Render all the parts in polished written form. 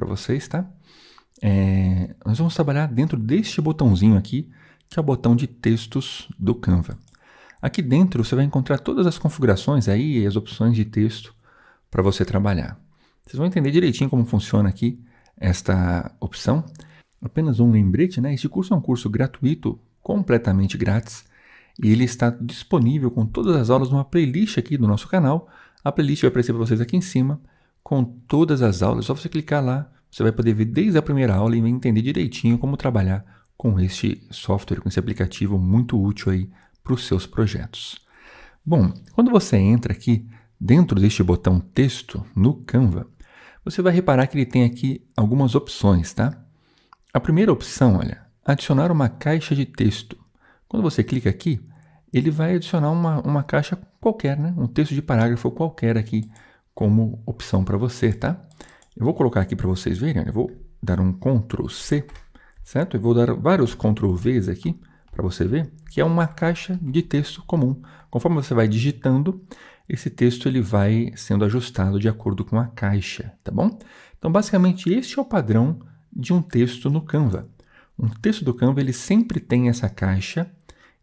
para vocês, tá? Nós vamos trabalhar dentro deste botãozinho aqui, que é o botão de textos do Canva. Aqui dentro você vai encontrar todas as configurações aí e as opções de texto para você trabalhar. Vocês vão entender direitinho como funciona aqui esta opção. Apenas um lembrete, né? Este curso é um curso gratuito, completamente grátis, e ele está disponível com todas as aulas numa playlist aqui do nosso canal. A playlist vai aparecer para vocês aqui em cima, com todas as aulas. Só você clicar lá, você vai poder ver desde a primeira aula e vai entender direitinho como trabalhar com este software, com esse aplicativo muito útil aí para os seus projetos. Bom, quando você entra aqui dentro deste botão texto no Canva, você vai reparar que ele tem aqui algumas opções, tá? A primeira opção, olha, adicionar uma caixa de texto. Quando você clica aqui, ele vai adicionar uma caixa qualquer, né? Um texto de parágrafo qualquer aqui como opção para você, tá? Eu vou colocar aqui para vocês verem, olha, eu vou dar um Ctrl C, certo? Eu vou dar vários Ctrl Vs aqui para você ver, que é uma caixa de texto comum. Conforme você vai digitando, esse texto ele vai sendo ajustado de acordo com a caixa, tá bom? Então, basicamente, este é o padrão de um texto no Canva. Um texto do Canva, ele sempre tem essa caixa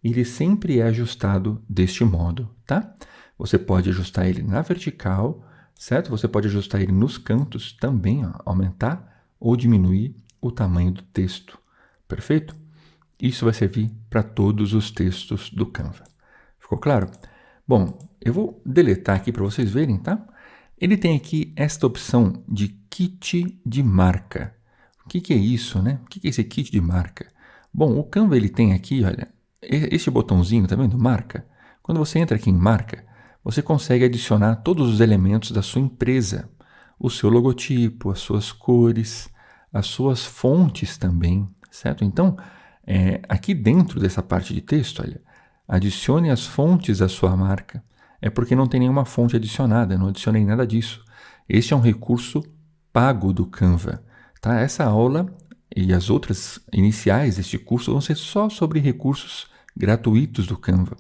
e ele sempre é ajustado deste modo, tá? Você pode ajustar ele na vertical, certo? Você pode ajustar ele nos cantos também, ó, aumentar ou diminuir o tamanho do texto, perfeito? Isso vai servir para todos os textos do Canva. Ficou claro? Bom, eu vou deletar aqui para vocês verem, tá? Ele tem aqui esta opção de kit de marca. O que é isso, né? O que é esse kit de marca? Bom, o Canva ele tem aqui, olha, este botãozinho, tá vendo? Marca. Quando você entra aqui em marca, você consegue adicionar todos os elementos da sua empresa. O seu logotipo, as suas cores, as suas fontes também, certo? Então, aqui dentro dessa parte de texto, olha, adicione as fontes da sua marca. É porque não tem nenhuma fonte adicionada, eu não adicionei nada disso. Este é um recurso pago do Canva. Tá? Essa aula e as outras iniciais deste curso vão ser só sobre recursos gratuitos do Canva.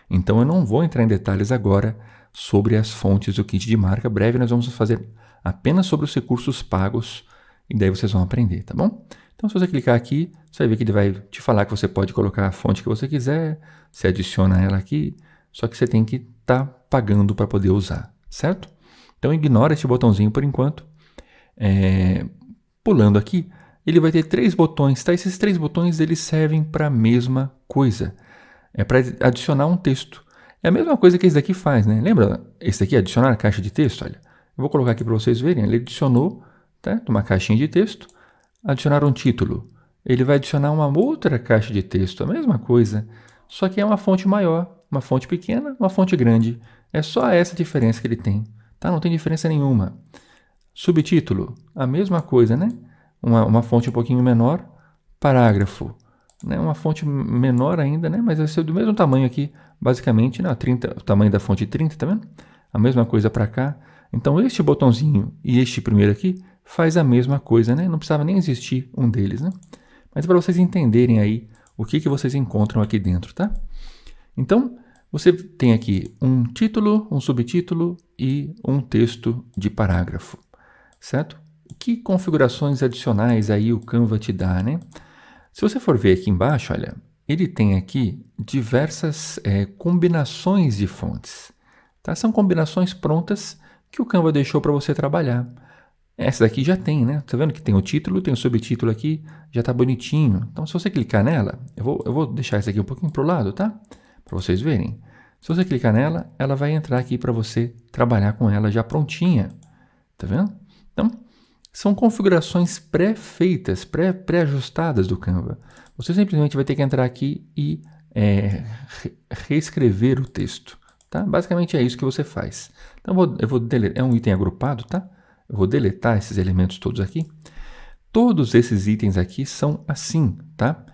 Então eu não vou entrar em detalhes agora sobre as fontes do kit de marca. Breve nós vamos fazer apenas sobre os recursos pagos e daí vocês vão aprender, tá bom? Então se você clicar aqui, você vai ver que ele vai te falar que você pode colocar a fonte que você quiser, você adiciona ela aqui, só que você tem que estar pagando para poder usar, certo? Então ignora esse botãozinho por enquanto. Pulando aqui, ele vai ter 3 botões, tá? Esses 3 botões eles servem para a mesma coisa. É para adicionar um texto. É a mesma coisa que esse daqui faz, né? Lembra esse daqui, adicionar a caixa de texto? Olha, eu vou colocar aqui para vocês verem. Ele adicionou, tá? Uma caixinha de texto. Adicionar um título. Ele vai adicionar uma outra caixa de texto, a mesma coisa, só que é uma fonte maior, uma fonte pequena, uma fonte grande. É só essa diferença que ele tem, tá? Não tem diferença nenhuma. Subtítulo, a mesma coisa, né? Uma fonte um pouquinho menor. Parágrafo, né? Uma fonte menor ainda, né? Mas vai ser do mesmo tamanho aqui, basicamente, né? 30, o tamanho da fonte 30, tá vendo? A mesma coisa para cá. Então, este botãozinho e este primeiro aqui faz a mesma coisa, né? Não precisava nem existir um deles, né? Mas para vocês entenderem aí o que vocês encontram aqui dentro, tá? Então, você tem aqui um título, um subtítulo e um texto de parágrafo, certo? Que configurações adicionais aí o Canva te dá, né? Se você for ver aqui embaixo, olha, ele tem aqui diversas combinações de fontes, tá? São combinações prontas que o Canva deixou para você trabalhar. Essa daqui já tem, né? Tá vendo que tem o título, tem o subtítulo aqui, já tá bonitinho. Então, se você clicar nela, eu vou deixar essa aqui um pouquinho pro lado, tá? Para vocês verem. Se você clicar nela, ela vai entrar aqui para você trabalhar com ela já prontinha. Tá vendo? Então, são configurações pré-feitas, pré-ajustadas do Canva. Você simplesmente vai ter que entrar aqui e reescrever o texto, tá? Basicamente é isso que você faz. Então, eu vou deletar, é um item agrupado, tá? Eu vou deletar esses elementos todos aqui. Todos esses itens aqui são assim, tá?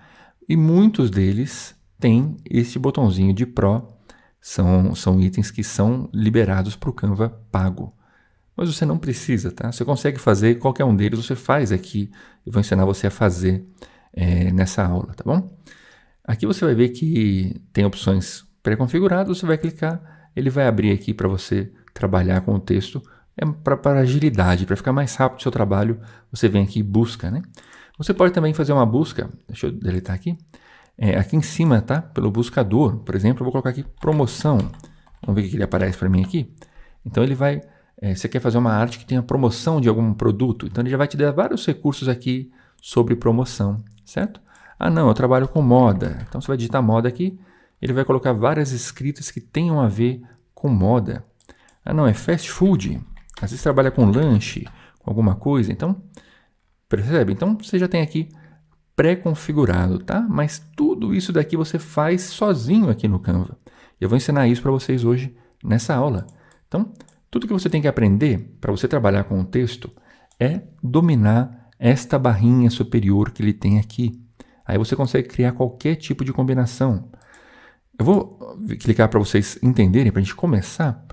E muitos deles têm este botãozinho de Pro. São itens que são liberados para o Canva pago. Mas você não precisa, tá? Você consegue fazer qualquer um deles, você faz aqui. Eu vou ensinar você a fazer nessa aula, tá bom? Aqui você vai ver que tem opções pré-configuradas, você vai clicar, ele vai abrir aqui para você trabalhar com o texto é para agilidade, para ficar mais rápido o seu trabalho, você vem aqui e busca, né? Você pode também fazer uma busca, deixa eu deletar aqui, aqui em cima, tá? Pelo buscador, por exemplo, eu vou colocar aqui promoção. Vamos ver o que ele aparece para mim aqui. Então ele vai, você quer fazer uma arte que tenha promoção de algum produto, então ele já vai te dar vários recursos aqui sobre promoção, certo? Ah não, eu trabalho com moda, então você vai digitar moda aqui, ele vai colocar várias escritas que tenham a ver com moda. Ah não, é fast food, às vezes trabalha com lanche, com alguma coisa, então, percebe? Então você já tem aqui pré-configurado, tá? Mas tudo isso daqui você faz sozinho aqui no Canva. Eu vou ensinar isso para vocês hoje nessa aula. Então, tudo que você tem que aprender para você trabalhar com o texto é dominar esta barrinha superior que ele tem aqui. Aí você consegue criar qualquer tipo de combinação. Eu vou clicar para vocês entenderem, para a gente começar.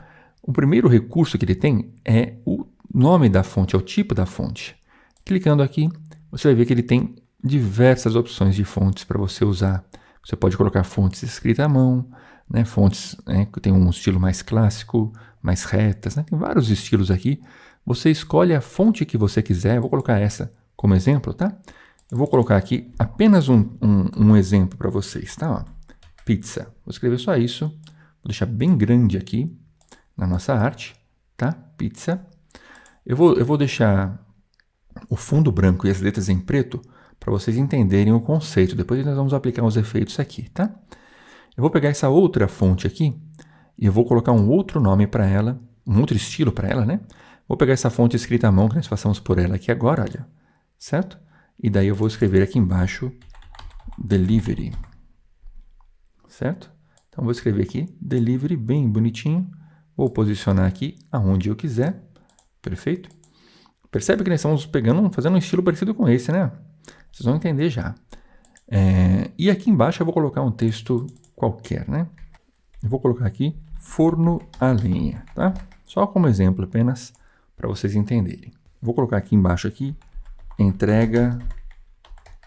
O primeiro recurso que ele tem é o nome da fonte, é o tipo da fonte. Clicando aqui, você vai ver que ele tem diversas opções de fontes para você usar. Você pode colocar fontes escritas à mão, né? Fontes que tem um estilo mais clássico, mais retas, né? Tem vários estilos aqui. Você escolhe a fonte que você quiser. Eu vou colocar essa como exemplo, tá? Eu vou colocar aqui apenas um exemplo para vocês, tá? Ó, pizza. Vou escrever só isso. Vou deixar bem grande aqui na nossa arte, tá? Pizza. Eu vou deixar o fundo branco e as letras em preto para vocês entenderem o conceito. Depois nós vamos aplicar os efeitos aqui, tá? Eu vou pegar essa outra fonte aqui e eu vou colocar um outro nome para ela, um outro estilo para ela, né? Vou pegar essa fonte escrita à mão que nós passamos por ela aqui agora, olha, certo? E daí eu vou escrever aqui embaixo Delivery, certo? Então vou escrever aqui Delivery bem bonitinho, vou posicionar aqui aonde eu quiser, perfeito? Percebe que nós estamos fazendo um estilo parecido com esse, né? Vocês vão entender já. E aqui embaixo eu vou colocar um texto qualquer, né? Eu vou colocar aqui forno a lenha, tá? Só como exemplo apenas para vocês entenderem. Vou colocar aqui embaixo aqui entrega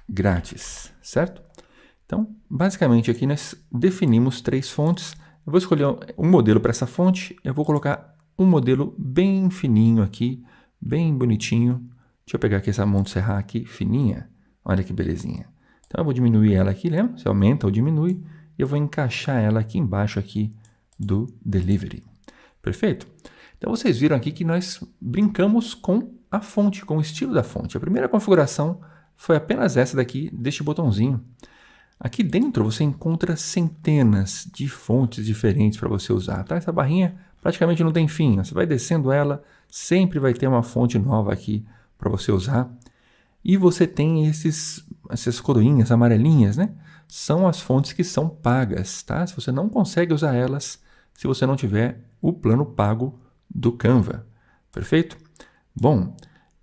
grátis, certo? Então, basicamente aqui nós definimos 3 fontes. Eu vou escolher um modelo para essa fonte. Eu vou colocar um modelo bem fininho aqui, bem bonitinho. Deixa eu pegar aqui essa Montserrat aqui, fininha. Olha que belezinha. Então eu vou diminuir ela aqui, lembra? Você aumenta ou diminui. E eu vou encaixar ela aqui embaixo aqui do Delivery. Perfeito? Então vocês viram aqui que nós brincamos com a fonte, com o estilo da fonte. A primeira configuração foi apenas essa daqui, deste botãozinho. Aqui dentro você encontra centenas de fontes diferentes para você usar, tá? Essa barrinha praticamente não tem fim. Você vai descendo ela, sempre vai ter uma fonte nova aqui para você usar. E você tem essas coroinhas amarelinhas, né? São as fontes que são pagas, tá? Se você não consegue usar elas, se você não tiver o plano pago do Canva, perfeito? Bom,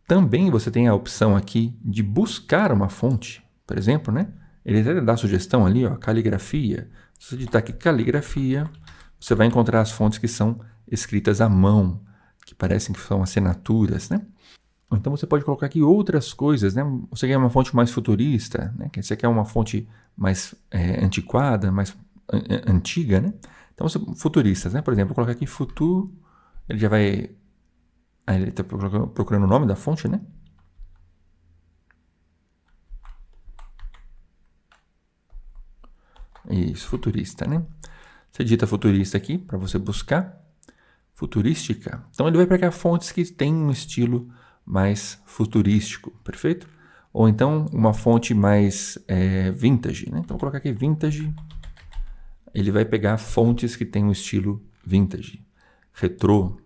também você tem a opção aqui de buscar uma fonte, por exemplo, né? Ele até dá a sugestão ali, ó, caligrafia. Se você digitar aqui caligrafia, você vai encontrar as fontes que são escritas à mão, que parecem que são assinaturas, né? Então você pode colocar aqui outras coisas, né? Você quer uma fonte mais futurista, né? Você quer uma fonte mais antiquada, mais antiga, né? Então, futuristas, né? Por exemplo, vou colocar aqui futuro, ele já vai... Aí ele está procurando o nome da fonte, né? Isso, futurista, né? Você digita futurista aqui para você buscar. Futurística. Então ele vai pegar fontes que têm um estilo mais futurístico, perfeito? Ou então uma fonte mais vintage, né? Então vou colocar aqui vintage. Ele vai pegar fontes que têm um estilo vintage, retrô.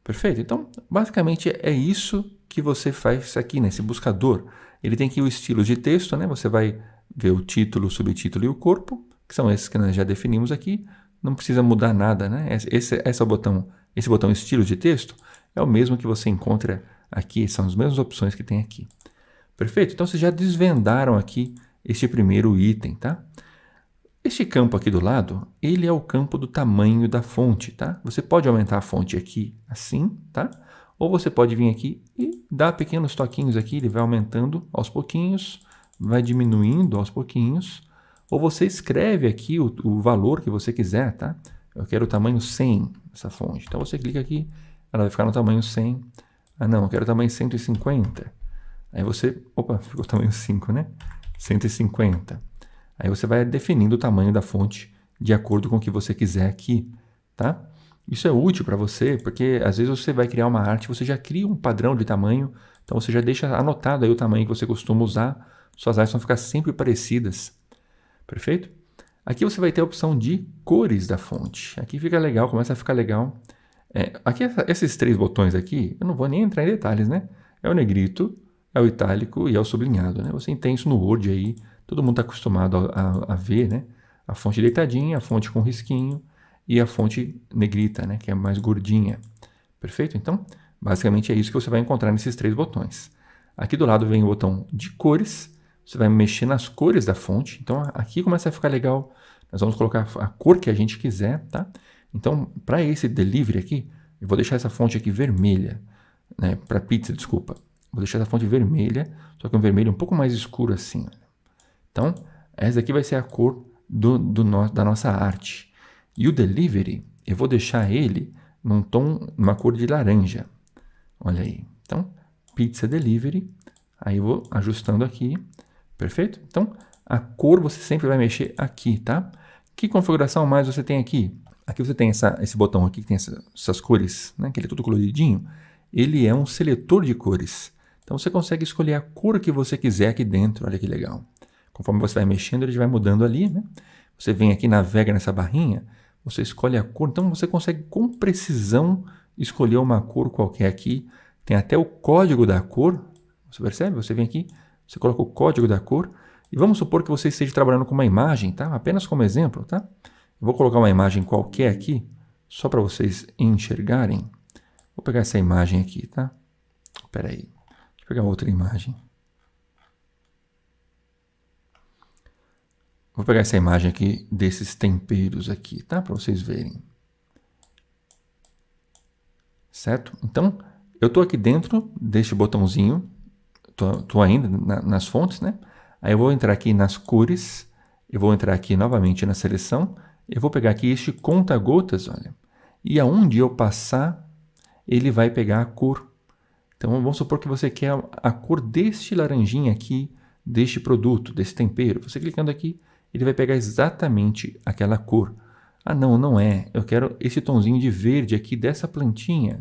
Perfeito? Então, basicamente é isso que você faz aqui nesse buscador. Ele tem aqui o estilo de texto, né? Você vai ver o título, o subtítulo e o corpo, que são esses que nós já definimos aqui. Não precisa mudar nada, né? Esse botão estilo de texto é o mesmo que você encontra aqui, são as mesmas opções que tem aqui. Perfeito? Então, vocês já desvendaram aqui este primeiro item, tá? Este campo aqui do lado, ele é o campo do tamanho da fonte, tá? Você pode aumentar a fonte aqui assim, tá? Ou você pode vir aqui e dar pequenos toquinhos aqui, ele vai aumentando aos pouquinhos, vai diminuindo aos pouquinhos. Ou você escreve aqui o valor que você quiser, tá? Eu quero o tamanho 100 dessa fonte. Então você clica aqui, ela vai ficar no tamanho 100. Ah, não, eu quero o tamanho 150. Aí você, opa, ficou o tamanho 5, né? 150. Aí você vai definindo o tamanho da fonte de acordo com o que você quiser aqui, tá? Isso é útil para você, porque às vezes você vai criar uma arte, você já cria um padrão de tamanho, então você já deixa anotado aí o tamanho que você costuma usar, suas artes vão ficar sempre parecidas. Perfeito? Aqui você vai ter a opção de cores da fonte. Aqui fica legal, começa a ficar legal. Aqui esses 3 botões aqui, eu não vou nem entrar em detalhes, né? É o negrito, é o itálico e é o sublinhado, né? Você tem isso no Word aí, todo mundo está acostumado a ver, né? A fonte deitadinha, a fonte com risquinho e a fonte negrita, né? Que é mais gordinha. Perfeito? Então, basicamente é isso que você vai encontrar nesses 3 botões. Aqui do lado vem o botão de cores, você vai mexer nas cores da fonte. Então, aqui começa a ficar legal. Nós vamos colocar a cor que a gente quiser, tá? Então, para esse delivery aqui, eu vou deixar essa fonte aqui vermelha, né? Para pizza, desculpa. Vou deixar essa fonte vermelha, só que um vermelho um pouco mais escuro assim. Então, essa aqui vai ser a cor da nossa arte. E o delivery, eu vou deixar ele numa cor de laranja. Olha aí. Então, pizza delivery. Aí eu vou ajustando aqui. Perfeito? Então, a cor você sempre vai mexer aqui, tá? Que configuração mais você tem aqui? Aqui você tem esse botão aqui que tem essas cores, né? Que ele é tudo coloridinho. Ele é um seletor de cores. Então você consegue escolher a cor que você quiser aqui dentro. Olha que legal. Conforme você vai mexendo, ele vai mudando ali, né? Você vem aqui, navega nessa barrinha, você escolhe a cor. Então você consegue com precisão escolher uma cor qualquer aqui. Tem até o código da cor. Você percebe? Você vem aqui, você coloca o código da cor. E vamos supor que você esteja trabalhando com uma imagem, tá? Apenas como exemplo, tá? Eu vou colocar uma imagem qualquer aqui, só para vocês enxergarem. Vou pegar essa imagem aqui, tá? Espera aí. Deixa eu pegar outra imagem. Vou pegar essa imagem aqui desses temperos aqui, tá? Para vocês verem. Certo? Então, eu estou aqui dentro deste botãozinho. Estou ainda nas fontes, né? Aí eu vou entrar aqui nas cores. Eu vou entrar aqui novamente na seleção. Eu vou pegar aqui este conta-gotas, olha. E aonde eu passar, ele vai pegar a cor. Então, vamos supor que você quer a cor deste laranjinha aqui, deste produto, desse tempero. Você clicando aqui, ele vai pegar exatamente aquela cor. Ah, não é. Eu quero esse tonzinho de verde aqui dessa plantinha.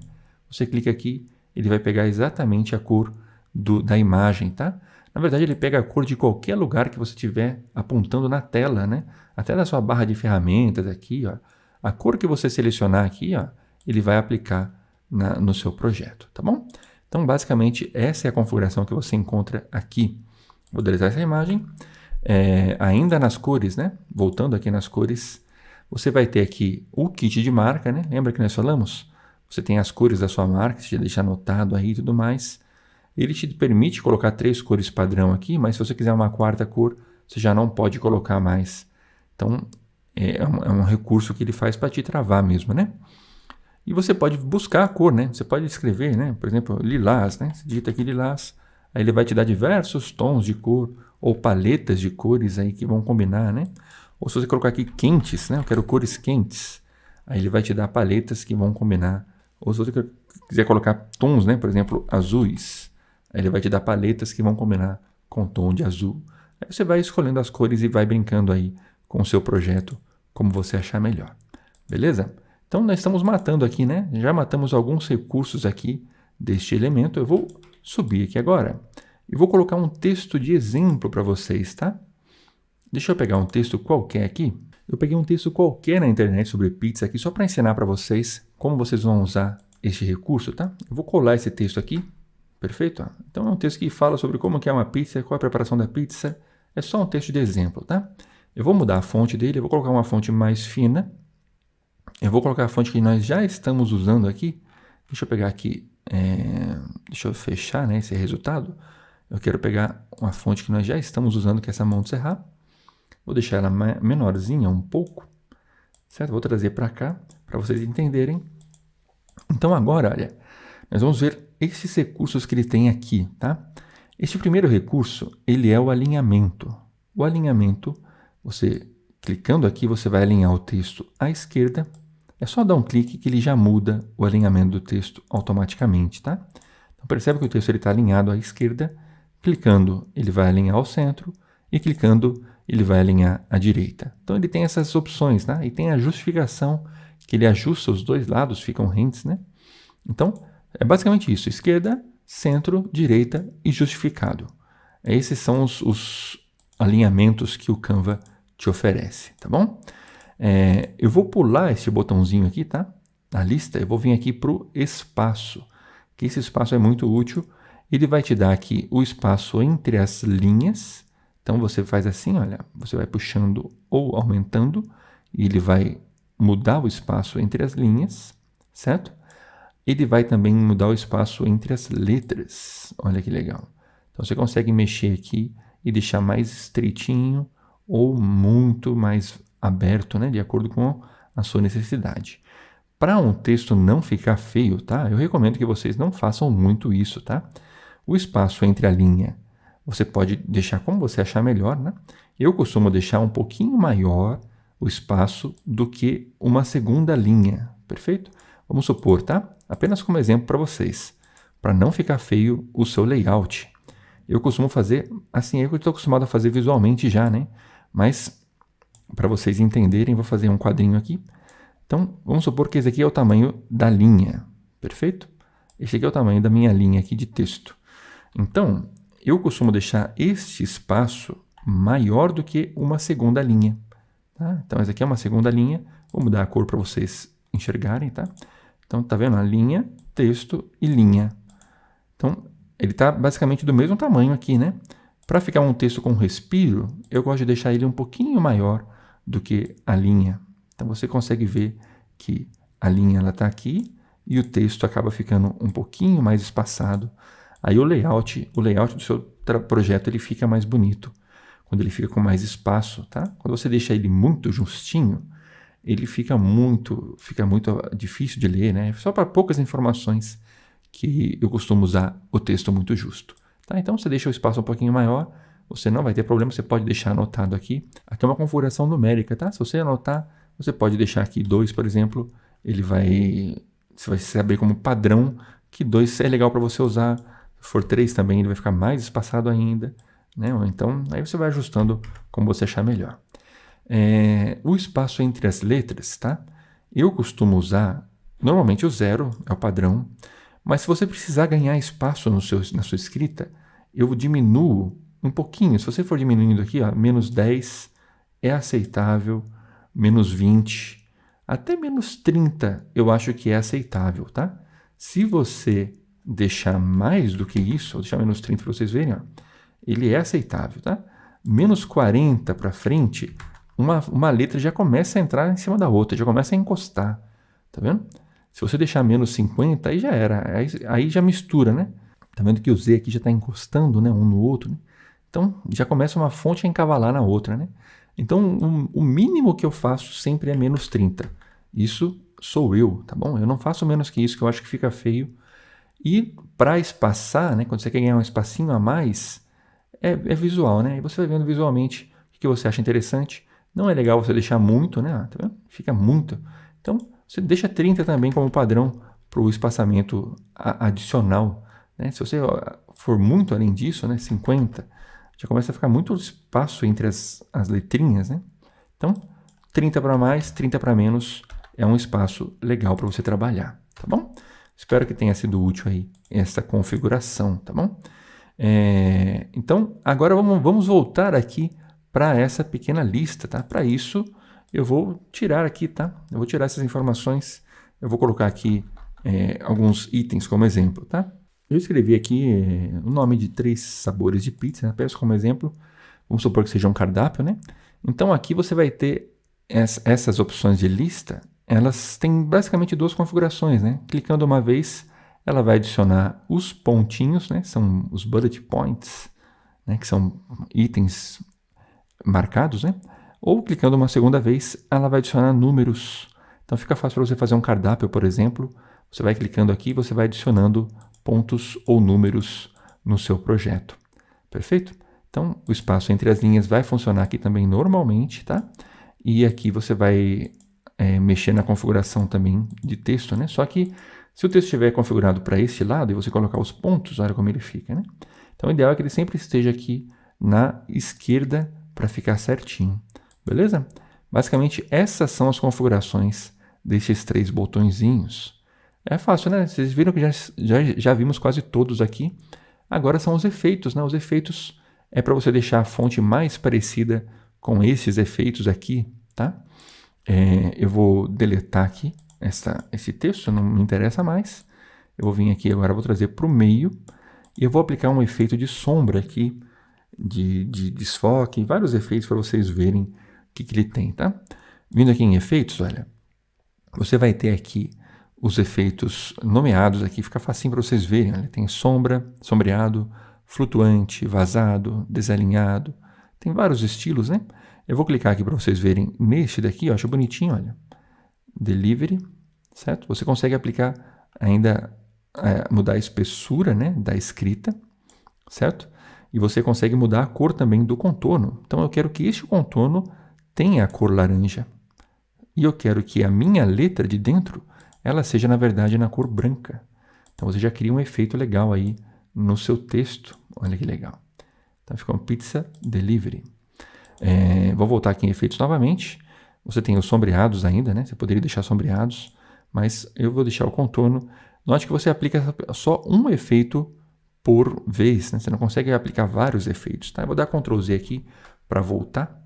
Você clica aqui, ele vai pegar exatamente a cor da imagem, tá? Na verdade, ele pega a cor de qualquer lugar que você estiver apontando na tela, né? Até na sua barra de ferramentas aqui, ó. A cor que você selecionar aqui, ó, ele vai aplicar no seu projeto, tá bom? Então, basicamente, essa é a configuração que você encontra aqui. Vou deletar essa imagem. Ainda nas cores, né? Voltando aqui nas cores, você vai ter aqui o kit de marca, né? Lembra que nós falamos? Você tem as cores da sua marca, você já deixa anotado aí e tudo mais. Ele te permite colocar 3 cores padrão aqui, mas se você quiser uma 4ª cor, você já não pode colocar mais. Então, é um recurso que ele faz para te travar mesmo, né? E você pode buscar a cor, né? Você pode escrever, né? Por exemplo, lilás, né? Você digita aqui lilás, aí ele vai te dar diversos tons de cor ou paletas de cores aí que vão combinar, né? Ou se você colocar aqui quentes, né? Eu quero cores quentes, aí ele vai te dar paletas que vão combinar. Ou se você quiser colocar tons, né? Por exemplo, azuis, aí ele vai te dar paletas que vão combinar com o tom de azul. Aí você vai escolhendo as cores e vai brincando aí com o seu projeto como você achar melhor. Beleza? Então, nós estamos matando aqui, né? Já matamos alguns recursos aqui deste elemento. Eu vou subir aqui agora e vou colocar um texto de exemplo para vocês, tá? Deixa eu pegar um texto qualquer aqui. Eu peguei um texto qualquer na internet sobre pizza aqui só para ensinar para vocês como vocês vão usar este recurso, tá? Eu vou colar esse texto aqui. Perfeito? Então, é um texto que fala sobre como que é uma pizza, qual é a preparação da pizza. É só um texto de exemplo, tá? Eu vou mudar a fonte dele, eu vou colocar uma fonte mais fina. Eu vou colocar a fonte que nós já estamos usando aqui. Deixa eu pegar aqui, deixa eu fechar, né, esse resultado. Eu quero pegar uma fonte que nós já estamos usando, que é essa Montserrat. Vou deixar ela menorzinha um pouco, certo? Vou trazer para cá, para vocês entenderem. Então agora, olha, nós vamos ver esses recursos que ele tem aqui, tá? Este primeiro recurso, ele é o alinhamento. O alinhamento, você clicando aqui, você vai alinhar o texto à esquerda, é só dar um clique que ele já muda o alinhamento do texto automaticamente, tá? Então percebe que o texto está alinhado à esquerda, clicando ele vai alinhar ao centro e clicando ele vai alinhar à direita. Então ele tem essas opções, né? E tem a justificação que ele ajusta os dois lados, ficam rentes, né? Então é basicamente isso, esquerda, centro, direita e justificado. Esses são os alinhamentos que o Canva te oferece, tá bom? Eu vou pular esse botãozinho aqui, tá? Na lista, eu vou vir aqui para o espaço, que esse espaço é muito útil. Ele vai te dar aqui o espaço entre as linhas. Então você faz assim, olha, você vai puxando ou aumentando, e ele vai mudar o espaço entre as linhas, certo? Ele vai também mudar o espaço entre as letras. Olha que legal. Então você consegue mexer aqui e deixar mais estreitinho ou muito mais aberto, né, de acordo com a sua necessidade. Para um texto não ficar feio, tá? Eu recomendo que vocês não façam muito isso, tá? O espaço entre a linha, você pode deixar como você achar melhor, né? Eu costumo deixar um pouquinho maior o espaço do que uma segunda linha, perfeito? Vamos supor, tá? Apenas como exemplo para vocês, para não ficar feio o seu layout. Eu costumo fazer assim, eu estou acostumado a fazer visualmente já, né? Mas para vocês entenderem, vou fazer um quadrinho aqui. Então, vamos supor que esse aqui é o tamanho da linha, perfeito? Esse aqui é o tamanho da minha linha aqui de texto. Então, eu costumo deixar este espaço maior do que uma segunda linha. Tá? Então, essa aqui é uma segunda linha. Vou mudar a cor para vocês enxergarem, tá? Então, tá vendo? A linha, texto e linha. Então, ele está basicamente do mesmo tamanho aqui, né? Para ficar um texto com respiro, eu gosto de deixar ele um pouquinho maior do que a linha. Então, você consegue ver que a linha está aqui e o texto acaba ficando um pouquinho mais espaçado. Aí o layout do seu projeto ele fica mais bonito, quando ele fica com mais espaço, tá? Quando você deixa ele muito justinho, ele fica muito difícil de ler, né? Só para poucas informações que eu costumo usar o texto muito justo. Tá? Então você deixa o espaço um pouquinho maior, você não vai ter problema, você pode deixar anotado aqui. Aqui é uma configuração numérica, tá? Se você anotar, você pode deixar aqui 2, por exemplo, você vai saber como padrão que 2 é legal para você usar. Se for 3 também, ele vai ficar mais espaçado ainda, né? Então, aí você vai ajustando como você achar melhor. O espaço entre as letras, tá? Eu costumo usar, normalmente o 0 é o padrão, mas se você precisar ganhar espaço na sua escrita, eu diminuo um pouquinho. Se você for diminuindo aqui, ó, menos 10 é aceitável, menos 20, até menos 30 eu acho que é aceitável, tá? Se você deixar mais do que isso, vou deixar menos 30 para vocês verem, ó, ele é aceitável, tá? Menos 40 para frente, uma letra já começa a entrar em cima da outra, já começa a encostar, tá vendo? Se você deixar menos 50, aí já era, aí já mistura, né? Tá vendo que o Z aqui já está encostando, né, um no outro, né? Então, já começa uma fonte a encavalar na outra, né? Então, o mínimo que eu faço sempre é menos 30. Isso sou eu, tá bom? Eu não faço menos que isso, que eu acho que fica feio. E para espaçar, né, quando você quer ganhar um espacinho a mais, é visual, né? E você vai vendo visualmente o que você acha interessante. Não é legal você deixar muito, né? Tá vendo? Fica muito. Então, você deixa 30 também como padrão para o espaçamento adicional, né? Se você for muito além disso, né, 50, já começa a ficar muito espaço entre as letrinhas, né? Então, 30 para mais, 30 para menos é um espaço legal para você trabalhar, tá bom? Espero que tenha sido útil aí essa configuração, tá bom? Então, agora vamos voltar aqui para essa pequena lista, tá? Para isso, eu vou tirar aqui, tá? Eu vou tirar essas informações, eu vou colocar aqui alguns itens como exemplo, tá? Eu escrevi aqui o nome de 3 sabores de pizza, né? Peço como exemplo, vamos supor que seja um cardápio, né? Então aqui você vai ter essas opções de lista, elas têm basicamente 2 configurações, né? Clicando uma vez, ela vai adicionar os pontinhos, né? São os bullet points, né? Que são itens marcados, né? Ou clicando uma segunda vez, ela vai adicionar números. Então fica fácil para você fazer um cardápio, por exemplo. Você vai clicando aqui e você vai adicionando pontos ou números no seu projeto. Perfeito? Então, o espaço entre as linhas vai funcionar aqui também normalmente, tá? E aqui você vai mexer na configuração também de texto, né? Só que se o texto estiver configurado para esse lado e você colocar os pontos, olha como ele fica, né? Então o ideal é que ele sempre esteja aqui na esquerda para ficar certinho, beleza? Basicamente essas são as configurações desses 3 botõezinhos. É fácil, né? Vocês viram que já vimos quase todos aqui. Agora são os efeitos, né? Os efeitos é para você deixar a fonte mais parecida com esses efeitos aqui, tá? Eu vou deletar aqui esse texto, não me interessa mais. Eu vou vir aqui agora, vou trazer para o meio e eu vou aplicar um efeito de sombra aqui, de desfoque, vários efeitos para vocês verem o que ele tem, tá? Vindo aqui em efeitos, olha, você vai ter aqui os efeitos nomeados aqui, fica facinho para vocês verem. Olha, tem sombra, sombreado, flutuante, vazado, desalinhado. Tem vários estilos, né? Eu vou clicar aqui para vocês verem neste daqui, eu acho bonitinho, olha. Delivery, certo? Você consegue aplicar ainda, mudar a espessura, né, da escrita, certo? E você consegue mudar a cor também do contorno. Então eu quero que este contorno tenha a cor laranja. E eu quero que a minha letra de dentro, ela seja na verdade na cor branca. Então você já cria um efeito legal aí no seu texto. Olha que legal. Então fica um pizza delivery. Vou voltar aqui em efeitos novamente. Você tem os sombreados ainda, né? Você poderia deixar sombreados, mas eu vou deixar o contorno. Note que você aplica só um efeito por vez, né? Você não consegue aplicar vários efeitos, tá? Eu vou dar Ctrl Z aqui para voltar.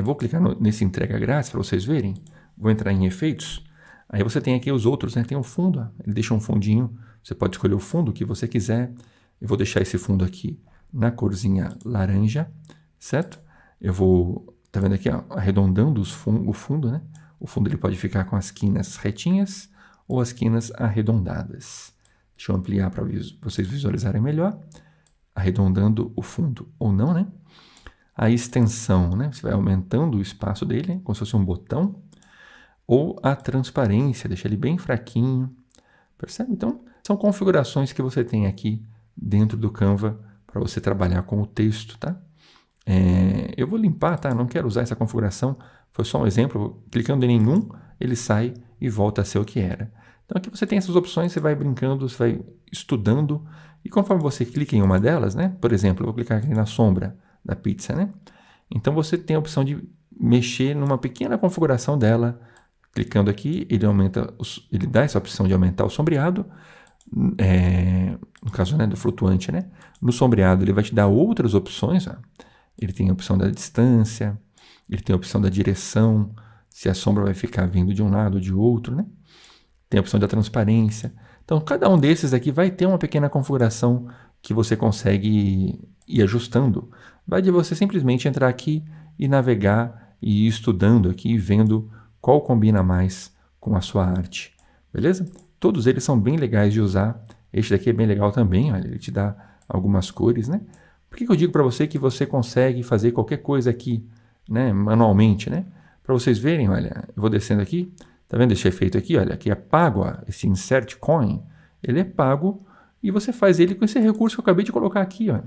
Vou clicar nesse entrega grátis para vocês verem. Vou entrar em efeitos. Aí você tem aqui os outros, né? Tem um fundo, ele deixa um fundinho. Você pode escolher o fundo que você quiser. Eu vou deixar esse fundo aqui na corzinha laranja, certo? Eu vou, tá vendo aqui, ó, arredondando o fundo, né? O fundo ele pode ficar com as quinas retinhas ou as quinas arredondadas. Deixa eu ampliar para vocês visualizarem melhor. Arredondando o fundo ou não, né? A extensão, né? Você vai aumentando o espaço dele, como se fosse um botão. Ou a transparência, deixa ele bem fraquinho. Percebe? Então, são configurações que você tem aqui dentro do Canva para você trabalhar com o texto, tá? Eu vou limpar, tá? Não quero usar essa configuração. Foi só um exemplo. Clicando em nenhum, ele sai e volta a ser o que era. Então aqui você tem essas opções, você vai brincando, você vai estudando. E conforme você clica em uma delas, né? Por exemplo, eu vou clicar aqui na sombra da pizza, né? Então você tem a opção de mexer numa pequena configuração dela. Clicando aqui, ele dá essa opção de aumentar o sombreado. No caso, né, do flutuante, né? No sombreado ele vai te dar outras opções, ó. Ele tem a opção da distância, ele tem a opção da direção, se a sombra vai ficar vindo de um lado ou de outro, né? Tem a opção da transparência. Então, cada um desses aqui vai ter uma pequena configuração que você consegue ir ajustando. Vai de você simplesmente entrar aqui e navegar e ir estudando aqui, vendo qual combina mais com a sua arte. Beleza? Todos eles são bem legais de usar. Este daqui é bem legal também, olha, ele te dá algumas cores, né? Por que eu digo para você que você consegue fazer qualquer coisa aqui, né, manualmente, né? Para vocês verem, olha, eu vou descendo aqui, tá vendo esse efeito aqui, olha, que é pago, ó, esse insert coin, ele é pago e você faz ele com esse recurso que eu acabei de colocar aqui, ó.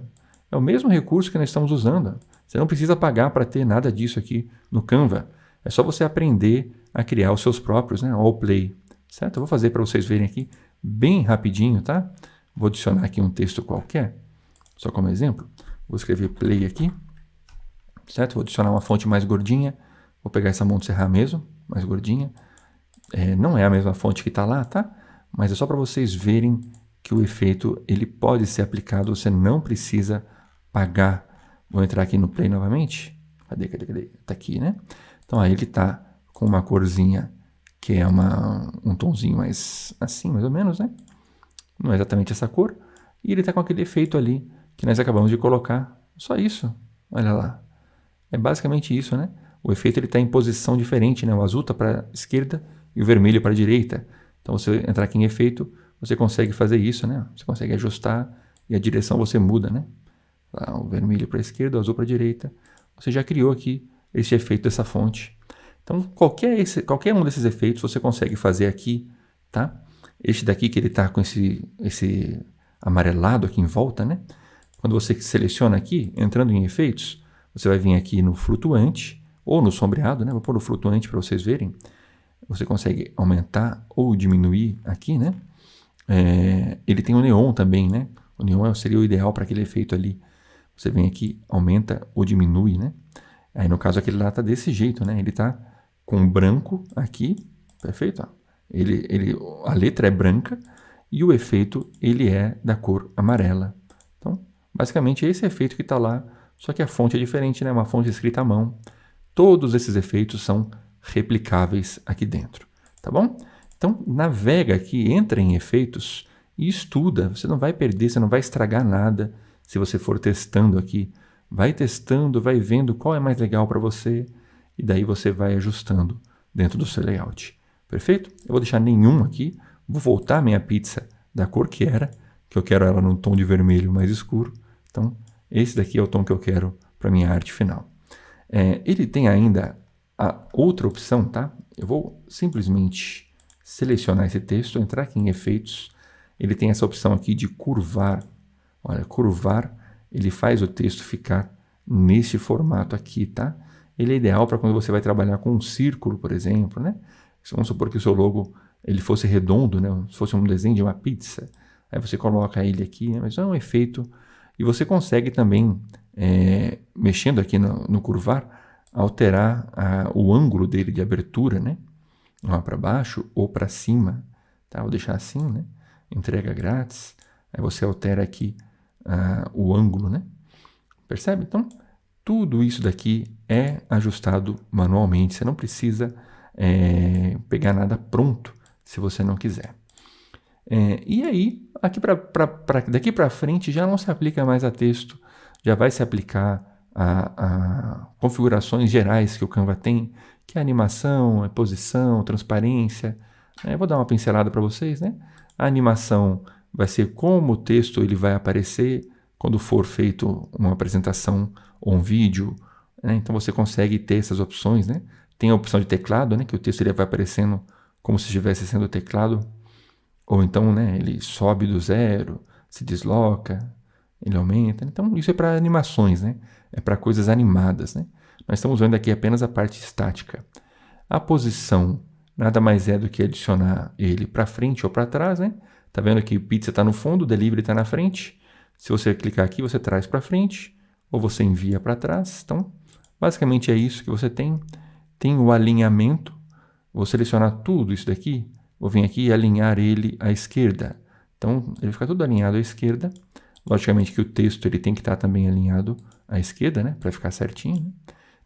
É o mesmo recurso que nós estamos usando. Você não precisa pagar para ter nada disso aqui no Canva. É só você aprender a criar os seus próprios, né, All Play, certo? Eu vou fazer para vocês verem aqui bem rapidinho, tá? Vou adicionar aqui um texto qualquer. Só como exemplo, vou escrever play aqui, certo? Vou adicionar uma fonte mais gordinha, vou pegar essa Montserrat mesmo, mais gordinha. Não é a mesma fonte que está lá, tá? Mas é só para vocês verem que o efeito ele pode ser aplicado, você não precisa pagar. Vou entrar aqui no play novamente. Cadê? Tá aqui, né? Então aí ele está com uma corzinha que é um tomzinho mais assim, mais ou menos, né? Não é exatamente essa cor. E ele está com aquele efeito ali que nós acabamos de colocar. Só isso. Olha lá. É basicamente isso, né? O efeito está em posição diferente, né? O azul está para a esquerda e o vermelho para a direita. Então, você entrar aqui em efeito, você consegue fazer isso, né? Você consegue ajustar e a direção você muda, né? Lá, o vermelho para a esquerda, o azul para a direita. Você já criou aqui esse efeito dessa fonte. Então, qualquer um desses efeitos você consegue fazer aqui, tá? Este daqui que ele está com esse amarelado aqui em volta, né? Quando você seleciona aqui, entrando em efeitos, você vai vir aqui no flutuante, ou no sombreado, né? Vou pôr no flutuante para vocês verem. Você consegue aumentar ou diminuir aqui, né? Ele tem o neon também, né? O neon seria o ideal para aquele efeito ali. Você vem aqui, aumenta ou diminui, né? Aí no caso aquele lá tá desse jeito, né? Ele tá com branco aqui, perfeito? Ó. A letra é branca e o efeito ele é da cor amarela. Então, basicamente esse efeito que está lá, só que a fonte é diferente, né? Uma fonte escrita à mão. Todos esses efeitos são replicáveis aqui dentro, tá bom? Então, navega aqui, entra em efeitos e estuda. Você não vai perder, você não vai estragar nada se você for testando aqui. Vai testando, vai vendo qual é mais legal para você e daí você vai ajustando dentro do seu layout. Perfeito? Eu vou deixar nenhum aqui. Vou voltar a minha pizza da cor que era, que eu quero ela num tom de vermelho mais escuro. Então, esse daqui é o tom que eu quero para minha arte final. Ele tem ainda a outra opção, tá? Eu vou simplesmente selecionar esse texto, entrar aqui em efeitos. Ele tem essa opção aqui de curvar. Olha, curvar, ele faz o texto ficar nesse formato aqui, tá? Ele é ideal para quando você vai trabalhar com um círculo, por exemplo, né? Vamos supor que o seu logo ele fosse redondo, né? Se fosse um desenho de uma pizza. Aí você coloca ele aqui, né? Mas é um efeito. E você consegue também, mexendo aqui no curvar, alterar o ângulo dele de abertura, né? Para baixo ou para cima, tá? Vou deixar assim, né? Entrega grátis. Aí você altera aqui o ângulo, né? Percebe? Então, tudo isso daqui é ajustado manualmente. Você não precisa pegar nada pronto se você não quiser. E aí, daqui para frente já não se aplica mais a texto, já vai se aplicar a configurações gerais que o Canva tem, que é animação, posição, transparência. Eu vou dar uma pincelada para vocês, né? A animação vai ser como o texto ele vai aparecer quando for feito uma apresentação ou um vídeo, né? Então você consegue ter essas opções, né? Tem a opção de teclado, né? Que o texto ele vai aparecendo como se estivesse sendo teclado, ou então, né? Ele sobe do zero, se desloca, ele aumenta. Então isso é para animações, né? É para coisas animadas, né? Nós estamos vendo aqui apenas a parte estática. A posição nada mais é do que adicionar ele para frente ou para trás, né? Tá vendo que o pizza está no fundo, o delivery está na frente. Se você clicar aqui, você traz para frente ou você envia para trás. Então, basicamente é isso que você tem. Tem o alinhamento. Vou selecionar tudo isso daqui. Vou vir aqui e alinhar ele à esquerda. Então, ele fica tudo alinhado à esquerda. Logicamente que o texto ele tem que estar também alinhado à esquerda, né? Para ficar certinho. Né?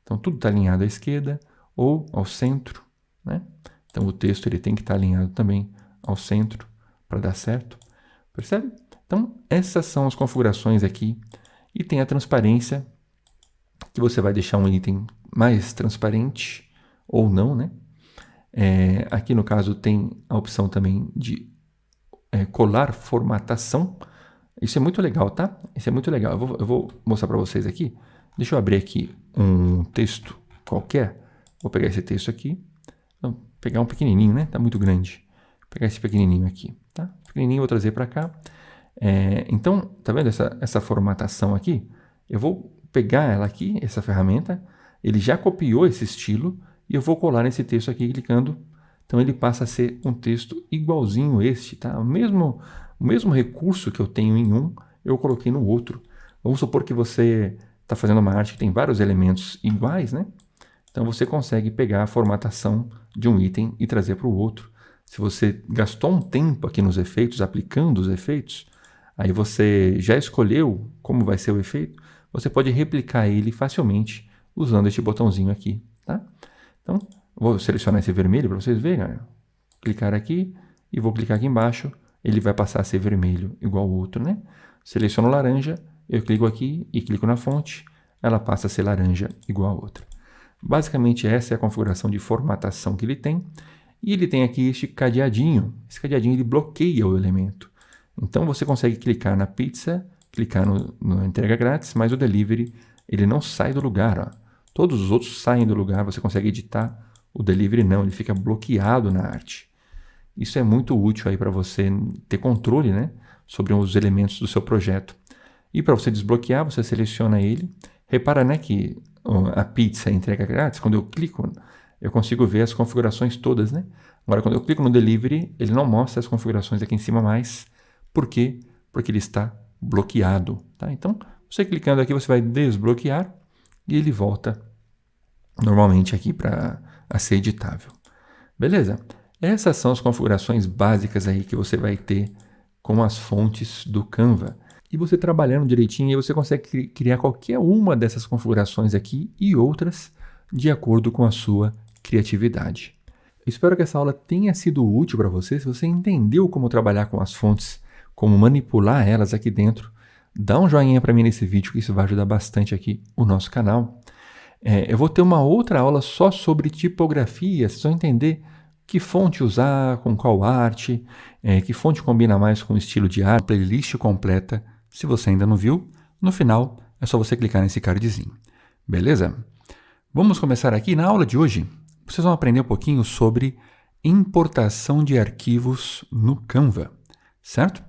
Então, tudo está alinhado à esquerda ou ao centro, né? Então, o texto ele tem que estar alinhado também ao centro para dar certo. Percebe? Então, essas são as configurações aqui. E tem a transparência, que você vai deixar um item mais transparente ou não, né? Aqui, no caso, tem a opção também de colar formatação. Isso é muito legal, tá? Isso é muito legal. Eu vou mostrar para vocês aqui. Deixa eu abrir aqui um texto qualquer. Vou pegar esse texto aqui. Vou pegar um pequenininho, né? Tá muito grande. Vou pegar esse pequenininho aqui, tá? Pequenininho, vou trazer para cá. Então, tá vendo essa formatação aqui? Eu vou pegar ela aqui, essa ferramenta. Ele já copiou esse estilo e eu vou colar nesse texto aqui clicando. Então, ele passa a ser um texto igualzinho este, tá? O mesmo recurso que eu tenho em um, eu coloquei no outro. Vamos supor que você está fazendo uma arte que tem vários elementos iguais, né? Então você consegue pegar a formatação de um item e trazer para o outro. Se você gastou um tempo aqui nos efeitos, aplicando os efeitos, aí você já escolheu como vai ser o efeito, você pode replicar ele facilmente usando este botãozinho aqui, tá? Então, vou selecionar esse vermelho para vocês verem. Olha. Clicar aqui e vou clicar aqui embaixo. Ele vai passar a ser vermelho igual ao outro, né? Seleciono laranja, eu clico aqui e clico na fonte, ela passa a ser laranja igual a outra. Basicamente essa é a configuração de formatação que ele tem. E ele tem aqui este cadeadinho. Esse cadeadinho ele bloqueia o elemento. Então você consegue clicar na pizza, clicar no entrega grátis, mas o delivery ele não sai do lugar. Ó. Todos os outros saem do lugar, você consegue editar. O delivery não, ele fica bloqueado na arte. Isso é muito útil aí para você ter controle, né, sobre os elementos do seu projeto. E para você desbloquear, você seleciona ele. Repara, né, que a pizza entrega grátis, quando eu clico, eu consigo ver as configurações todas, né? Agora, quando eu clico no Delivery, ele não mostra as configurações aqui em cima mais. Por quê? Porque ele está bloqueado, tá? Então, você clicando aqui, você vai desbloquear e ele volta normalmente aqui para ser editável. Beleza? Essas são as configurações básicas aí que você vai ter com as fontes do Canva. E você trabalhando direitinho, aí você consegue criar qualquer uma dessas configurações aqui e outras de acordo com a sua criatividade. Espero que essa aula tenha sido útil para você. Se você entendeu como trabalhar com as fontes, como manipular elas aqui dentro, dá um joinha para mim nesse vídeo, que isso vai ajudar bastante aqui o nosso canal. Eu vou ter uma outra aula só sobre tipografia, vocês vão entender que fonte usar, com qual arte, que fonte combina mais com o estilo de arte, playlist completa. Se você ainda não viu, no final é só você clicar nesse cardzinho. Beleza? Vamos começar aqui. Na aula de hoje, vocês vão aprender um pouquinho sobre importação de arquivos no Canva, certo?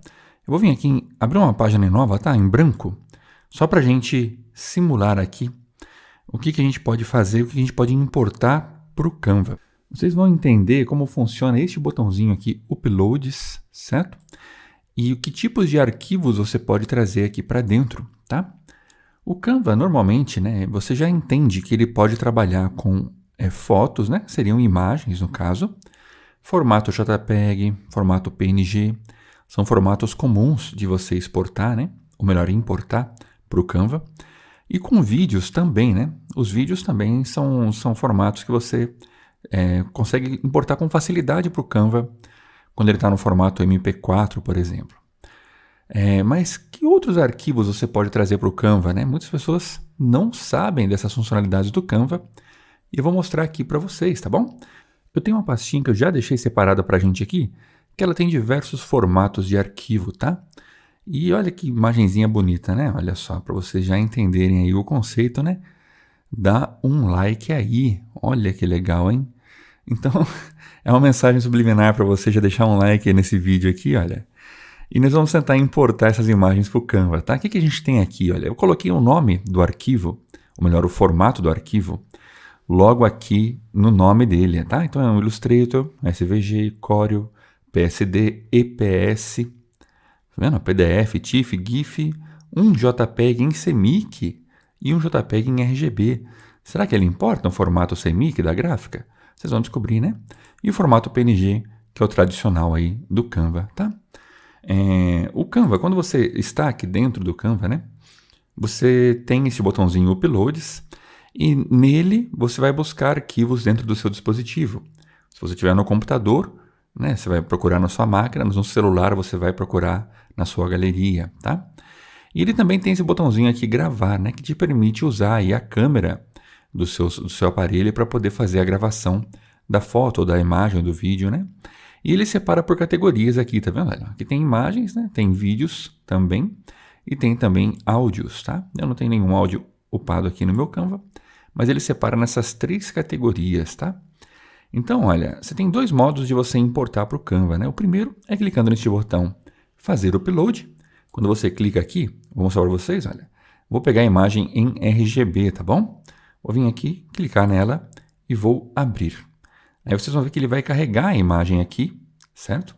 Eu vou vir aqui, abrir uma página nova, tá? Em branco, só para a gente simular aqui o que a gente pode fazer, o que a gente pode importar para o Canva. Vocês vão entender como funciona este botãozinho aqui, Uploads, certo? E que tipos de arquivos você pode trazer aqui para dentro, tá? O Canva, normalmente, né, você já entende que ele pode trabalhar com fotos, né? Seriam imagens, no caso. Formato JPEG, formato PNG. São formatos comuns de você exportar, né? Ou melhor, importar para o Canva. E com vídeos também, né? Os vídeos também são formatos que você consegue importar com facilidade para o Canva quando ele está no formato MP4, por exemplo. Mas que outros arquivos você pode trazer para o Canva, né? Muitas pessoas não sabem dessas funcionalidades do Canva e eu vou mostrar aqui para vocês, tá bom? Eu tenho uma pastinha que eu já deixei separada para a gente aqui, que ela tem diversos formatos de arquivo, tá? E olha que imagenzinha bonita, né? Olha só, para vocês já entenderem aí o conceito, né? Dá um like aí. Olha que legal, hein? Então, é uma mensagem subliminar para você já deixar um like aí nesse vídeo aqui, olha. E nós vamos tentar importar essas imagens para o Canva, tá? O que a gente tem aqui, olha? Eu coloquei o nome do arquivo, ou melhor, o formato do arquivo, logo aqui no nome dele, tá? Então é um Illustrator, SVG, Corel, PSD, EPS, tá vendo? PDF, TIFF, GIF, um JPEG em CMYK e um JPEG em RGB. Será que ele importa um formato CMYK da gráfica? Vocês vão descobrir, né? E o formato PNG, que é o tradicional aí do Canva, tá? O Canva, quando você está aqui dentro do Canva, né? Você tem esse botãozinho Uploads e nele você vai buscar arquivos dentro do seu dispositivo. Se você estiver no computador, né? Você vai procurar na sua máquina, no celular você vai procurar na sua galeria, tá? E ele também tem esse botãozinho aqui, gravar, né? Que te permite usar aí a câmera do seu aparelho para poder fazer a gravação da foto, ou da imagem, ou do vídeo, né? E ele separa por categorias aqui, tá vendo? Aqui tem imagens, né? Tem vídeos também, e tem também áudios, tá? Eu não tenho nenhum áudio upado aqui no meu Canva, mas ele separa nessas 3 categorias, tá? Então, olha, você tem 2 modos de você importar para o Canva, né? O primeiro é clicando neste botão Fazer Upload. Quando você clica aqui, vou mostrar para vocês, olha. Vou pegar a imagem em RGB, tá bom? Vou vir aqui, clicar nela e vou abrir. Aí vocês vão ver que ele vai carregar a imagem aqui, certo?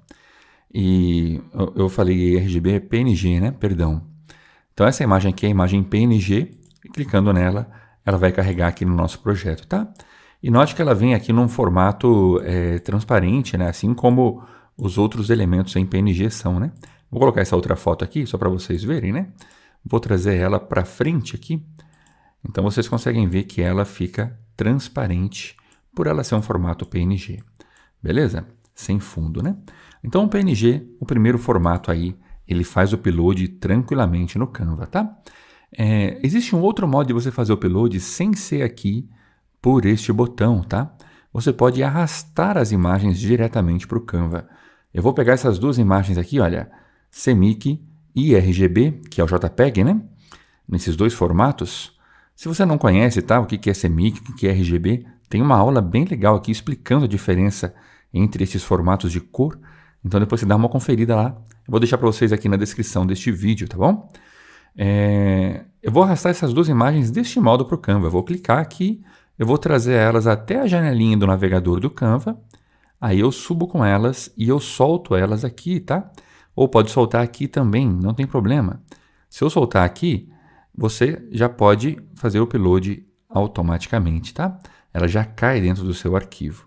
E eu falei RGB, é PNG, né? Perdão. Então essa imagem aqui é a imagem PNG, e clicando nela, ela vai carregar aqui no nosso projeto, tá? E note que ela vem aqui num formato transparente, né? Assim como os outros elementos em PNG são, né? Vou colocar essa outra foto aqui, só para vocês verem, né? Vou trazer ela para frente aqui. Então vocês conseguem ver que ela fica transparente por ela ser um formato PNG. Beleza? Sem fundo, né? Então o PNG, o primeiro formato aí, ele faz o upload tranquilamente no Canva, tá? Existe um outro modo de você fazer o upload sem ser aqui por este botão, tá? Você pode arrastar as imagens diretamente para o Canva. Eu vou pegar essas 2 imagens aqui, olha, CMYK e RGB, que é o JPEG, né? Nesses 2 formatos. Se você não conhece, tá? O que é CMYK, o que é RGB, tem uma aula bem legal aqui explicando a diferença entre esses formatos de cor. Então depois você dá uma conferida lá. Eu vou deixar para vocês aqui na descrição deste vídeo, tá bom? Eu vou arrastar essas duas imagens deste modo para o Canva. Eu vou clicar aqui, eu vou trazer elas até a janelinha do navegador do Canva, aí eu subo com elas e eu solto elas aqui, tá? Ou pode soltar aqui também, não tem problema. Se eu soltar aqui, você já pode fazer o upload automaticamente, tá? Ela já cai dentro do seu arquivo.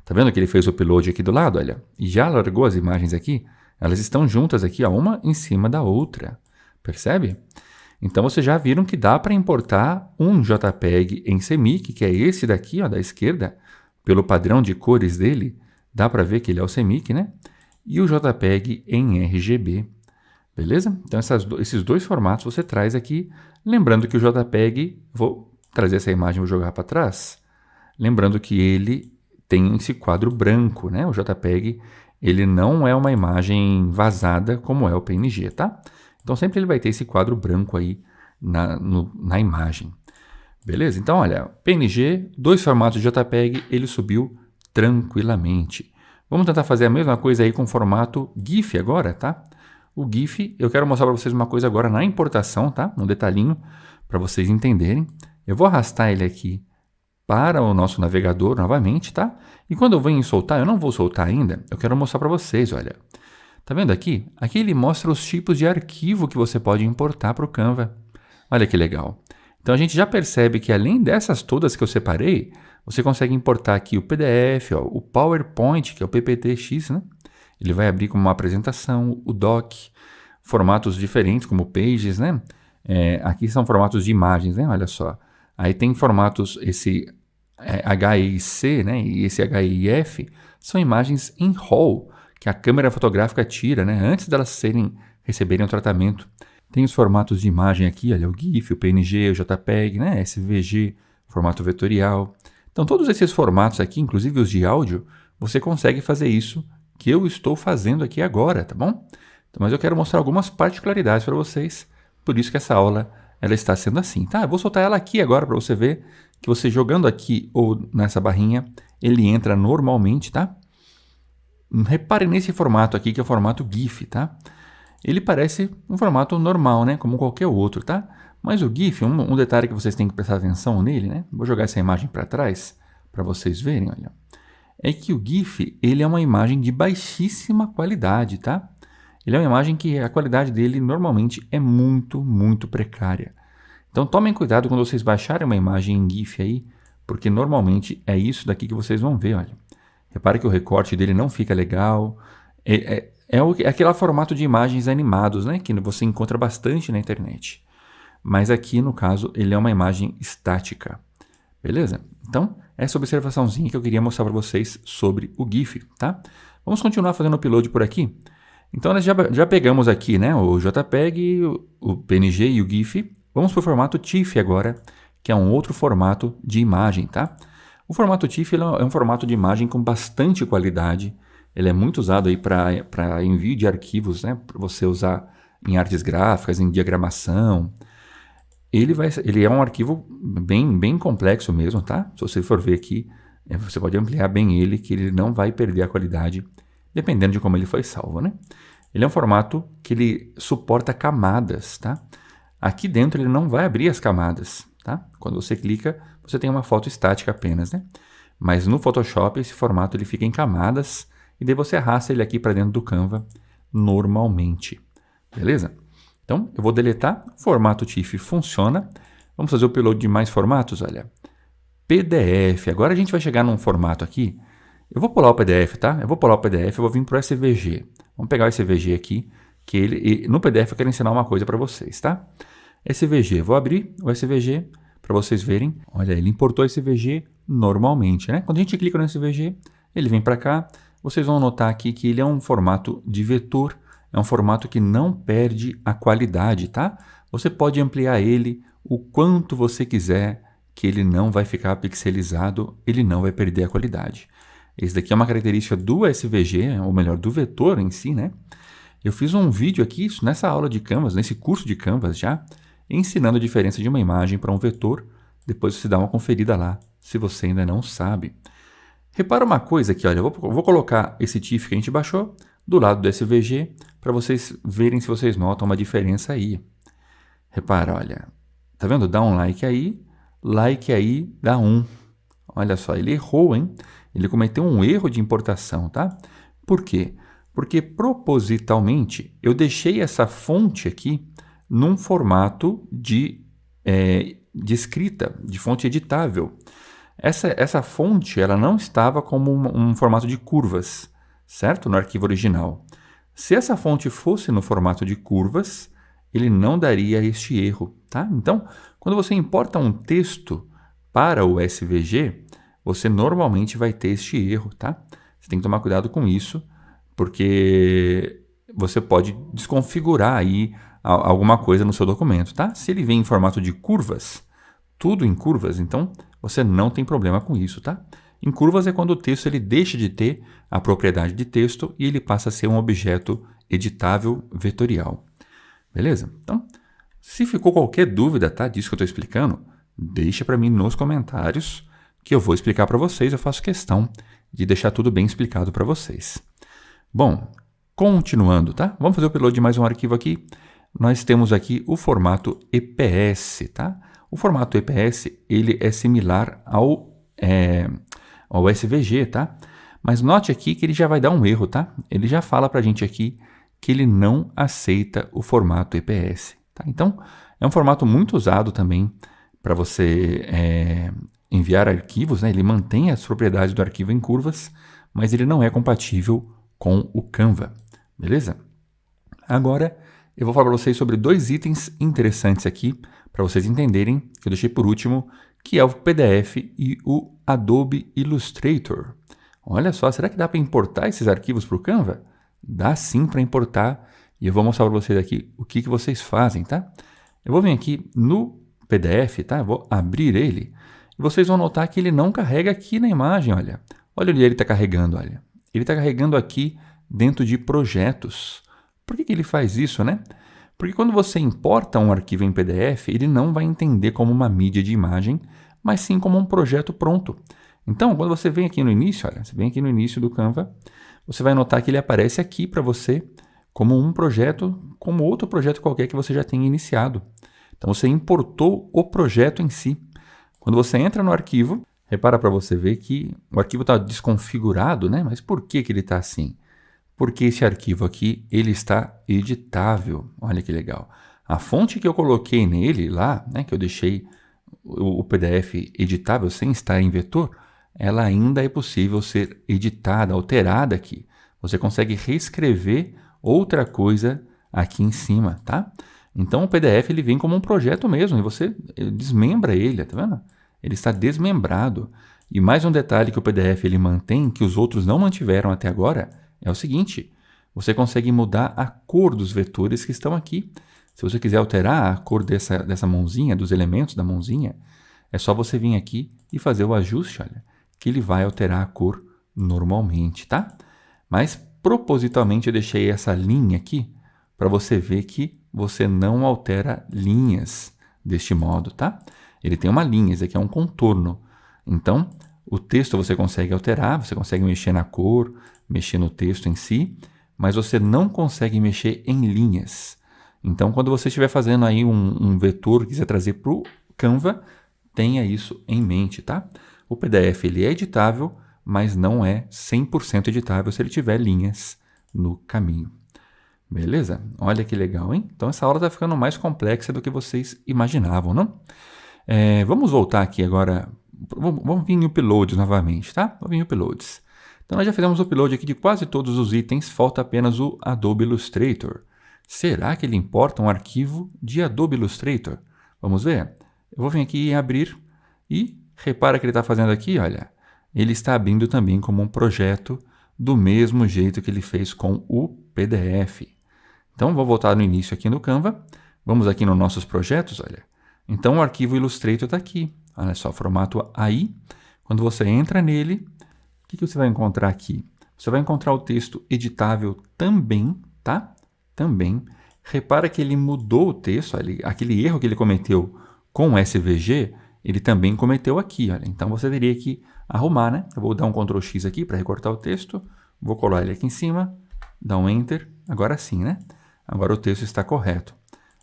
Tá vendo que ele fez o upload aqui do lado, olha? E já largou as imagens aqui? Elas estão juntas aqui, ó, uma em cima da outra. Percebe? Então, vocês já viram que dá para importar um JPEG em CMYK, que é esse daqui, ó, da esquerda, pelo padrão de cores dele, dá para ver que ele é o CMYK, né? E o JPEG em RGB, beleza? Então, esses dois formatos você traz aqui, lembrando que o JPEG, vou trazer essa imagem e vou jogar para trás, lembrando que ele tem esse quadro branco, né? O JPEG, ele não é uma imagem vazada como é o PNG, tá? Então, sempre ele vai ter esse quadro branco aí na imagem. Beleza? Então, olha, PNG, dois formatos de JPEG, ele subiu tranquilamente. Vamos tentar fazer a mesma coisa aí com o formato GIF agora, tá? O GIF, eu quero mostrar para vocês uma coisa agora na importação, tá? Um detalhinho para vocês entenderem. Eu vou arrastar ele aqui para o nosso navegador novamente, tá? E quando eu venho soltar, eu não vou soltar ainda, eu quero mostrar para vocês, olha. Tá vendo aqui? Aqui ele mostra os tipos de arquivo que você pode importar para o Canva. Olha que legal. Então a gente já percebe que além dessas todas que eu separei, você consegue importar aqui o PDF, ó, o PowerPoint, que é o PPTX, né? Ele vai abrir como uma apresentação, o Doc, formatos diferentes como Pages, né? Aqui são formatos de imagens, né? Olha só. Aí tem formatos, esse HEIC, né? E esse HEIF, são imagens em RAW, que a câmera fotográfica tira, né, antes delas receberem o tratamento. Tem os formatos de imagem aqui, olha, o GIF, o PNG, o JPEG, né, SVG, formato vetorial. Então, todos esses formatos aqui, inclusive os de áudio, você consegue fazer isso que eu estou fazendo aqui agora, tá bom? Então, mas eu quero mostrar algumas particularidades para vocês, por isso que essa aula ela está sendo assim, tá? Eu vou soltar ela aqui agora para você ver que você jogando aqui ou nessa barrinha, ele entra normalmente, tá? Repare nesse formato aqui, que é o formato GIF, tá? Ele parece um formato normal, né? Como qualquer outro, tá? Mas o GIF, um detalhe que vocês têm que prestar atenção nele, né? Vou jogar essa imagem para trás, para vocês verem, olha. É que o GIF, ele é uma imagem de baixíssima qualidade, tá? Ele é uma imagem que a qualidade dele normalmente é muito, muito precária. Então tomem cuidado quando vocês baixarem uma imagem em GIF aí, porque normalmente é isso daqui que vocês vão ver, olha. Repare que o recorte dele não fica legal. É aquele formato de imagens animados, né? Que você encontra bastante na internet. Mas aqui, no caso, ele é uma imagem estática. Beleza? Então, essa observaçãozinha que eu queria mostrar para vocês sobre o GIF, tá? Vamos continuar fazendo o upload por aqui. Então, nós já pegamos aqui, né? O JPEG, o PNG e o GIF. Vamos para o formato TIFF agora, que é um outro formato de imagem, tá? O formato TIFF é um formato de imagem com bastante qualidade. Ele é muito usado aí para envio de arquivos, né? Para você usar em artes gráficas, em diagramação. Ele é um arquivo bem complexo mesmo, tá? Se você for ver aqui, você pode ampliar bem ele, que ele não vai perder a qualidade, dependendo de como ele foi salvo, né? Ele é um formato que ele suporta camadas, tá? Aqui dentro ele não vai abrir as camadas, tá? Quando você clica, você tem uma foto estática apenas, né? Mas no Photoshop esse formato ele fica em camadas e daí você arrasta ele aqui para dentro do Canva normalmente, beleza? Então eu vou deletar, o formato TIFF funciona. Vamos fazer o upload de mais formatos, olha. PDF, agora a gente vai chegar num formato aqui. Eu vou pular o PDF, tá? Eu vou pular o PDF, eu vou vir para o SVG. Vamos pegar o SVG aqui, que no PDF eu quero ensinar uma coisa para vocês, tá? SVG, vou abrir o SVG para vocês verem. Olha, ele importou esse SVG normalmente, né? Quando a gente clica no SVG, ele vem para cá. Vocês vão notar aqui que ele é um formato de vetor, é um formato que não perde a qualidade, tá? Você pode ampliar ele o quanto você quiser, que ele não vai ficar pixelizado, ele não vai perder a qualidade. Esse daqui é uma característica do SVG, ou melhor, do vetor em si, né? Eu fiz um vídeo aqui nessa aula de Canvas, nesse curso de Canvas já, ensinando a diferença de uma imagem para um vetor. Depois você dá uma conferida lá, se você ainda não sabe. Repara uma coisa aqui, olha, eu vou colocar esse TIFF que a gente baixou do lado do SVG para vocês verem se vocês notam uma diferença aí. Repara, olha, Tá vendo? Dá um like aí, dá 1. Olha só, ele errou, hein? Ele cometeu um erro de importação, tá? Por quê? Porque propositalmente eu deixei essa fonte aqui num formato de escrita, de fonte editável. Essa fonte ela não estava como um formato de curvas, certo? No arquivo original. Se essa fonte fosse no formato de curvas, ele não daria este erro, tá? Então, quando você importa um texto para o SVG, você normalmente vai ter este erro, tá? Você tem que tomar cuidado com isso, porque você pode desconfigurar aí alguma coisa no seu documento, tá? Se ele vem em formato de curvas, tudo em curvas, então você não tem problema com isso, tá? Em curvas é quando o texto ele deixa de ter a propriedade de texto e ele passa a ser um objeto editável vetorial. Beleza? Então, se ficou qualquer dúvida, tá, disso que eu estou explicando, deixa para mim nos comentários que eu vou explicar para vocês. Eu faço questão de deixar tudo bem explicado para vocês. Bom, continuando, tá? Vamos fazer o upload de mais um arquivo aqui. Nós temos aqui o formato EPS, tá? O formato EPS ele é similar ao SVG, tá? Mas note aqui que ele já vai dar um erro, tá? Ele já fala para a gente aqui que ele não aceita o formato EPS. Tá? Então, é um formato muito usado também para você enviar arquivos, né? Ele mantém as propriedades do arquivo em curvas, mas ele não é compatível com o Canva, beleza? Agora, eu vou falar para vocês sobre 2 itens interessantes aqui, para vocês entenderem, que eu deixei por último, que é o PDF e o Adobe Illustrator. Olha só, será que dá para importar esses arquivos para o Canva? Dá sim para importar, e eu vou mostrar para vocês aqui o que vocês fazem, tá? Eu vou vir aqui no PDF, tá? Eu vou abrir ele, e vocês vão notar que ele não carrega aqui na imagem, olha. Olha onde ele está carregando, olha. Ele está carregando aqui dentro de projetos. Por que ele faz isso, né? Porque quando você importa um arquivo em PDF, ele não vai entender como uma mídia de imagem, mas sim como um projeto pronto. Então, quando você vem aqui no início, olha, você vem aqui no início do Canva, você vai notar que ele aparece aqui para você como um projeto, como outro projeto qualquer que você já tenha iniciado. Então, você importou o projeto em si. Quando você entra no arquivo, repara para você ver que o arquivo está desconfigurado, né? Mas por que ele está assim? Porque esse arquivo aqui, ele está editável. Olha que legal. A fonte que eu coloquei nele lá, né, que eu deixei o PDF editável sem estar em vetor, ela ainda é possível ser editada, alterada aqui. Você consegue reescrever outra coisa aqui em cima, tá? Então o PDF ele vem como um projeto mesmo e você desmembra ele, tá vendo? Ele está desmembrado. E mais um detalhe que o PDF ele mantém, que os outros não mantiveram até agora, é o seguinte: você consegue mudar a cor dos vetores que estão aqui. Se você quiser alterar a cor dessa mãozinha, dos elementos da mãozinha, é só você vir aqui e fazer o ajuste, olha, que ele vai alterar a cor normalmente, tá? Mas propositalmente eu deixei essa linha aqui para você ver que você não altera linhas deste modo, tá? Ele tem uma linha, esse aqui é um contorno. Então, o texto você consegue alterar, você consegue mexer na cor, mexer no texto em si, mas você não consegue mexer em linhas. Então, quando você estiver fazendo aí um vetor, quiser trazer para o Canva, tenha isso em mente, tá? O PDF ele é editável, mas não é 100% editável se ele tiver linhas no caminho. Beleza? Olha que legal, hein? Então, essa aula está ficando mais complexa do que vocês imaginavam, não? Vamos voltar aqui agora. Vamos vir em uploads novamente, tá? Vamos vir em uploads. Então, nós já fizemos o upload aqui de quase todos os itens, falta apenas o Adobe Illustrator. Será que ele importa um arquivo de Adobe Illustrator? Vamos ver? Eu vou vir aqui em abrir e repara que ele está fazendo aqui, olha. Ele está abrindo também como um projeto do mesmo jeito que ele fez com o PDF. Então, vou voltar no início aqui no Canva. Vamos aqui nos nossos projetos, olha. Então, o arquivo Illustrator está aqui. Olha só, formato AI. Quando você entra nele, o que você vai encontrar aqui? Você vai encontrar o texto editável também, tá? Também. Repara que ele mudou o texto, aquele erro que ele cometeu com o SVG, ele também cometeu aqui, olha. Então, você teria que arrumar, né? Eu vou dar um Ctrl X aqui para recortar o texto. Vou colar ele aqui em cima, dar um Enter. Agora sim, né? Agora o texto está correto.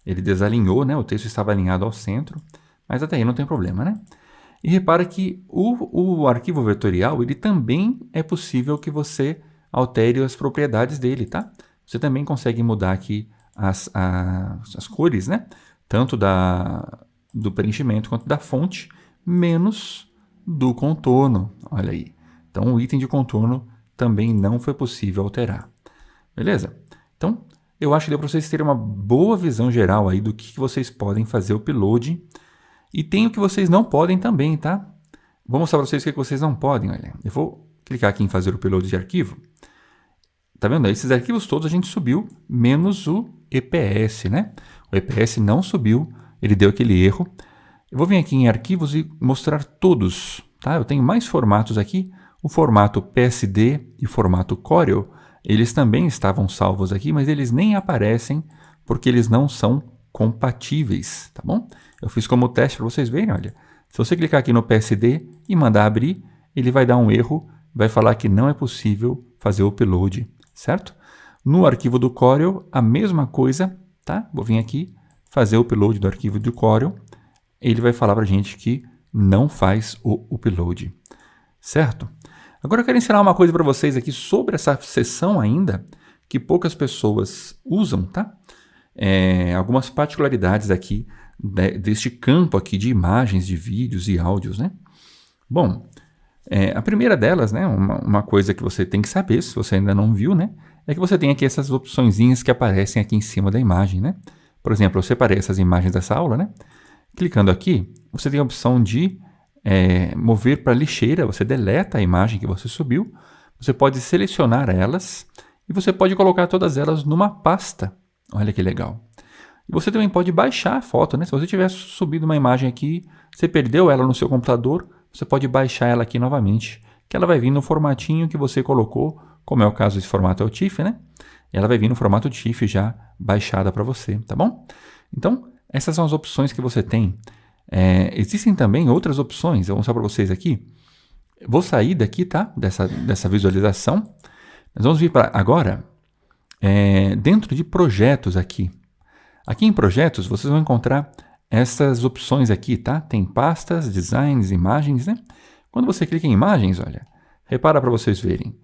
Ele desalinhou, né? O texto estava alinhado ao centro, mas até aí não tem problema, né? E repara que o arquivo vetorial, ele também é possível que você altere as propriedades dele, tá? Você também consegue mudar aqui as cores, né? Tanto do preenchimento quanto da fonte, menos do contorno. Olha aí. Então, o item de contorno também não foi possível alterar. Beleza? Então, eu acho que deu para vocês terem uma boa visão geral aí do que vocês podem fazer o upload. E tem o que vocês não podem também, tá? Vou mostrar para vocês o que vocês não podem. Olha, eu vou clicar aqui em fazer o upload de arquivo. Tá vendo? Esses arquivos todos a gente subiu, menos o EPS, né? O EPS não subiu, ele deu aquele erro. Eu vou vir aqui em arquivos e mostrar todos, tá? Eu tenho mais formatos aqui. O formato PSD e o formato Corel, eles também estavam salvos aqui, mas eles nem aparecem porque eles não são compatíveis, tá bom? Eu fiz como teste para vocês verem, olha. Se você clicar aqui no PSD e mandar abrir, ele vai dar um erro, vai falar que não é possível fazer o upload, certo? No arquivo do Corel, a mesma coisa, tá? Vou vir aqui, fazer o upload do arquivo do Corel, ele vai falar para a gente que não faz o upload, certo? Agora eu quero ensinar uma coisa para vocês aqui sobre essa seção ainda, que poucas pessoas usam, tá? Algumas particularidades aqui deste campo aqui de imagens, de vídeos e áudios, né? Bom, a primeira delas, né, uma coisa que você tem que saber, se você ainda não viu, né, é que você tem aqui essas opçõezinhas que aparecem aqui em cima da imagem, né? Por exemplo, eu separei essas imagens dessa aula, né? Clicando aqui, você tem a opção de mover para lixeira, você deleta a imagem que você subiu, você pode selecionar elas e você pode colocar todas elas numa pasta. Olha que legal. E você também pode baixar a foto, né? Se você tiver subido uma imagem aqui, você perdeu ela no seu computador, você pode baixar ela aqui novamente, que ela vai vir no formatinho que você colocou, como é o caso desse formato é o TIFF, né? Ela vai vir no formato TIFF já baixada para você, tá bom? Então, essas são as opções que você tem. Existem também outras opções, eu vou mostrar para vocês aqui. Vou sair daqui, tá? Dessa visualização. Nós vamos vir para agora, dentro de projetos aqui. Aqui em projetos, vocês vão encontrar essas opções aqui, tá? Tem pastas, designs, imagens, né? Quando você clica em imagens, olha, repara para vocês verem.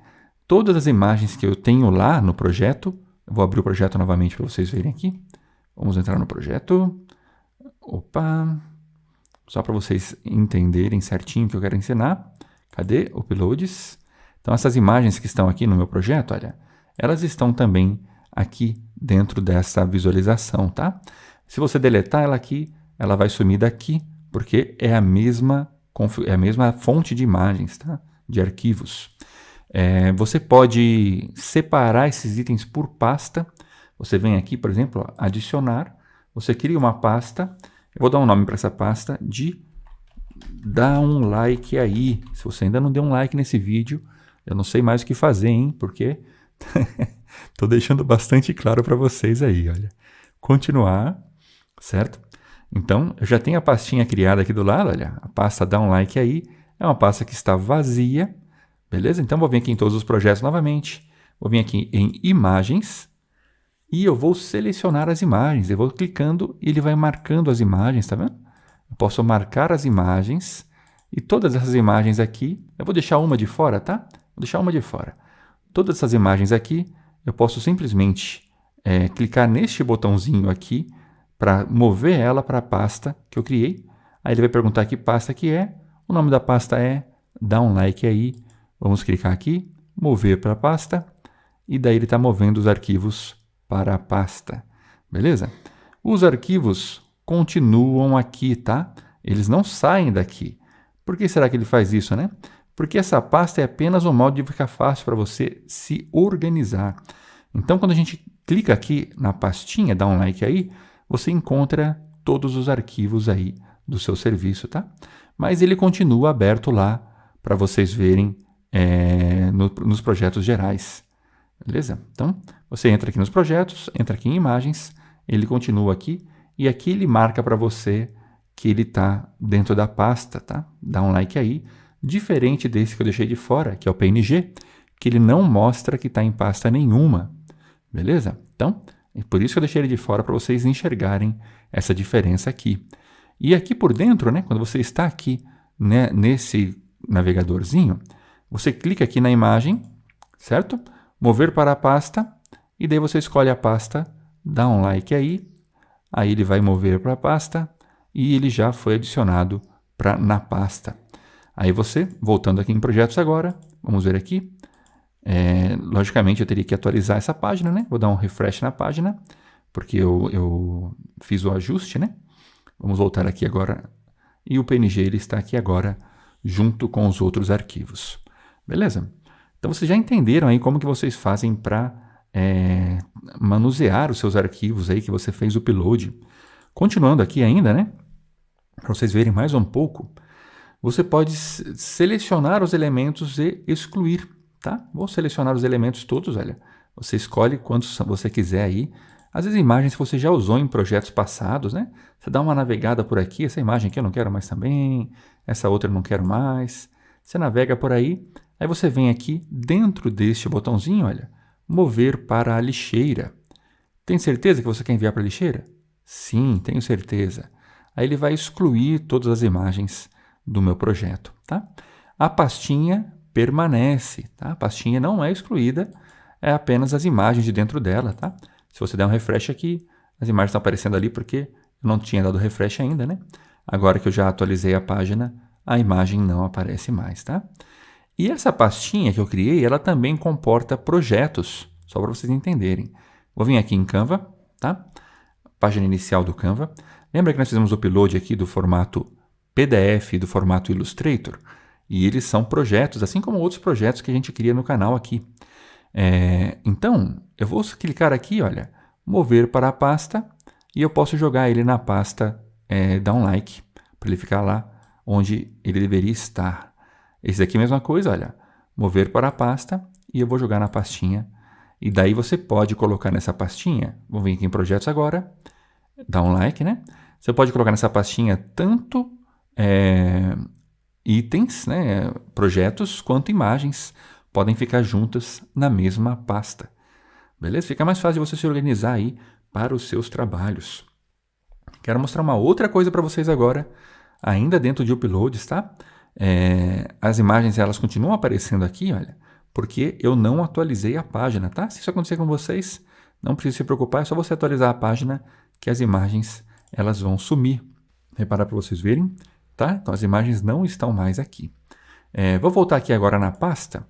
Todas as imagens que eu tenho lá no projeto, eu vou abrir o projeto novamente para vocês verem aqui. Vamos entrar no projeto. Opa! Só para vocês entenderem certinho o que eu quero ensinar. Cadê? Uploads. Então, essas imagens que estão aqui no meu projeto, olha, elas estão também aqui dentro dessa visualização, tá? Se você deletar ela aqui, ela vai sumir daqui, porque é a mesma fonte de imagens, tá? De arquivos. Você pode separar esses itens por pasta. Você vem aqui, por exemplo, ó, adicionar. Você cria uma pasta. Eu vou dar um nome para essa pasta de dá um like aí. Se você ainda não deu um like nesse vídeo, eu não sei mais o que fazer, hein? Porque estou deixando bastante claro para vocês aí, olha. Continuar, certo? Então, eu já tenho a pastinha criada aqui do lado, olha. A pasta dá um like aí. É uma pasta que está vazia, beleza? Então, vou vir aqui em todos os projetos novamente. Vou vir aqui em imagens. E eu vou selecionar as imagens. Eu vou clicando e ele vai marcando as imagens, tá vendo? Eu posso marcar as imagens. E todas essas imagens aqui, eu vou deixar uma de fora, tá? Vou deixar uma de fora. Todas essas imagens aqui, eu posso simplesmente clicar neste botãozinho aqui para mover ela para a pasta que eu criei. Aí ele vai perguntar que pasta que é. O nome da pasta dá um like aí. Vamos clicar aqui, mover para a pasta. E daí ele está movendo os arquivos para a pasta. Beleza? Os arquivos continuam aqui, tá? Eles não saem daqui. Por que será que ele faz isso, né? Porque essa pasta é apenas um modo de ficar fácil para você se organizar. Então, quando a gente clica aqui na pastinha, dá um like aí, você encontra todos os arquivos aí do seu serviço, tá? Mas ele continua aberto lá para vocês verem nos projetos gerais. Beleza? Então, você entra aqui nos projetos, entra aqui em imagens, ele continua aqui e aqui ele marca para você que ele está dentro da pasta, tá? Dá um like aí. Diferente desse que eu deixei de fora, que é o PNG, que ele não mostra que está em pasta nenhuma. Beleza? Então, E por isso que eu deixei ele de fora, para vocês enxergarem essa diferença aqui. E aqui por dentro, né, quando você está aqui, né, nesse navegadorzinho, você clica aqui na imagem, certo? Mover para a pasta, e daí você escolhe a pasta, dá um like aí ele vai mover para a pasta e ele já foi adicionado na pasta. Aí você, voltando aqui em projetos agora, vamos ver aqui, logicamente eu teria que atualizar essa página, né? Vou dar um refresh na página, porque eu fiz o ajuste, né? Vamos voltar aqui agora, e o PNG ele está aqui agora, junto com os outros arquivos. Beleza? Então vocês já entenderam aí como que vocês fazem para manusear os seus arquivos aí que você fez o upload. Continuando aqui ainda, né? Para vocês verem mais um pouco, você pode selecionar os elementos e excluir, tá? Vou selecionar os elementos todos, olha. Você escolhe quantos você quiser aí. Às vezes imagens que você já usou em projetos passados, né? Você dá uma navegada por aqui, essa imagem aqui eu não quero mais também, essa outra eu não quero mais. Você navega por aí você vem aqui dentro deste botãozinho, olha, mover para a lixeira. Tem certeza que você quer enviar para a lixeira? Sim, tenho certeza. Aí ele vai excluir todas as imagens do meu projeto, tá? A pastinha permanece, tá? A pastinha não é excluída, é apenas as imagens de dentro dela, tá? Se você der um refresh aqui, as imagens estão aparecendo ali porque eu não tinha dado refresh ainda, né? Agora que eu já atualizei a página, a imagem não aparece mais, tá? E essa pastinha que eu criei, ela também comporta projetos, só para vocês entenderem. Vou vir aqui em Canva, tá? Página inicial do Canva. Lembra que nós fizemos o upload aqui do formato PDF e do formato Illustrator? E eles são projetos, assim como outros projetos que a gente cria no canal aqui. Então, eu vou clicar aqui, olha, mover para a pasta, e eu posso jogar ele na pasta dar um like, para ele ficar lá onde ele deveria estar. Esse aqui é a mesma coisa, olha, mover para a pasta, e eu vou jogar na pastinha. E daí você pode colocar nessa pastinha, vou vir aqui em projetos agora, dá um like, né? Você pode colocar nessa pastinha tanto itens, né, projetos, quanto imagens, podem ficar juntas na mesma pasta. Beleza? Fica mais fácil de você se organizar aí para os seus trabalhos. Quero mostrar uma outra coisa para vocês agora, ainda dentro de uploads, tá? As imagens elas continuam aparecendo aqui, olha, porque eu não atualizei a página, tá? Se isso acontecer com vocês, não precisa se preocupar, é só você atualizar a página que as imagens elas vão sumir. Reparar para vocês verem, tá? Então as imagens não estão mais aqui. Vou voltar aqui agora na pasta.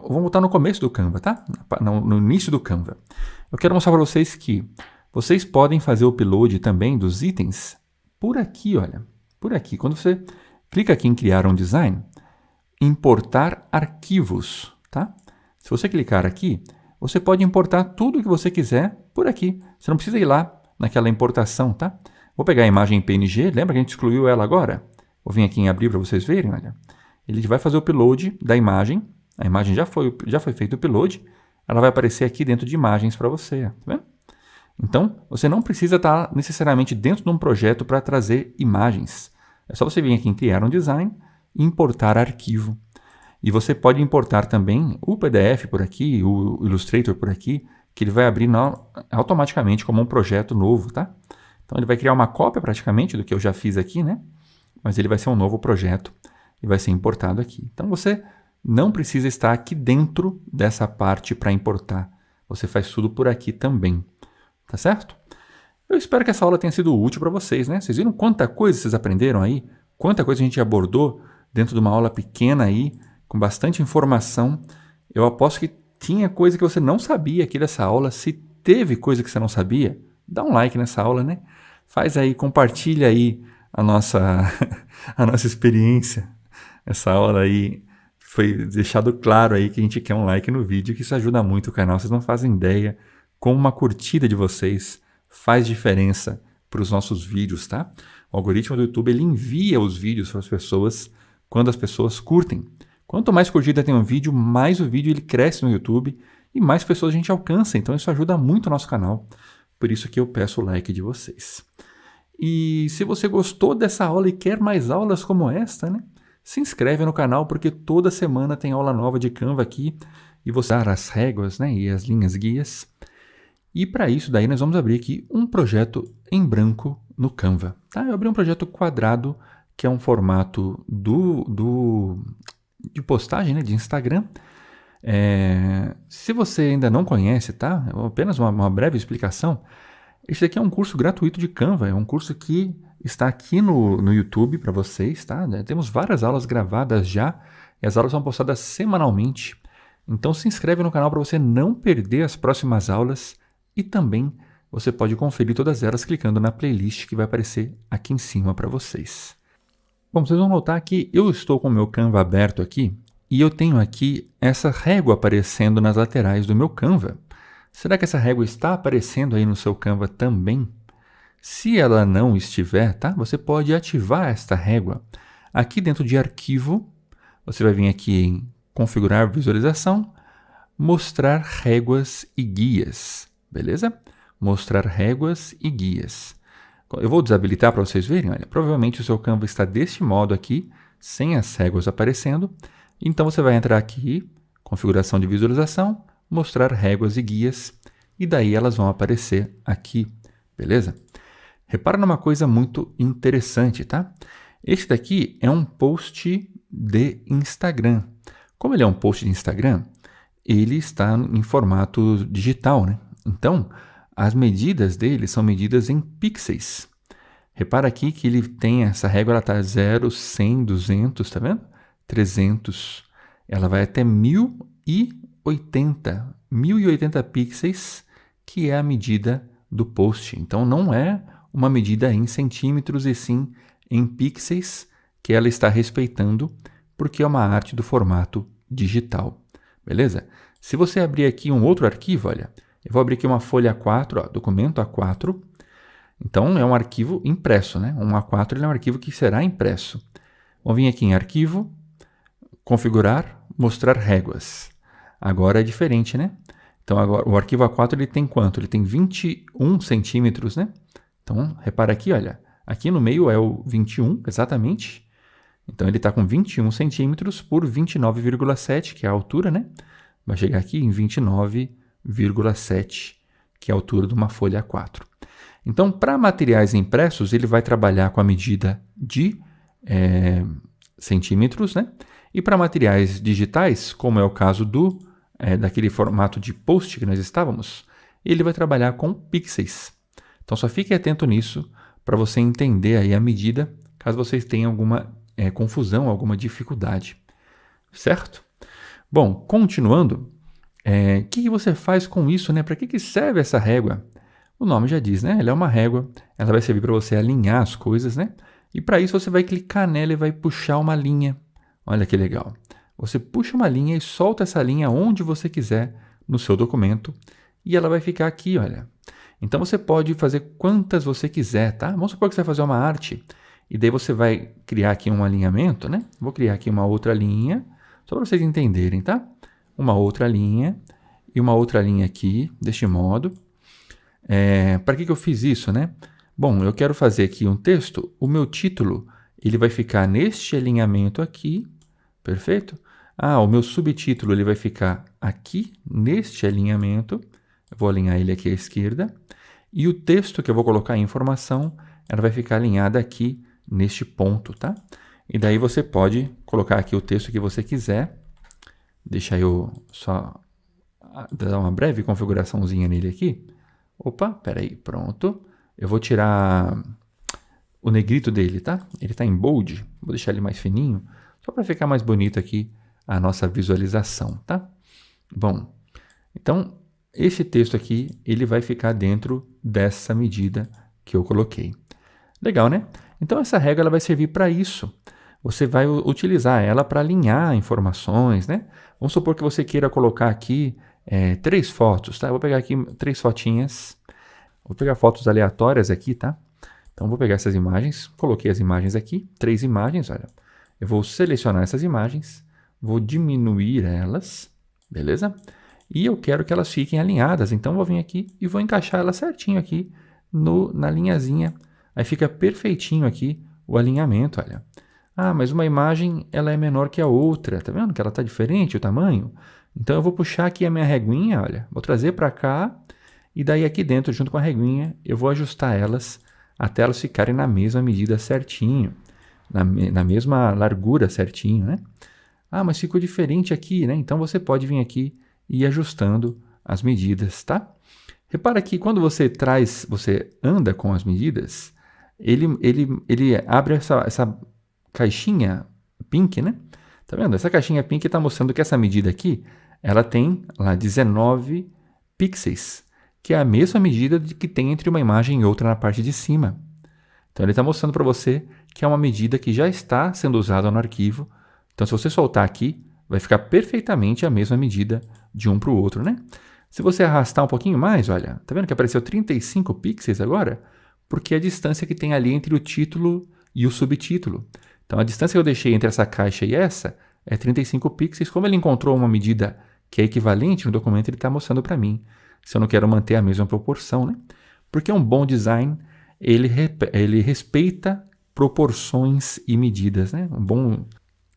Vou voltar no começo do Canva, tá? No início do Canva. Eu quero mostrar para vocês que vocês podem fazer o upload também dos itens por aqui, olha. Por aqui. Quando você clica aqui em criar um design, importar arquivos, tá? Se você clicar aqui, você pode importar tudo que você quiser por aqui. Você não precisa ir lá naquela importação, tá? Vou pegar a imagem em PNG, lembra que a gente excluiu ela agora? Vou vir aqui em abrir para vocês verem, olha. Ele vai fazer o upload da imagem. A imagem já foi feito o upload. Ela vai aparecer aqui dentro de imagens para você, tá vendo? Então, você não precisa estar necessariamente dentro de um projeto para trazer imagens. É só você vir aqui em criar um design e importar arquivo. E você pode importar também o PDF por aqui, o Illustrator por aqui, que ele vai abrir automaticamente como um projeto novo, tá? Então ele vai criar uma cópia praticamente do que eu já fiz aqui, né? Mas ele vai ser um novo projeto e vai ser importado aqui. Então você não precisa estar aqui dentro dessa parte para importar. Você faz tudo por aqui também, tá certo? Eu espero que essa aula tenha sido útil para vocês, né? Vocês viram quanta coisa vocês aprenderam aí? Quanta coisa a gente abordou dentro de uma aula pequena aí, com bastante informação. Eu aposto que tinha coisa que você não sabia aqui dessa aula. Se teve coisa que você não sabia, dá um like nessa aula, né? Faz aí, compartilha aí a nossa experiência. Essa aula aí foi deixado claro aí que a gente quer um like no vídeo, que isso ajuda muito o canal. Vocês não fazem ideia como uma curtida de vocês faz diferença para os nossos vídeos, tá? O algoritmo do YouTube, ele envia os vídeos para as pessoas quando as pessoas curtem. Quanto mais curtida tem um vídeo, mais o vídeo ele cresce no YouTube e mais pessoas a gente alcança. Então isso ajuda muito o nosso canal. Por isso que eu peço o like de vocês. E se você gostou dessa aula e quer mais aulas como esta, né? Se inscreve no canal, porque toda semana tem aula nova de Canva aqui e você dar as réguas, né? E as linhas guias. E para isso daí nós vamos abrir aqui um projeto em branco no Canva. Tá? Eu abri um projeto quadrado, que é um formato de postagem, né, de Instagram. Se você ainda não conhece, tá? Apenas uma breve explicação. Este aqui é um curso gratuito de Canva, é um curso que está aqui no YouTube para vocês, tá? Temos várias aulas gravadas já, e as aulas são postadas semanalmente. Então se inscreve no canal para você não perder as próximas aulas, e também você pode conferir todas elas clicando na playlist que vai aparecer aqui em cima para vocês. Bom, vocês vão notar que eu estou com o meu Canva aberto aqui, e eu tenho aqui essa régua aparecendo nas laterais do meu Canva. Será que essa régua está aparecendo aí no seu Canva também? Se ela não estiver, tá? Você pode ativar esta régua. Aqui dentro de Arquivo, você vai vir aqui em Configurar Visualização, Mostrar Réguas e Guias, beleza? Mostrar réguas e guias. Eu vou desabilitar para vocês verem, olha, provavelmente o seu Canva está deste modo aqui, sem as réguas aparecendo. Então você vai entrar aqui, Configuração de Visualização, Mostrar réguas e guias, e daí elas vão aparecer aqui, beleza? Repara numa coisa muito interessante, tá? Este daqui é um post de Instagram. Como ele é um post de Instagram, ele está em formato digital, né? Então, as medidas dele são medidas em pixels. Repara aqui que ele tem essa régua, ela está 0, 100, 200, tá vendo? 300. Ela vai até 1080 pixels, que é a medida do post. Então, não é uma medida em centímetros, e sim em pixels, que ela está respeitando, porque é uma arte do formato digital. Beleza? Se você abrir aqui um outro arquivo, olha, eu vou abrir aqui uma folha A4, ó, documento A4. Então, é um arquivo impresso, né? Um A4 ele é um arquivo que será impresso. Vamos vir aqui em Arquivo, Configurar, Mostrar réguas. Agora é diferente, né? Então, agora, o arquivo A4 ele tem quanto? Ele tem 21 centímetros, né? Então, repara aqui, olha. Aqui no meio é o 21, exatamente. Então, ele está com 21 centímetros por 29,7, que é a altura, né? Vai chegar aqui em 29,7, que é a altura de uma folha A4. Então, para materiais impressos, ele vai trabalhar com a medida de centímetros, né? E para materiais digitais, como é o caso daquele formato de post que nós estávamos, ele vai trabalhar com pixels. Então, só fique atento nisso para você entender aí a medida, caso vocês tenham alguma confusão, alguma dificuldade. Certo? Bom, continuando, o que você faz com isso, né? Para que serve essa régua? O nome já diz, né? Ela é uma régua, ela vai servir para você alinhar as coisas, né? E para isso você vai clicar nela e vai puxar uma linha. Olha que legal. Você puxa uma linha e solta essa linha onde você quiser no seu documento, e ela vai ficar aqui, olha. Então você pode fazer quantas você quiser, tá? Vamos supor que você vai fazer uma arte, e daí você vai criar aqui um alinhamento, né? Vou criar aqui uma outra linha, só para vocês entenderem, tá? Uma outra linha e uma outra linha aqui, deste modo. Para que eu fiz isso, né? Bom, eu quero fazer aqui um texto, o meu título, ele vai ficar neste alinhamento aqui, perfeito? O meu subtítulo, ele vai ficar aqui, neste alinhamento, eu vou alinhar ele aqui à esquerda, e o texto que eu vou colocar em informação, ela vai ficar alinhada aqui, neste ponto, tá? E daí você pode colocar aqui o texto que você quiser. Deixa eu só dar uma breve configuraçãozinha nele aqui. Opa, peraí, pronto. Eu vou tirar o negrito dele, tá? Ele está em bold, vou deixar ele mais fininho, só para ficar mais bonito aqui a nossa visualização, tá? Bom, então esse texto aqui, ele vai ficar dentro dessa medida que eu coloquei. Legal, né? Então essa regra ela vai servir para isso. Você vai utilizar ela para alinhar informações, né? Vamos supor que você queira colocar aqui 3 fotos, tá? Eu vou pegar aqui 3 fotinhas. Vou pegar fotos aleatórias aqui, tá? Então, vou pegar essas imagens, coloquei as imagens aqui, 3 imagens, olha. Eu vou selecionar essas imagens, vou diminuir elas, beleza? E eu quero que elas fiquem alinhadas, então vou vir aqui e vou encaixar elas certinho aqui na linhazinha. Aí fica perfeitinho aqui o alinhamento, olha. Mas uma imagem ela é menor que a outra, tá vendo que ela está diferente o tamanho? Então eu vou puxar aqui a minha reguinha, olha, vou trazer para cá E daí aqui dentro, junto com a reguinha, eu vou ajustar elas até elas ficarem na mesma medida certinho, na mesma largura certinho, né? Ah, mas ficou diferente aqui, né? Então você pode vir aqui e ir ajustando as medidas, tá? Repara que quando você anda com as medidas, ele abre essa caixinha pink, né? Tá vendo? Essa caixinha pink está mostrando que essa medida aqui, ela tem lá 19 pixels, que é a mesma medida que tem entre uma imagem e outra na parte de cima. Então ele está mostrando para você que é uma medida que já está sendo usada no arquivo. Então se você soltar aqui, vai ficar perfeitamente a mesma medida de um para o outro, né? Se você arrastar um pouquinho mais, olha, tá vendo que apareceu 35 pixels agora? Porque é a distância que tem ali entre o título e o subtítulo. Então a distância que eu deixei entre essa caixa e essa é 35 pixels. Como ele encontrou uma medida que é equivalente no documento, ele está mostrando para mim se eu não quero manter a mesma proporção, né? Porque um bom design, ele respeita proporções e medidas, né?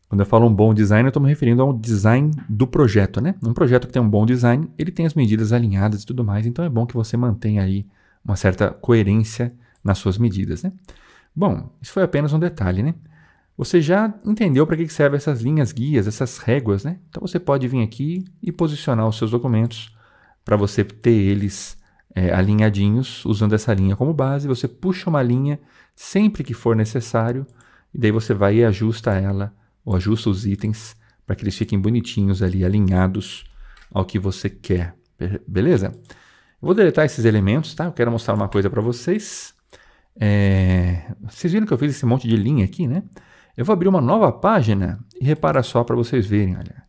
Quando eu falo um bom design, eu estou me referindo ao design do projeto, né? Um projeto que tem um bom design, ele tem as medidas alinhadas e tudo mais, então é bom que você mantenha aí uma certa coerência nas suas medidas, né? Bom, isso foi apenas um detalhe, né? Você já entendeu para que servem essas linhas guias, essas réguas, né? Então você pode vir aqui e posicionar os seus documentos para você ter eles alinhadinhos, usando essa linha como base. Você puxa uma linha sempre que for necessário, e daí você vai e ajusta ela, ou ajusta os itens para que eles fiquem bonitinhos ali, alinhados ao que você quer. Beleza? Eu vou deletar esses elementos, tá? Eu quero mostrar uma coisa para vocês. Vocês viram que eu fiz esse monte de linha aqui, né? Eu vou abrir uma nova página e repara só para vocês verem, olha.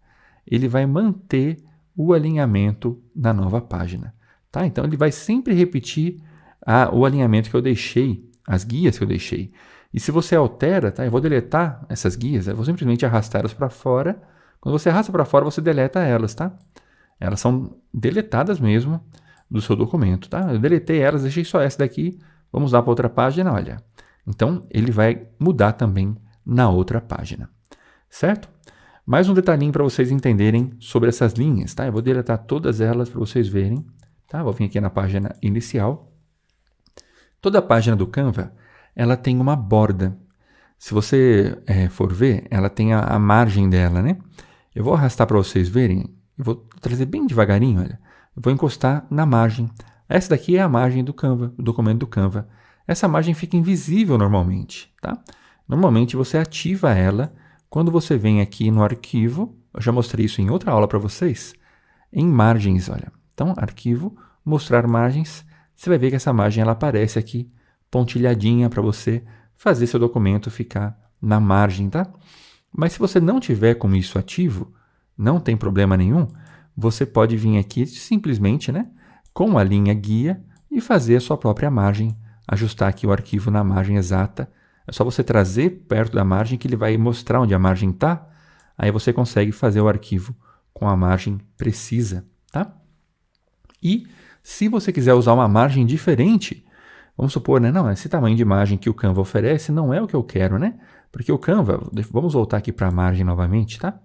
Ele vai manter o alinhamento na nova página, tá? Então ele vai sempre repetir o alinhamento que eu deixei, as guias que eu deixei. E se você altera, tá? Eu vou deletar essas guias, eu vou simplesmente arrastar elas para fora. Quando você arrasta para fora, você deleta elas, tá? Elas são deletadas mesmo do seu documento, tá? Eu deletei elas, deixei só essa daqui. Vamos lá para outra página, olha. Então, ele vai mudar também na outra página, certo? Mais um detalhinho para vocês entenderem sobre essas linhas, tá? Eu vou deletar todas elas para vocês verem, tá? Vou vir aqui na página inicial. Toda a página do Canva, ela tem uma borda. Se você for ver, ela tem a margem dela, né? Eu vou arrastar para vocês verem. Eu vou trazer bem devagarinho, olha. Eu vou encostar na margem. Essa daqui é a margem do Canva, do documento do Canva. Essa margem fica invisível normalmente, tá? Normalmente você ativa ela quando você vem aqui no arquivo. Eu já mostrei isso em outra aula para vocês. Em margens, olha. Então, arquivo, mostrar margens. Você vai ver que essa margem ela aparece aqui pontilhadinha para você fazer seu documento ficar na margem, tá? Mas se você não tiver com isso ativo, não tem problema nenhum, você pode vir aqui simplesmente, né, com a linha guia e fazer a sua própria margem, ajustar aqui o arquivo na margem exata. É só você trazer perto da margem que ele vai mostrar onde a margem está, aí você consegue fazer o arquivo com a margem precisa, tá? E se você quiser usar uma margem diferente, vamos supor, né? Não, esse tamanho de margem que o Canva oferece não é o que eu quero, né? Porque o Canva, vamos voltar aqui para a margem novamente, tá?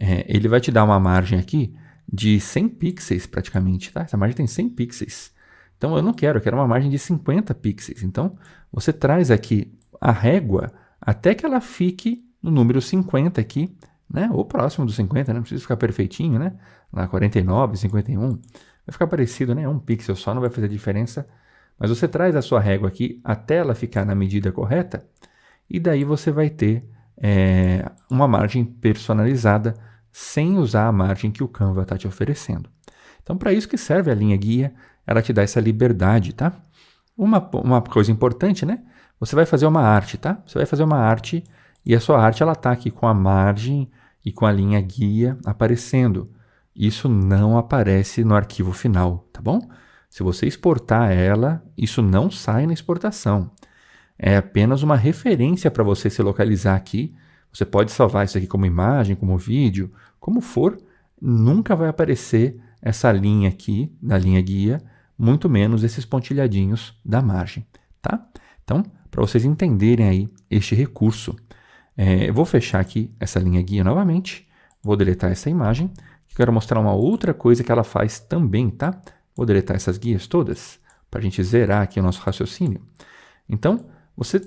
Ele vai te dar uma margem aqui de 100 pixels praticamente, tá? Essa margem tem 100 pixels. Então eu não quero, eu quero uma margem de 50 pixels. Então você traz aqui a régua até que ela fique no número 50 aqui, né? Ou próximo do 50, né? Não precisa ficar perfeitinho, né? Lá 49, 51. Vai ficar parecido, né? Um pixel só, não vai fazer diferença. Mas você traz a sua régua aqui até ela ficar na medida correta e daí você vai ter uma margem personalizada sem usar a margem que o Canva está te oferecendo. Então, para isso que serve a linha guia, ela te dá essa liberdade, tá? Uma coisa importante, né? Você vai fazer uma arte, tá? Você vai fazer uma arte e a sua arte ela está aqui com a margem e com a linha guia aparecendo. Isso não aparece no arquivo final, tá bom? Se você exportar ela, isso não sai na exportação. É apenas uma referência para você se localizar aqui. Você pode salvar isso aqui como imagem, como vídeo, como for. Nunca vai aparecer essa linha aqui, da linha guia, muito menos esses pontilhadinhos da margem, tá? Então, para vocês entenderem aí este recurso, eu vou fechar aqui essa linha guia novamente. Vou deletar essa imagem. Quero mostrar uma outra coisa que ela faz também, tá? Vou deletar essas guias todas para a gente zerar aqui o nosso raciocínio. Então, você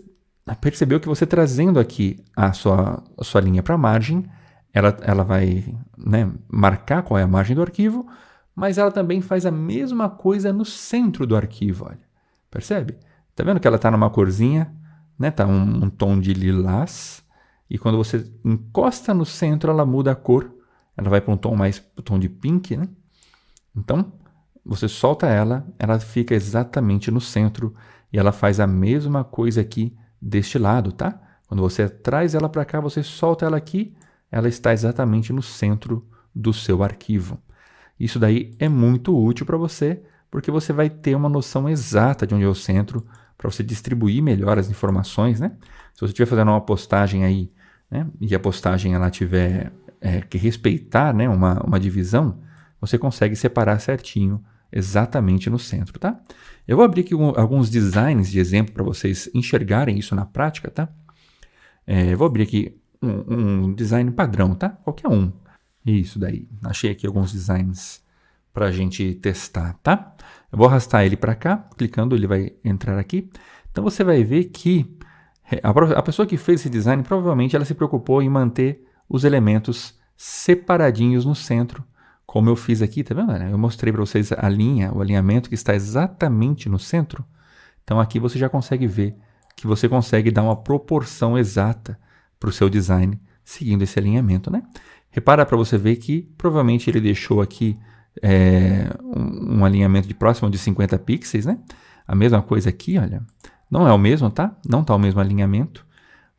percebeu que você trazendo aqui a sua linha para a margem, ela vai, né, marcar qual é a margem do arquivo, mas ela também faz a mesma coisa no centro do arquivo. Olha. Percebe? Tá vendo que ela está numa corzinha, né? Tá um tom de lilás, e quando você encosta no centro, ela muda a cor. Ela vai para um tom de pink, né? Então, você solta ela fica exatamente no centro e ela faz a mesma coisa aqui deste lado, tá? Quando você traz ela para cá, você solta ela aqui, ela está exatamente no centro do seu arquivo. Isso daí é muito útil para você, porque você vai ter uma noção exata de onde é o centro, para você distribuir melhor as informações, né? Se você estiver fazendo uma postagem aí, né, e a postagem ela tiver que respeitar, né, uma divisão, você consegue separar certinho, exatamente no centro, tá? Eu vou abrir aqui alguns designs de exemplo para vocês enxergarem isso na prática, tá? Eu vou abrir aqui um design padrão, tá? Qualquer um. Isso daí. Achei aqui alguns designs para a gente testar, tá? Eu vou arrastar ele para cá, clicando ele vai entrar aqui. Então você vai ver que a pessoa que fez esse design provavelmente ela se preocupou em manter os elementos separadinhos no centro, como eu fiz aqui, tá vendo? Eu mostrei para vocês a linha, o alinhamento que está exatamente no centro. Então aqui você já consegue ver que você consegue dar uma proporção exata para o seu design seguindo esse alinhamento, né? Repara para você ver que provavelmente ele deixou aqui um alinhamento de próximo de 50 pixels, né? A mesma coisa aqui, olha. Não é o mesmo, tá? Não está o mesmo alinhamento,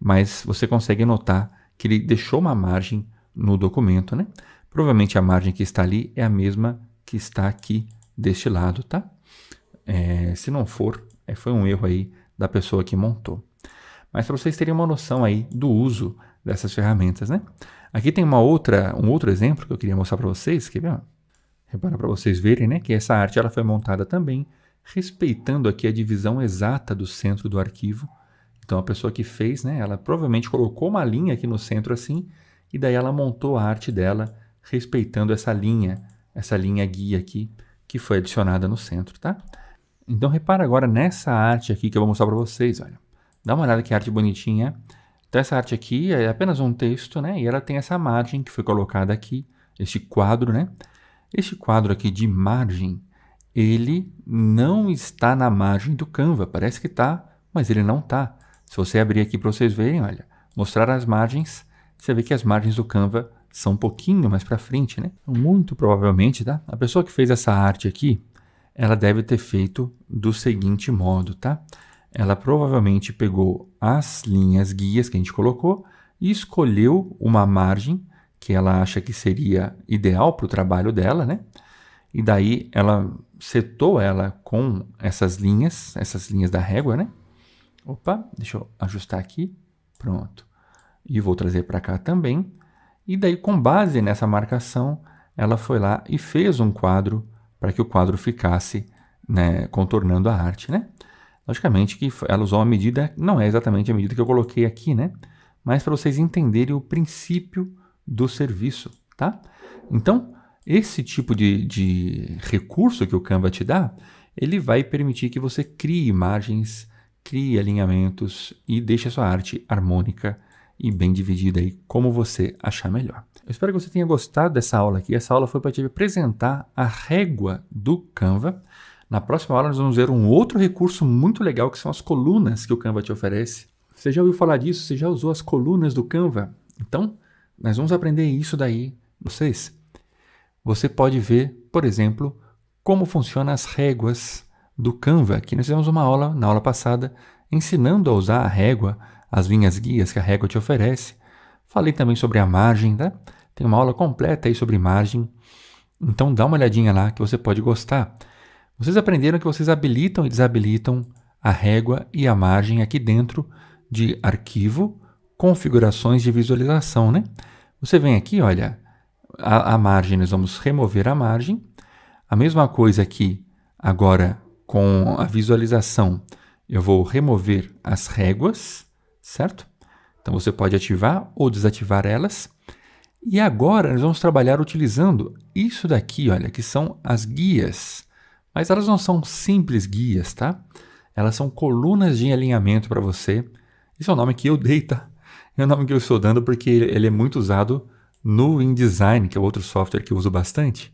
mas você consegue notar que ele deixou uma margem no documento, né? Provavelmente a margem que está ali é a mesma que está aqui deste lado, tá? Se não for, foi um erro aí da pessoa que montou. Mas para vocês terem uma noção aí do uso dessas ferramentas, né? Aqui tem um outro exemplo que eu queria mostrar para vocês, quer ver? Repara para vocês verem, né, que essa arte ela foi montada também respeitando aqui a divisão exata do centro do arquivo. Então a pessoa que fez, né, ela provavelmente colocou uma linha aqui no centro assim, e daí ela montou a arte dela respeitando essa linha guia aqui que foi adicionada no centro, tá? Então repara agora nessa arte aqui que eu vou mostrar para vocês, olha. Dá uma olhada que arte bonitinha. Então essa arte aqui é apenas um texto, né? E ela tem essa margem que foi colocada aqui, este quadro, né? Este quadro aqui de margem, ele não está na margem do Canva. Parece que está, mas ele não está. Se você abrir aqui para vocês verem, olha, mostrar as margens, você vê que as margens do Canva são um pouquinho mais para frente, né? Muito provavelmente, tá? A pessoa que fez essa arte aqui, ela deve ter feito do seguinte modo, tá? Ela provavelmente pegou as linhas guias que a gente colocou e escolheu uma margem que ela acha que seria ideal para o trabalho dela, né? E daí ela setou ela com essas linhas da régua, né? Opa, deixa eu ajustar aqui. Pronto. E vou trazer para cá também. E daí, com base nessa marcação, ela foi lá e fez um quadro para que o quadro ficasse, né, contornando a arte, né? Logicamente que ela usou uma medida, não é exatamente a medida que eu coloquei aqui, né? Mas para vocês entenderem o princípio do serviço, tá? Então, esse tipo de recurso que o Canva te dá, ele vai permitir que você crie imagens, crie alinhamentos e deixe a sua arte harmônica e bem dividida aí, como você achar melhor. Eu espero que você tenha gostado dessa aula aqui. Essa aula foi para te apresentar a régua do Canva. Na próxima aula nós vamos ver um outro recurso muito legal que são as colunas que o Canva te oferece. Você já ouviu falar disso? Você já usou as colunas do Canva? Então, nós vamos aprender isso daí, vocês. Você pode ver, por exemplo, como funcionam as réguas do Canva. Aqui nós fizemos uma aula, na aula passada, ensinando a usar a régua, as linhas guias que a régua te oferece. Falei também sobre a margem, tá? Tem uma aula completa aí sobre margem. Então dá uma olhadinha lá que você pode gostar. Vocês aprenderam que vocês habilitam e desabilitam a régua e a margem aqui dentro de arquivo, configurações de visualização, né? Você vem aqui, olha, a margem, nós vamos remover a margem. A mesma coisa aqui, agora com a visualização, eu vou remover as réguas, certo? Então você pode ativar ou desativar elas. E agora nós vamos trabalhar utilizando isso daqui, olha, que são as guias Mas elas não são simples guias, tá? Elas são colunas de alinhamento para você. Esse é o nome que eu dei, tá? É o nome que eu estou dando porque ele é muito usado no InDesign, que é outro software que eu uso bastante.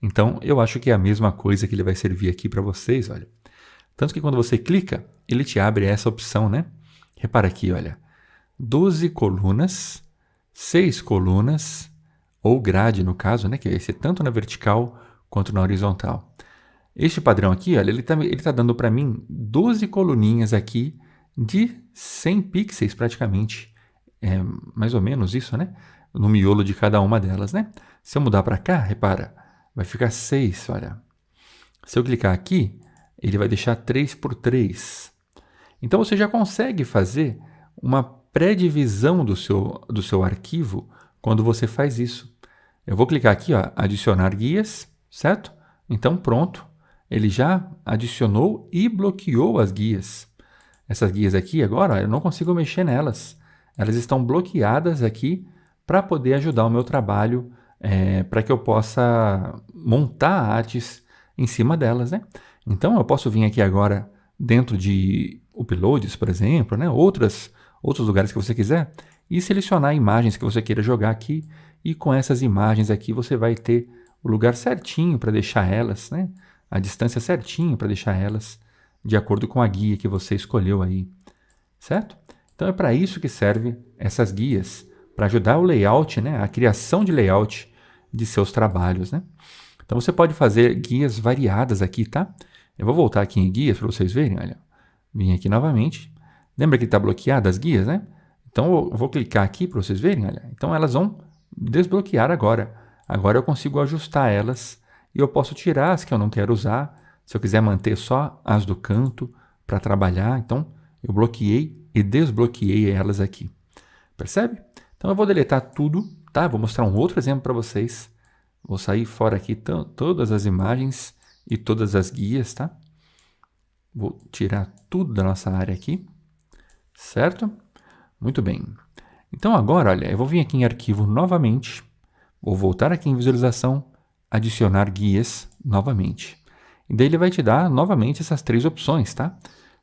Então, eu acho que é a mesma coisa que ele vai servir aqui para vocês, olha. Tanto que quando você clica, ele te abre essa opção, né? Repara aqui, olha. 12 colunas, 6 colunas, ou grade no caso, né? Que vai ser tanto na vertical quanto na horizontal. Este padrão aqui, olha, ele tá dando para mim 12 coluninhas aqui de 100 pixels praticamente. É mais ou menos isso, né? No miolo de cada uma delas, né? Se eu mudar para cá, repara, vai ficar 6, olha. Se eu clicar aqui, ele vai deixar 3 por 3. Então você já consegue fazer uma pré-divisão do seu arquivo quando você faz isso. Eu vou clicar aqui, ó, adicionar guias, certo? Então pronto, ele já adicionou e bloqueou as guias. Essas guias aqui agora, eu não consigo mexer nelas. Elas estão bloqueadas aqui para poder ajudar o meu trabalho, para que eu possa montar artes em cima delas, né? Então eu posso vir aqui agora dentro de Uploads, por exemplo, né? Outros lugares que você quiser, e selecionar imagens que você queira jogar aqui, e com essas imagens aqui você vai ter o lugar certinho para deixar elas, né? A distância certinho para deixar elas de acordo com a guia que você escolheu aí, certo? Então é para isso que serve essas guias, para ajudar o layout, né? A criação de layout de seus trabalhos, né? Então você pode fazer guias variadas aqui, tá? Eu vou voltar aqui em guias para vocês verem, olha. Vim aqui novamente. Lembra que está bloqueada as guias, né? Então eu vou clicar aqui para vocês verem, olha. Então elas vão desbloquear agora. Agora eu consigo ajustar elas e eu posso tirar as que eu não quero usar. Se eu quiser manter só as do canto para trabalhar, então eu bloqueei e desbloqueei elas aqui. Percebe? Então eu vou deletar tudo, tá? Vou mostrar um outro exemplo para vocês. Vou sair fora aqui todas as imagens e todas as guias, tá? Vou tirar tudo da nossa área aqui, certo? Muito bem. Então agora, olha, eu vou vir aqui em arquivo novamente, vou voltar aqui em visualização, adicionar guias novamente. E daí ele vai te dar novamente essas 3 opções, tá?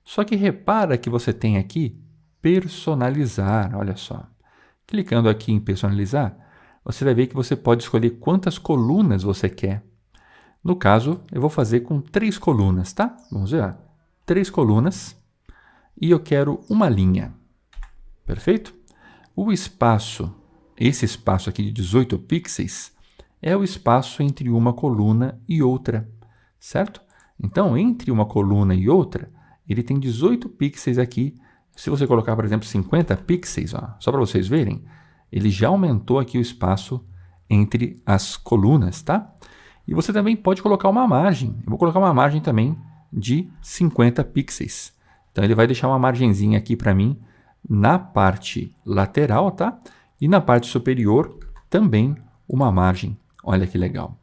Só que repara que você tem aqui personalizar, olha só. Clicando aqui em personalizar, você vai ver que você pode escolher quantas colunas você quer. No caso, eu vou fazer com 3 colunas, tá? Vamos ver, ó. 3 colunas e eu quero uma linha. Perfeito? O espaço, esse espaço aqui de 18 pixels, é o espaço entre uma coluna e outra, certo? Então, entre uma coluna e outra, ele tem 18 pixels aqui. Se você colocar, por exemplo, 50 pixels, ó, só para vocês verem, ele já aumentou aqui o espaço entre as colunas, tá? E você também pode colocar uma margem. Eu vou colocar uma margem também de 50 pixels. Então ele vai deixar uma margenzinha aqui para mim na parte lateral, tá? E na parte superior também uma margem. Olha que legal.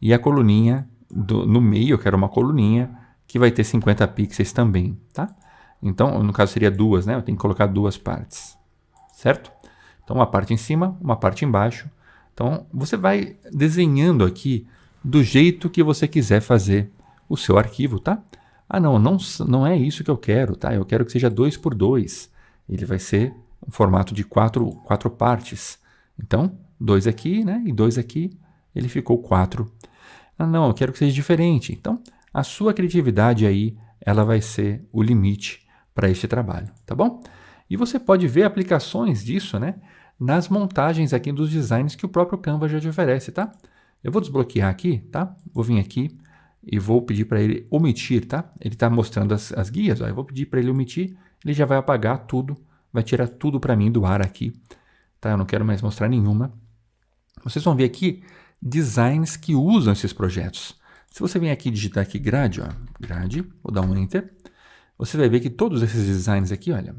E a coluninha no meio, eu quero uma coluninha que vai ter 50 pixels também, tá? Então, no caso seria duas, né? Eu tenho que colocar 2 partes, certo? Então, uma parte em cima, uma parte embaixo. Então, você vai desenhando aqui do jeito que você quiser fazer o seu arquivo, tá? Ah, não é isso que eu quero, tá? Eu quero que seja 2 por 2. Ele vai ser um formato de 4 partes. Então, 2 aqui, né? E 2 aqui, ele ficou 4. Ah, não, eu quero que seja diferente. Então, a sua criatividade aí, ela vai ser o limite para este trabalho, tá bom? E você pode ver aplicações disso, né? Nas montagens aqui dos designs que o próprio Canva já te oferece, tá? Eu vou desbloquear aqui, tá? Vou vir aqui e vou pedir para ele omitir, tá? Ele está mostrando as guias, ó. Eu vou pedir para ele omitir, ele já vai apagar tudo, vai tirar tudo para mim do ar aqui, tá? Eu não quero mais mostrar nenhuma. Vocês vão ver aqui designs que usam esses projetos. Se você vem aqui e digitar aqui grade, ó, grade, vou dar um enter, você vai ver que todos esses designs aqui, olha,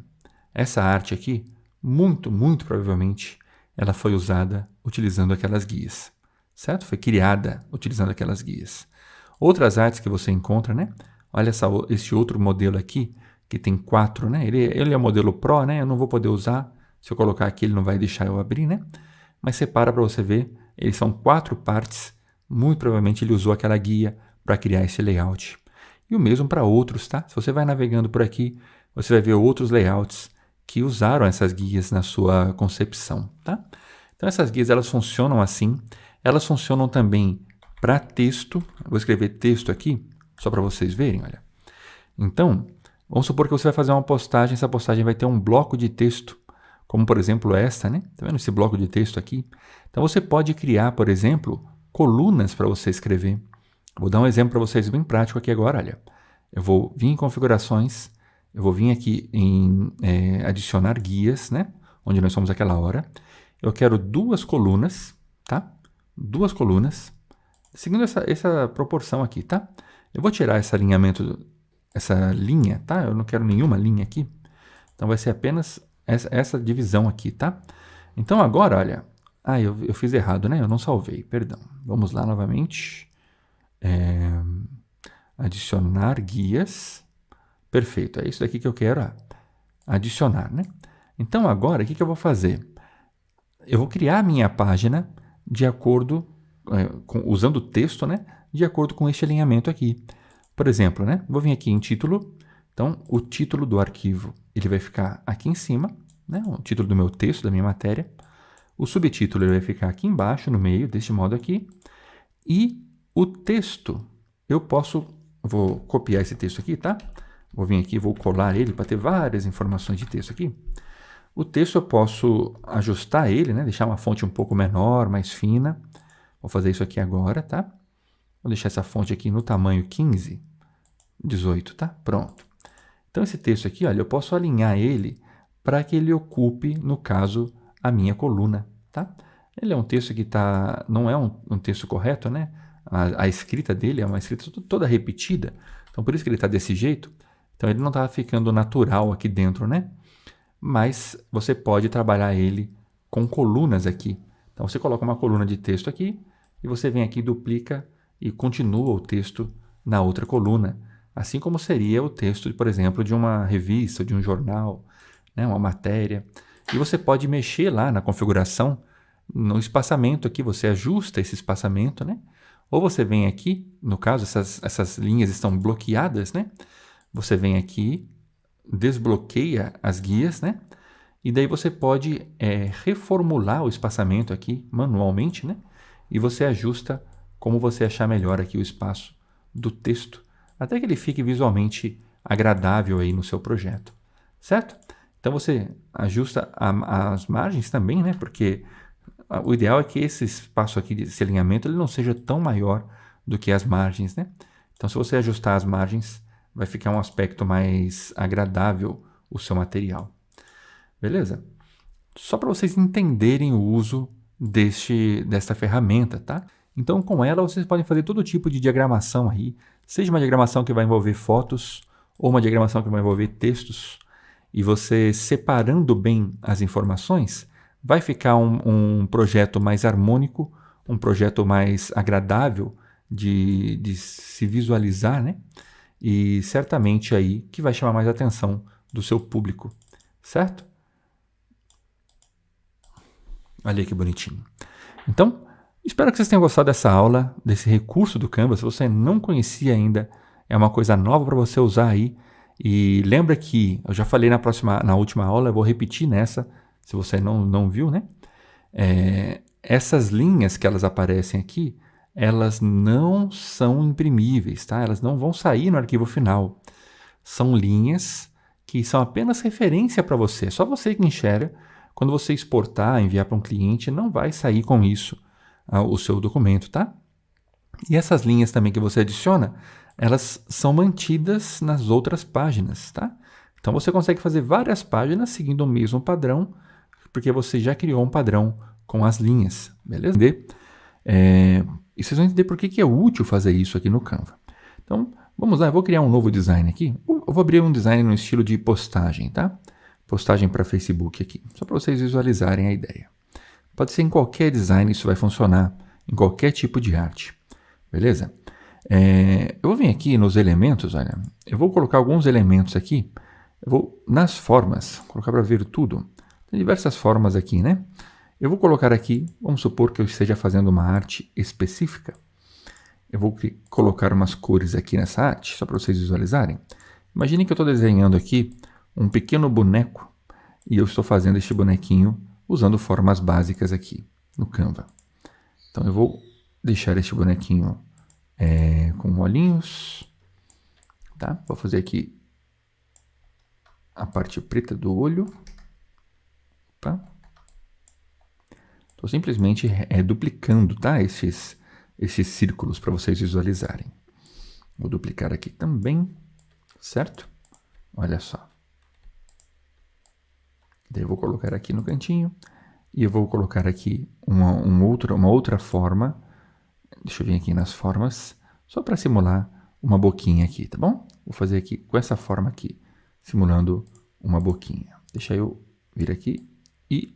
essa arte aqui, muito provavelmente, ela foi usada utilizando aquelas guias, certo? Foi criada utilizando aquelas guias. Outras artes que você encontra, né? Olha esse outro modelo aqui, que tem 4, né? Ele é o modelo Pro, né? Eu não vou poder usar. Se eu colocar aqui, ele não vai deixar eu abrir, né? Mas separa para você ver, eles são 4 partes. Muito provavelmente ele usou aquela guia para criar esse layout. E o mesmo para outros, tá? Se você vai navegando por aqui, você vai ver outros layouts que usaram essas guias na sua concepção, tá? Então essas guias, elas funcionam assim. Elas funcionam também para texto. Eu vou escrever texto aqui, só para vocês verem, olha. Então, vamos supor que você vai fazer uma postagem, essa postagem vai ter um bloco de texto, como por exemplo esta, né? Tá vendo esse bloco de texto aqui? Então você pode criar, por exemplo, colunas para você escrever. Vou dar um exemplo para vocês bem prático aqui agora, olha. Eu vou vir em configurações, eu vou vir aqui em adicionar guias, né? Onde nós somos aquela hora. Eu quero 2 colunas, tá? 2 colunas, seguindo essa proporção aqui, tá? Eu vou tirar esse alinhamento, essa linha, tá? Eu não quero nenhuma linha aqui. Então vai ser apenas essa divisão aqui, tá? Então agora, olha... Ah, eu fiz errado, né? Eu não salvei, perdão. Vamos lá novamente. Adicionar guias. Perfeito, é isso daqui que eu quero adicionar, né? Então agora, o que eu vou fazer? Eu vou criar a minha página de acordo, usando o texto, né? De acordo com este alinhamento aqui. Por exemplo, né? Vou vir aqui em título. Então, o título do arquivo, ele vai ficar aqui em cima, né? O título do meu texto, da minha matéria. O subtítulo ele vai ficar aqui embaixo, no meio, deste modo aqui. E o texto, vou copiar esse texto aqui, tá? Vou vir aqui, vou colar ele para ter várias informações de texto aqui. O texto eu posso ajustar ele, né? Deixar uma fonte um pouco menor, mais fina. Vou fazer isso aqui agora, tá? Vou deixar essa fonte aqui no tamanho 15, 18, tá? Pronto. Então esse texto aqui, olha, eu posso alinhar ele para que ele ocupe, no caso, a minha coluna, tá? Ele é um texto que não é um texto correto, né? A escrita dele é uma escrita toda repetida, então por isso que ele está desse jeito. Então ele não está ficando natural aqui dentro, né? Mas você pode trabalhar ele com colunas aqui. Então você coloca uma coluna de texto aqui e você vem aqui, duplica e continua o texto na outra coluna. Assim como seria o texto, por exemplo, de uma revista, de um jornal, né? Uma matéria. E você pode mexer lá na configuração, no espaçamento aqui, você ajusta esse espaçamento, né? Ou você vem aqui, no caso, essas linhas estão bloqueadas, né? Você vem aqui, desbloqueia as guias, né? E daí você pode reformular o espaçamento aqui manualmente, né? E você ajusta como você achar melhor aqui o espaço do texto, até que ele fique visualmente agradável aí no seu projeto, certo? Então você ajusta as margens também, né? Porque o ideal é que esse espaço aqui, esse alinhamento, ele não seja tão maior do que as margens, né? Então se você ajustar as margens, vai ficar um aspecto mais agradável o seu material. Beleza? Só para vocês entenderem o uso desta ferramenta, tá? Então com ela vocês podem fazer todo tipo de diagramação aí, seja uma diagramação que vai envolver fotos ou uma diagramação que vai envolver textos, e você separando bem as informações, vai ficar um projeto mais harmônico, um projeto mais agradável de se visualizar, né? E certamente aí que vai chamar mais a atenção do seu público, certo? Olha aí que bonitinho. Então, espero que vocês tenham gostado dessa aula, desse recurso do Canva. Se você não conhecia ainda, é uma coisa nova para você usar aí. E lembra que eu já falei na última aula, eu vou repetir nessa, se você não viu, né? Essas linhas que elas aparecem aqui, elas não são imprimíveis, tá? Elas não vão sair no arquivo final. São linhas que são apenas referência para você. Só você que enxerga. Quando você exportar, enviar para um cliente, não vai sair com isso o seu documento, tá? E essas linhas também que você adiciona, elas são mantidas nas outras páginas, tá? Então você consegue fazer várias páginas seguindo o mesmo padrão, porque você já criou um padrão com as linhas, beleza? E vocês vão entender por que é útil fazer isso aqui no Canva. Então, vamos lá, eu vou criar um novo design aqui. Eu vou abrir um design no estilo de postagem, tá? Postagem para Facebook aqui, só para vocês visualizarem a ideia. Pode ser em qualquer design, isso vai funcionar em qualquer tipo de arte, beleza? Eu vou vir aqui nos elementos, olha, eu vou colocar alguns elementos aqui, eu vou nas formas, colocar para ver tudo, tem diversas formas aqui, né? Eu vou colocar aqui, vamos supor que eu esteja fazendo uma arte específica, eu vou colocar umas cores aqui nessa arte, só para vocês visualizarem. Imaginem que eu estou desenhando aqui um pequeno boneco e eu estou fazendo este bonequinho usando formas básicas aqui no Canva. Então eu vou deixar este bonequinho com olhinhos, tá? Vou fazer aqui a parte preta do olho. Opa. Estou simplesmente duplicando, tá? Esses círculos para vocês visualizarem. Vou duplicar aqui também, certo? Olha só. Daí eu vou colocar aqui no cantinho e eu vou colocar aqui uma outra forma. Deixa eu vir aqui nas formas, só para simular uma boquinha aqui, tá bom? Vou fazer aqui com essa forma aqui, simulando uma boquinha. Deixa eu vir aqui e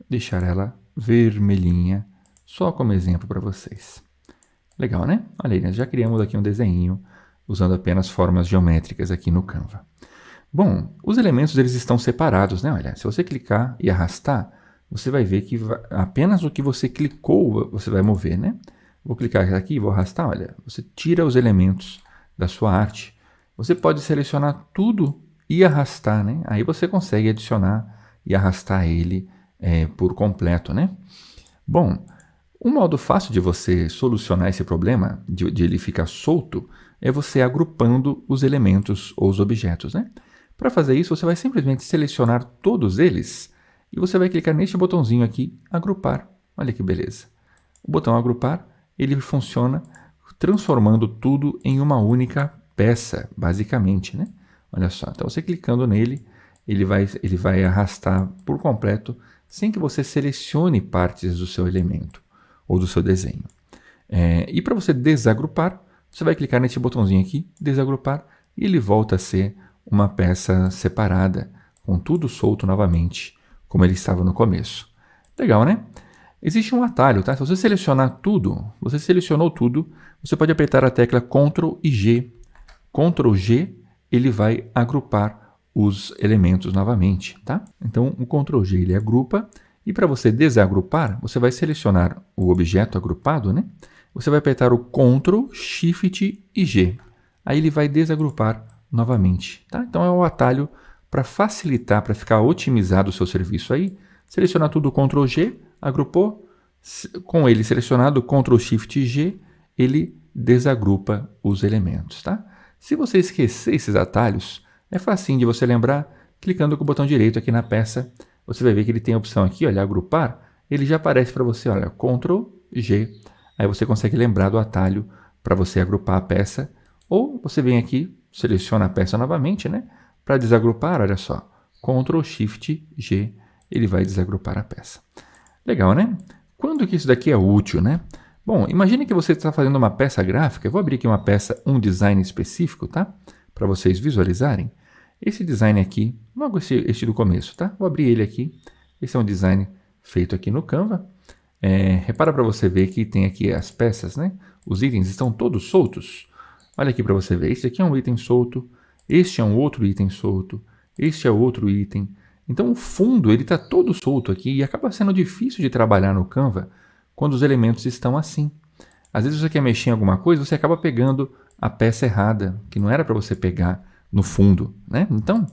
deixar ela vermelhinha, só como exemplo para vocês. Legal, né? Olha aí, nós já criamos aqui um desenho usando apenas formas geométricas aqui no Canva. Bom, os elementos eles estão separados, né? Olha, se você clicar e arrastar, você vai ver que apenas o que você clicou você vai mover, né? Vou clicar aqui e vou arrastar, olha, você tira os elementos da sua arte. Você pode selecionar tudo e arrastar, né? Aí você consegue adicionar e arrastar ele por completo, né? Bom, um modo fácil de você solucionar esse problema, de ele ficar solto, é você agrupando os elementos ou os objetos, né? Para fazer isso, você vai simplesmente selecionar todos eles e você vai clicar neste botãozinho aqui, agrupar. Olha que beleza. O botão agrupar, ele funciona transformando tudo em uma única peça, basicamente, né? Olha só, então você clicando nele, ele vai arrastar por completo, sem que você selecione partes do seu elemento ou do seu desenho. E para você desagrupar, você vai clicar nesse botãozinho aqui, desagrupar, e ele volta a ser uma peça separada, com tudo solto novamente, como ele estava no começo. Legal, né? Existe um atalho, tá? Se você selecionar tudo, você selecionou tudo, você pode apertar a tecla Ctrl e G. Ctrl G, ele vai agrupar os elementos novamente, tá? Então, o Ctrl G ele agrupa, e para você desagrupar, você vai selecionar o objeto agrupado, né? Você vai apertar o Ctrl, Shift e G. Aí ele vai desagrupar novamente, tá? Então é o atalho para facilitar, para ficar otimizado o seu serviço aí. Seleciona tudo, Ctrl G, agrupou. Com ele selecionado, Ctrl Shift G, ele desagrupa os elementos, tá? Se você esquecer esses atalhos, é facinho de você lembrar, clicando com o botão direito aqui na peça, você vai ver que ele tem a opção aqui, olha, agrupar, ele já aparece para você, olha, Ctrl G, aí você consegue lembrar do atalho para você agrupar a peça, ou você vem aqui, seleciona a peça novamente, né? Para desagrupar, olha só, Ctrl Shift G, ele vai desagrupar a peça. Legal, né? Quando que isso daqui é útil, né? Bom, imagine que você está fazendo uma peça gráfica. Eu vou abrir aqui uma peça, um design específico, tá? Para vocês visualizarem. Esse design aqui, logo este do começo, tá? Vou abrir ele aqui. Esse é um design feito aqui no Canva. Repara para você ver que tem aqui as peças, né? Os itens estão todos soltos. Olha aqui para você ver. Esse aqui é um item solto. Este é um outro item solto. Este é outro item. Então o fundo ele está todo solto aqui e acaba sendo difícil de trabalhar no Canva quando os elementos estão assim. Às vezes você quer mexer em alguma coisa, você acaba pegando a peça errada, que não era para você pegar no fundo, né? Então, o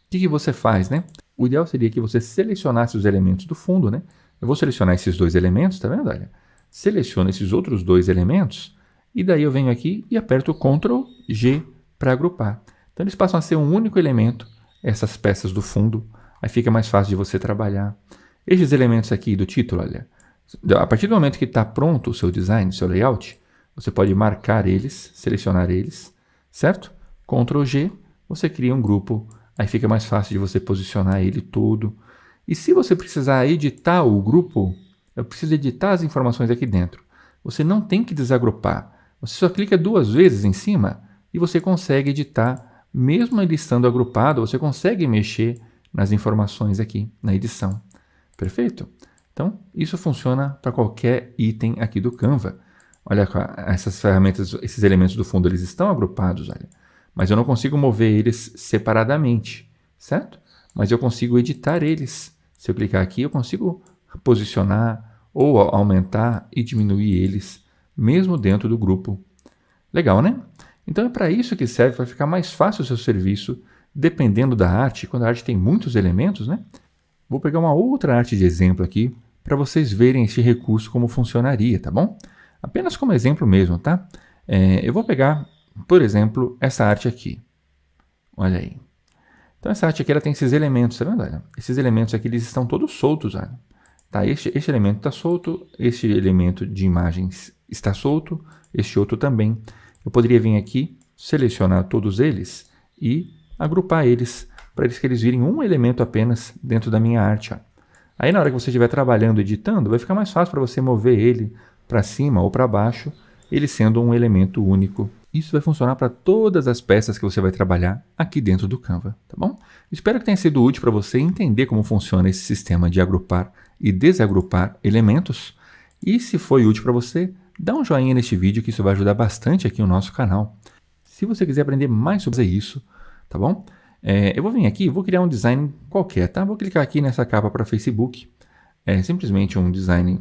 que você faz, né? O ideal seria que você selecionasse os elementos do fundo, né? Eu vou selecionar esses dois elementos, tá vendo? Olha, seleciono esses outros dois elementos e daí eu venho aqui e aperto o Ctrl G para agrupar. Então eles passam a ser um único elemento, essas peças do fundo, aí fica mais fácil de você trabalhar. Esses elementos aqui do título, olha, a partir do momento que está pronto o seu design, o seu layout, você pode marcar eles, selecionar eles, certo? Ctrl G, você cria um grupo, aí fica mais fácil de você posicionar ele todo. E se você precisar editar o grupo, eu preciso editar as informações aqui dentro. Você não tem que desagrupar. Você só clica 2 vezes em cima e você consegue editar, mesmo ele estando agrupado, você consegue mexer nas informações aqui na edição. Perfeito? Então, isso funciona para qualquer item aqui do Canva. Olha, essas ferramentas, esses elementos do fundo, eles estão agrupados, olha. Mas eu não consigo mover eles separadamente, certo? Mas eu consigo editar eles. Se eu clicar aqui, eu consigo posicionar ou aumentar e diminuir eles mesmo dentro do grupo. Legal, né? Então é para isso que serve, para ficar mais fácil o seu serviço, dependendo da arte. Quando a arte tem muitos elementos, né? Vou pegar uma outra arte de exemplo aqui, para vocês verem esse recurso como funcionaria, tá bom? Apenas como exemplo mesmo, tá? Eu vou pegar, por exemplo, essa arte aqui. Olha aí. Então essa arte aqui ela tem esses elementos, tá vendo? Olha, esses elementos aqui eles estão todos soltos. Olha. Tá, este elemento está solto, este elemento de imagens está solto, este outro também. Eu poderia vir aqui, selecionar todos eles e agrupar eles, para que eles virem um elemento apenas dentro da minha arte. Ó. Aí na hora que você estiver trabalhando, editando, vai ficar mais fácil para você mover ele para cima ou para baixo, ele sendo um elemento único. Isso vai funcionar para todas as peças que você vai trabalhar aqui dentro do Canva, tá bom? Espero que tenha sido útil para você entender como funciona esse sistema de agrupar e desagrupar elementos. E se foi útil para você, dá um joinha neste vídeo que isso vai ajudar bastante aqui o nosso canal. Se você quiser aprender mais sobre isso, tá bom? Eu vou vir aqui, vou criar um design qualquer, tá? Vou clicar aqui nessa capa para Facebook. É simplesmente um design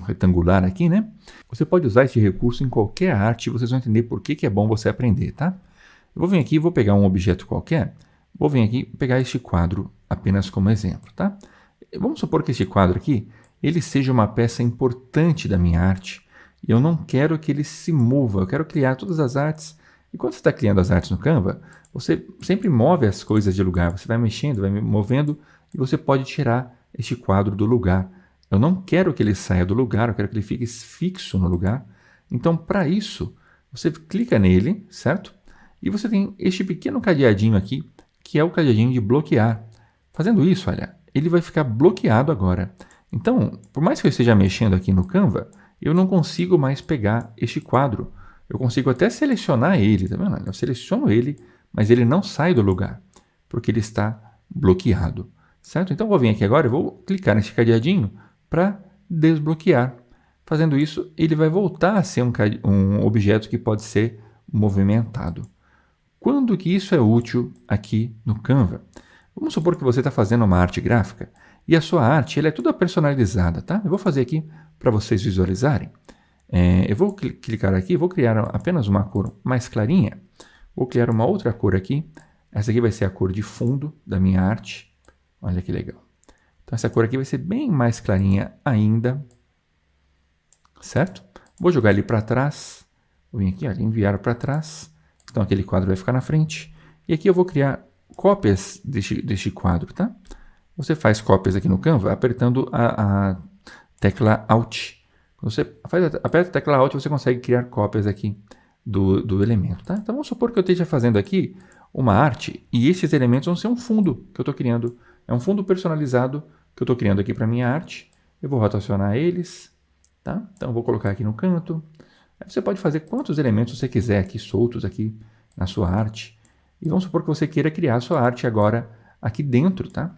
retangular aqui, né? Você pode usar esse recurso em qualquer arte e vocês vão entender por que é bom você aprender, tá? Eu vou vir aqui, vou pegar um objeto qualquer, vou vir aqui pegar este quadro apenas como exemplo, tá? Vamos supor que este quadro aqui, ele seja uma peça importante da minha arte e eu não quero que ele se mova, eu quero criar todas as artes. E quando você está criando as artes no Canva, você sempre move as coisas de lugar, você vai mexendo, vai movendo e você pode tirar este quadro do lugar. Eu não quero que ele saia do lugar, eu quero que ele fique fixo no lugar. Então, para isso, você clica nele, certo? E você tem este pequeno cadeadinho aqui, que é o cadeadinho de bloquear. Fazendo isso, olha, ele vai ficar bloqueado agora. Então, por mais que eu esteja mexendo aqui no Canva, eu não consigo mais pegar este quadro. Eu consigo até selecionar ele, tá vendo? Eu seleciono ele, mas ele não sai do lugar, porque ele está bloqueado, certo? Então, eu vou vir aqui agora e vou clicar nesse cadeadinho para desbloquear. Fazendo isso, ele vai voltar a ser um objeto que pode ser movimentado. Quando que isso é útil aqui no Canva? Vamos supor que você está fazendo uma arte gráfica e a sua arte ela é toda personalizada, tá? Eu vou fazer aqui para vocês visualizarem. Eu vou clicar aqui, vou criar apenas uma cor mais clarinha. Vou criar uma outra cor aqui. Essa aqui vai ser a cor de fundo da minha arte. Olha que legal. Então essa cor aqui vai ser bem mais clarinha ainda. Certo? Vou jogar ele para trás. Vou vir aqui, olha, enviar para trás. Então aquele quadro vai ficar na frente. E aqui eu vou criar cópias deste quadro, tá? Você faz cópias aqui no Canva apertando a tecla Alt. Quando você aperta a tecla Alt, você consegue criar cópias aqui do elemento, tá? Então vamos supor que eu esteja fazendo aqui uma arte e esses elementos vão ser um fundo que eu estou criando. É um fundo personalizado que eu estou criando aqui para minha arte. Eu vou rotacionar eles, tá? Então eu vou colocar aqui no canto. Aí você pode fazer quantos elementos você quiser aqui soltos aqui na sua arte. E vamos supor que você queira criar a sua arte agora aqui dentro, tá?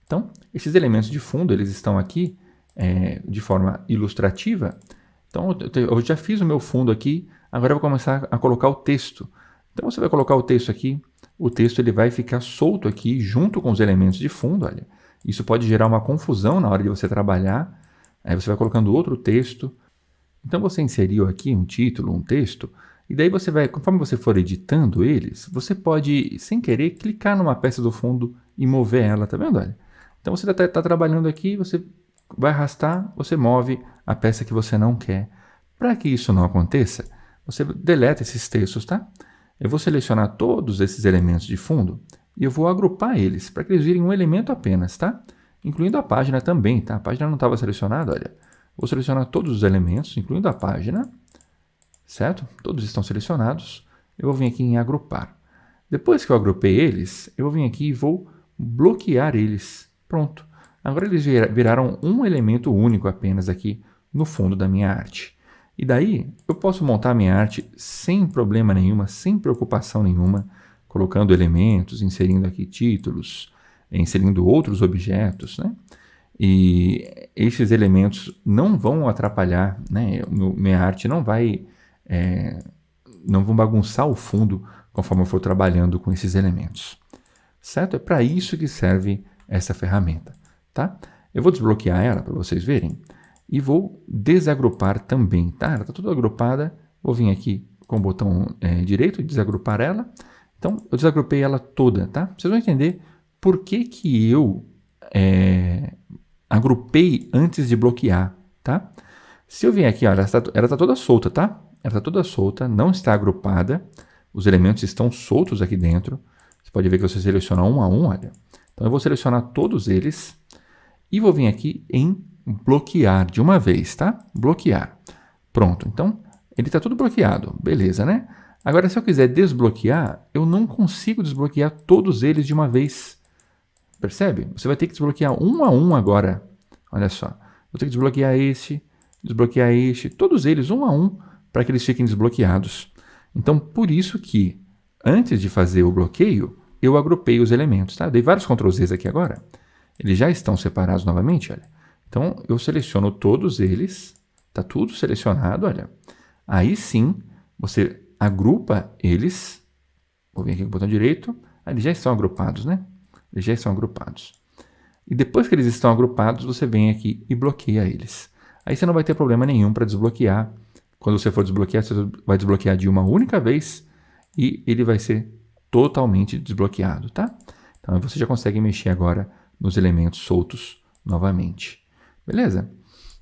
Então, esses elementos de fundo, eles estão aqui de forma ilustrativa. Então, eu já fiz o meu fundo aqui, agora eu vou começar a colocar o texto. Então, você vai colocar o texto aqui, o texto ele vai ficar solto aqui junto com os elementos de fundo, olha. Isso pode gerar uma confusão na hora de você trabalhar. Aí você vai colocando outro texto. Então, você inseriu aqui um título, um texto, e daí você vai, conforme você for editando eles, você pode, sem querer, clicar numa peça do fundo e mover ela, tá vendo? Olha. Então, você está trabalhando aqui, você vai arrastar, você move a peça que você não quer. Para que isso não aconteça, você deleta esses textos, tá? Eu vou selecionar todos esses elementos de fundo e eu vou agrupar eles para que eles virem um elemento apenas, tá? Incluindo a página também, tá? A página não estava selecionada, olha. Vou selecionar todos os elementos, incluindo a página, certo? Todos estão selecionados. Eu vou vir aqui em agrupar. Depois que eu agrupei eles, eu vou vir aqui e vou bloquear eles. Pronto. Agora eles viraram um elemento único apenas aqui no fundo da minha arte. E daí eu posso montar minha arte sem problema nenhuma, sem preocupação nenhuma, colocando elementos, inserindo aqui títulos, inserindo outros objetos, né? E esses elementos não vão atrapalhar, né? Minha arte não vão bagunçar o fundo conforme eu for trabalhando com esses elementos. Certo? É para isso que serve essa ferramenta. Tá? Eu vou desbloquear ela para vocês verem. e vou desagrupar também, tá? Ela está toda agrupada, vou vir aqui com o botão direito e desagrupar ela. Então, eu desagrupei ela toda, tá? Vocês vão entender por que eu agrupei antes de bloquear, tá? Se eu vier aqui, ó, ela está toda solta, tá? Ela está toda solta, não está agrupada. Os elementos estão soltos aqui dentro. Você pode ver que você seleciona um a um, olha. Então, eu vou selecionar todos eles e vou vir aqui em bloquear de uma vez, tá? Bloquear. Pronto. Então, ele está tudo bloqueado. Beleza, né? Agora, se eu quiser desbloquear, eu não consigo desbloquear todos eles de uma vez. Percebe? Você vai ter que desbloquear um a um agora. Olha só. Vou ter que desbloquear este, todos eles um a um, para que eles fiquem desbloqueados. Então, por isso que, antes de fazer o bloqueio, eu agrupei os elementos, tá? Dei vários Ctrl Zs aqui agora. Eles já estão separados novamente, olha. Então, eu seleciono todos eles, tá tudo selecionado, olha. Aí sim, você agrupa eles. Vou vir aqui com o botão direito. Eles já estão agrupados, né? Eles já estão agrupados. E depois que eles estão agrupados, você vem aqui e bloqueia eles. Aí você não vai ter problema nenhum para desbloquear. Quando você for desbloquear, você vai desbloquear de uma única vez e ele vai ser totalmente desbloqueado, tá? Então você já consegue mexer agora nos elementos soltos novamente. Beleza?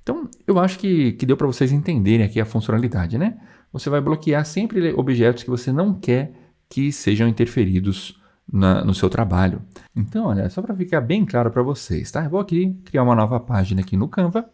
Então eu acho que deu para vocês entenderem aqui a funcionalidade, né? Você vai bloquear sempre objetos que você não quer que sejam interferidos no seu trabalho. Então, olha, só para ficar bem claro para vocês, tá? Eu vou aqui criar uma nova página aqui no Canva.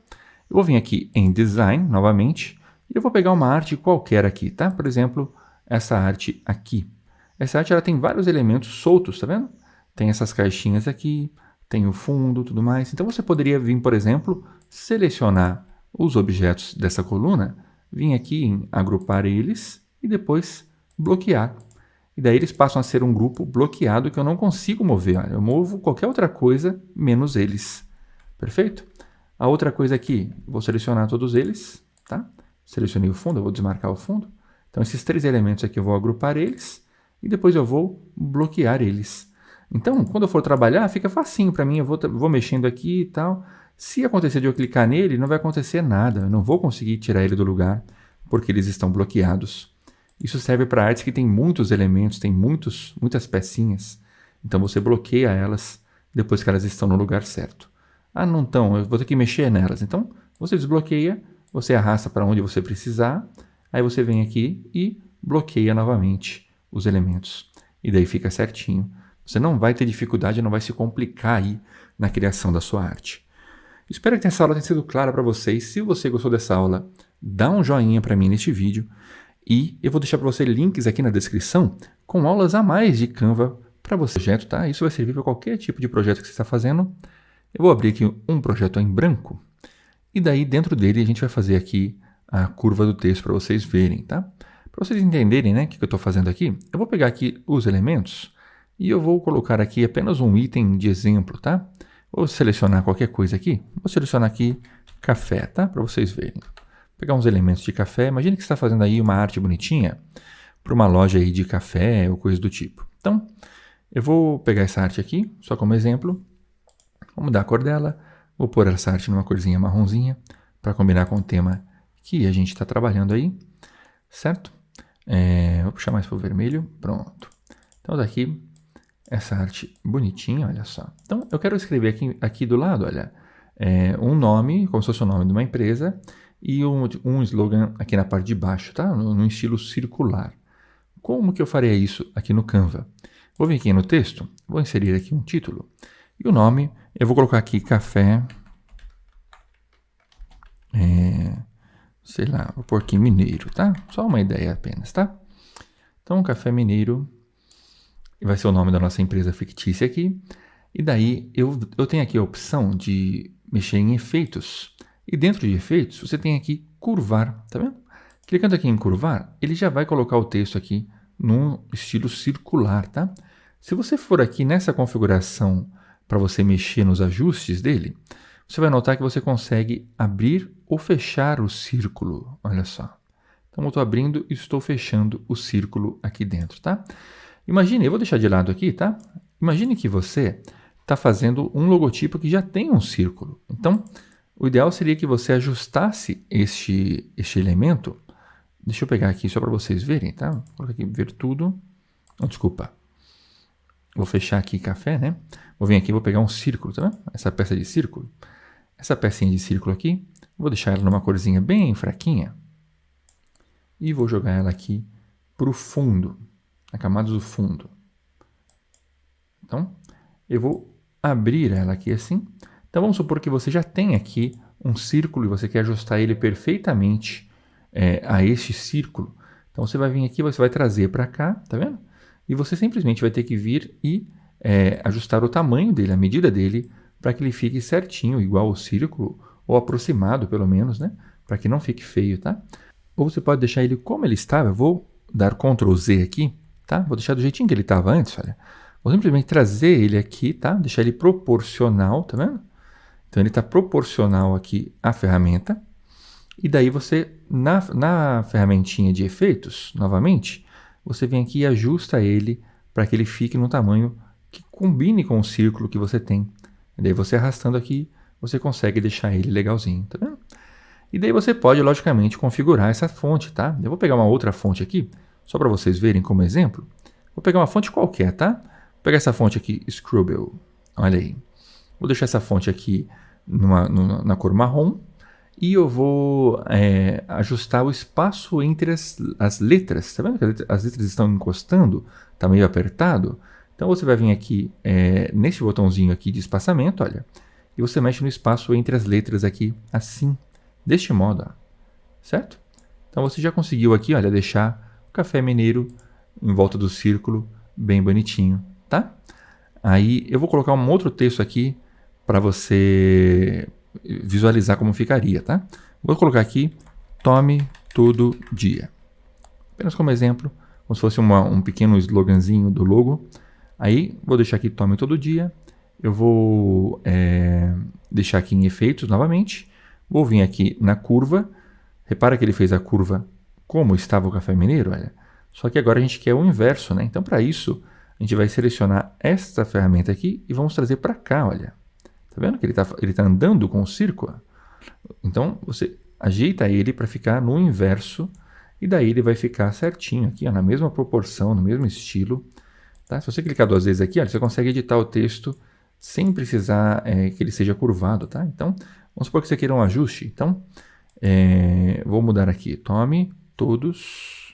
Eu vou vir aqui em Design, novamente, e eu vou pegar uma arte qualquer aqui, tá? Por exemplo, essa arte aqui. Essa arte ela tem vários elementos soltos, tá vendo? Tem essas caixinhas aqui, tem o fundo, tudo mais. Então você poderia vir, por exemplo, selecionar os objetos dessa coluna, vir aqui em agrupar eles e depois bloquear. E daí eles passam a ser um grupo bloqueado que eu não consigo mover. Olha, eu movo qualquer outra coisa menos eles. Perfeito? A outra coisa aqui, vou selecionar todos eles, tá? Selecionei o fundo, eu vou desmarcar o fundo. Então esses três elementos aqui eu vou agrupar eles e depois eu vou bloquear eles. Então, quando eu for trabalhar, fica facinho para mim, eu vou mexendo aqui e tal. Se acontecer de eu clicar nele, não vai acontecer nada, eu não vou conseguir tirar ele do lugar, porque eles estão bloqueados. Isso serve para artes que tem muitos elementos, tem muitas pecinhas. Então você bloqueia elas depois que elas estão no lugar certo. Ah, não estão, eu vou ter que mexer nelas. Então, você desbloqueia, você arrasta para onde você precisar, aí você vem aqui e bloqueia novamente os elementos. E daí fica certinho. Você não vai ter dificuldade, não vai se complicar aí na criação da sua arte. Espero que essa aula tenha sido clara para vocês. Se você gostou dessa aula, dá um joinha para mim neste vídeo. E eu vou deixar para você links aqui na descrição com aulas a mais de Canva para você projeto, tá? Isso vai servir para qualquer tipo de projeto que você está fazendo. Eu vou abrir aqui um projeto em branco. E daí dentro dele a gente vai fazer aqui a curva do texto para vocês verem, tá? Para vocês entenderem, né, o que eu estou fazendo aqui, eu vou pegar aqui os elementos e eu vou colocar aqui apenas um item de exemplo, tá? Vou selecionar qualquer coisa aqui. Vou selecionar aqui café, tá? Para vocês verem. Vou pegar uns elementos de café. Imagine que você está fazendo aí uma arte bonitinha para uma loja aí de café ou coisa do tipo. Então, eu vou pegar essa arte aqui, só como exemplo. Vou mudar a cor dela. Vou pôr essa arte numa corzinha marronzinha para combinar com o tema que a gente está trabalhando aí, certo? Vou puxar mais para o vermelho. Pronto. Então, daqui, essa arte bonitinha, olha só. Então, eu quero escrever aqui do lado, olha, um nome, como se fosse o nome de uma empresa, e um slogan aqui na parte de baixo, tá? No estilo circular. Como que eu faria isso aqui no Canva? Vou vir aqui no texto, vou inserir aqui um título. E o nome, eu vou colocar aqui café, sei lá, vou pôr aqui mineiro, tá? Só uma ideia apenas, tá? Então, café mineiro, vai ser o nome da nossa empresa fictícia aqui. E daí, eu tenho aqui a opção de mexer em efeitos. E dentro de efeitos, você tem aqui curvar, tá vendo? Clicando aqui em curvar, ele já vai colocar o texto aqui num estilo circular, tá? Se você for aqui nessa configuração para você mexer nos ajustes dele, você vai notar que você consegue abrir ou fechar o círculo, olha só. Então eu estou abrindo e estou fechando o círculo aqui dentro, tá? Imagine, eu vou deixar de lado aqui, tá? Imagine que você está fazendo um logotipo que já tem um círculo. Então, o ideal seria que você ajustasse este elemento. Deixa eu pegar aqui só para vocês verem, tá? Vou colocar aqui, ver tudo. Oh, desculpa. Vou fechar aqui café, né? Vou vir aqui e vou pegar um círculo, tá vendo? Essa peça de círculo. Essa pecinha de círculo aqui, vou deixar ela numa corzinha bem fraquinha. E vou jogar ela aqui para o fundo, na camada do fundo. Então, eu vou abrir ela aqui assim. Então, vamos supor que você já tem aqui um círculo e você quer ajustar ele perfeitamente a este círculo. Então, você vai vir aqui, você vai trazer para cá, tá vendo? E você simplesmente vai ter que vir e ajustar o tamanho dele, a medida dele, para que ele fique certinho, igual ao círculo, ou aproximado pelo menos, né? Para que não fique feio, tá? Ou você pode deixar ele como ele estava. Eu vou dar Ctrl Z aqui, tá? Vou deixar do jeitinho que ele estava antes, olha. Vou simplesmente trazer ele aqui, tá? Deixar ele proporcional, tá vendo? Então ele está proporcional aqui à ferramenta. E daí você, na ferramentinha de efeitos, novamente, você vem aqui e ajusta ele para que ele fique no tamanho que combine com o círculo que você tem. E daí você arrastando aqui, você consegue deixar ele legalzinho, tá vendo? E daí você pode, logicamente, configurar essa fonte, tá? Eu vou pegar uma outra fonte aqui, só para vocês verem como exemplo. Vou pegar uma fonte qualquer, tá? Vou pegar essa fonte aqui, Scribble. Olha aí. Vou deixar essa fonte aqui na cor marrom. E eu vou ajustar o espaço entre as letras. Tá vendo que as letras estão encostando? Está meio apertado. Então você vai vir aqui nesse botãozinho aqui de espaçamento, olha. E você mexe no espaço entre as letras aqui, assim. Deste modo, ó, certo? Então você já conseguiu aqui, olha, deixar o café mineiro em volta do círculo bem bonitinho, tá? Aí eu vou colocar um outro texto aqui para você visualizar como ficaria, tá? Vou colocar aqui, tome todo dia. Apenas como exemplo, como se fosse um pequeno sloganzinho do logo. Aí vou deixar aqui, tome todo dia. Eu vou deixar aqui em efeitos novamente. Vou vir aqui na curva. Repara que ele fez a curva como estava o café mineiro, olha. Só que agora a gente quer o inverso, né? Então, para isso, a gente vai selecionar esta ferramenta aqui e vamos trazer para cá, olha. Tá vendo que ele tá andando com o círculo? Então, você ajeita ele para ficar no inverso e daí ele vai ficar certinho aqui, ó, na mesma proporção, no mesmo estilo. Tá? Se você clicar 2 vezes aqui, olha, você consegue editar o texto sem precisar que ele seja curvado, tá? Então, vamos supor que você queira um ajuste. Então, vou mudar aqui. Tome todos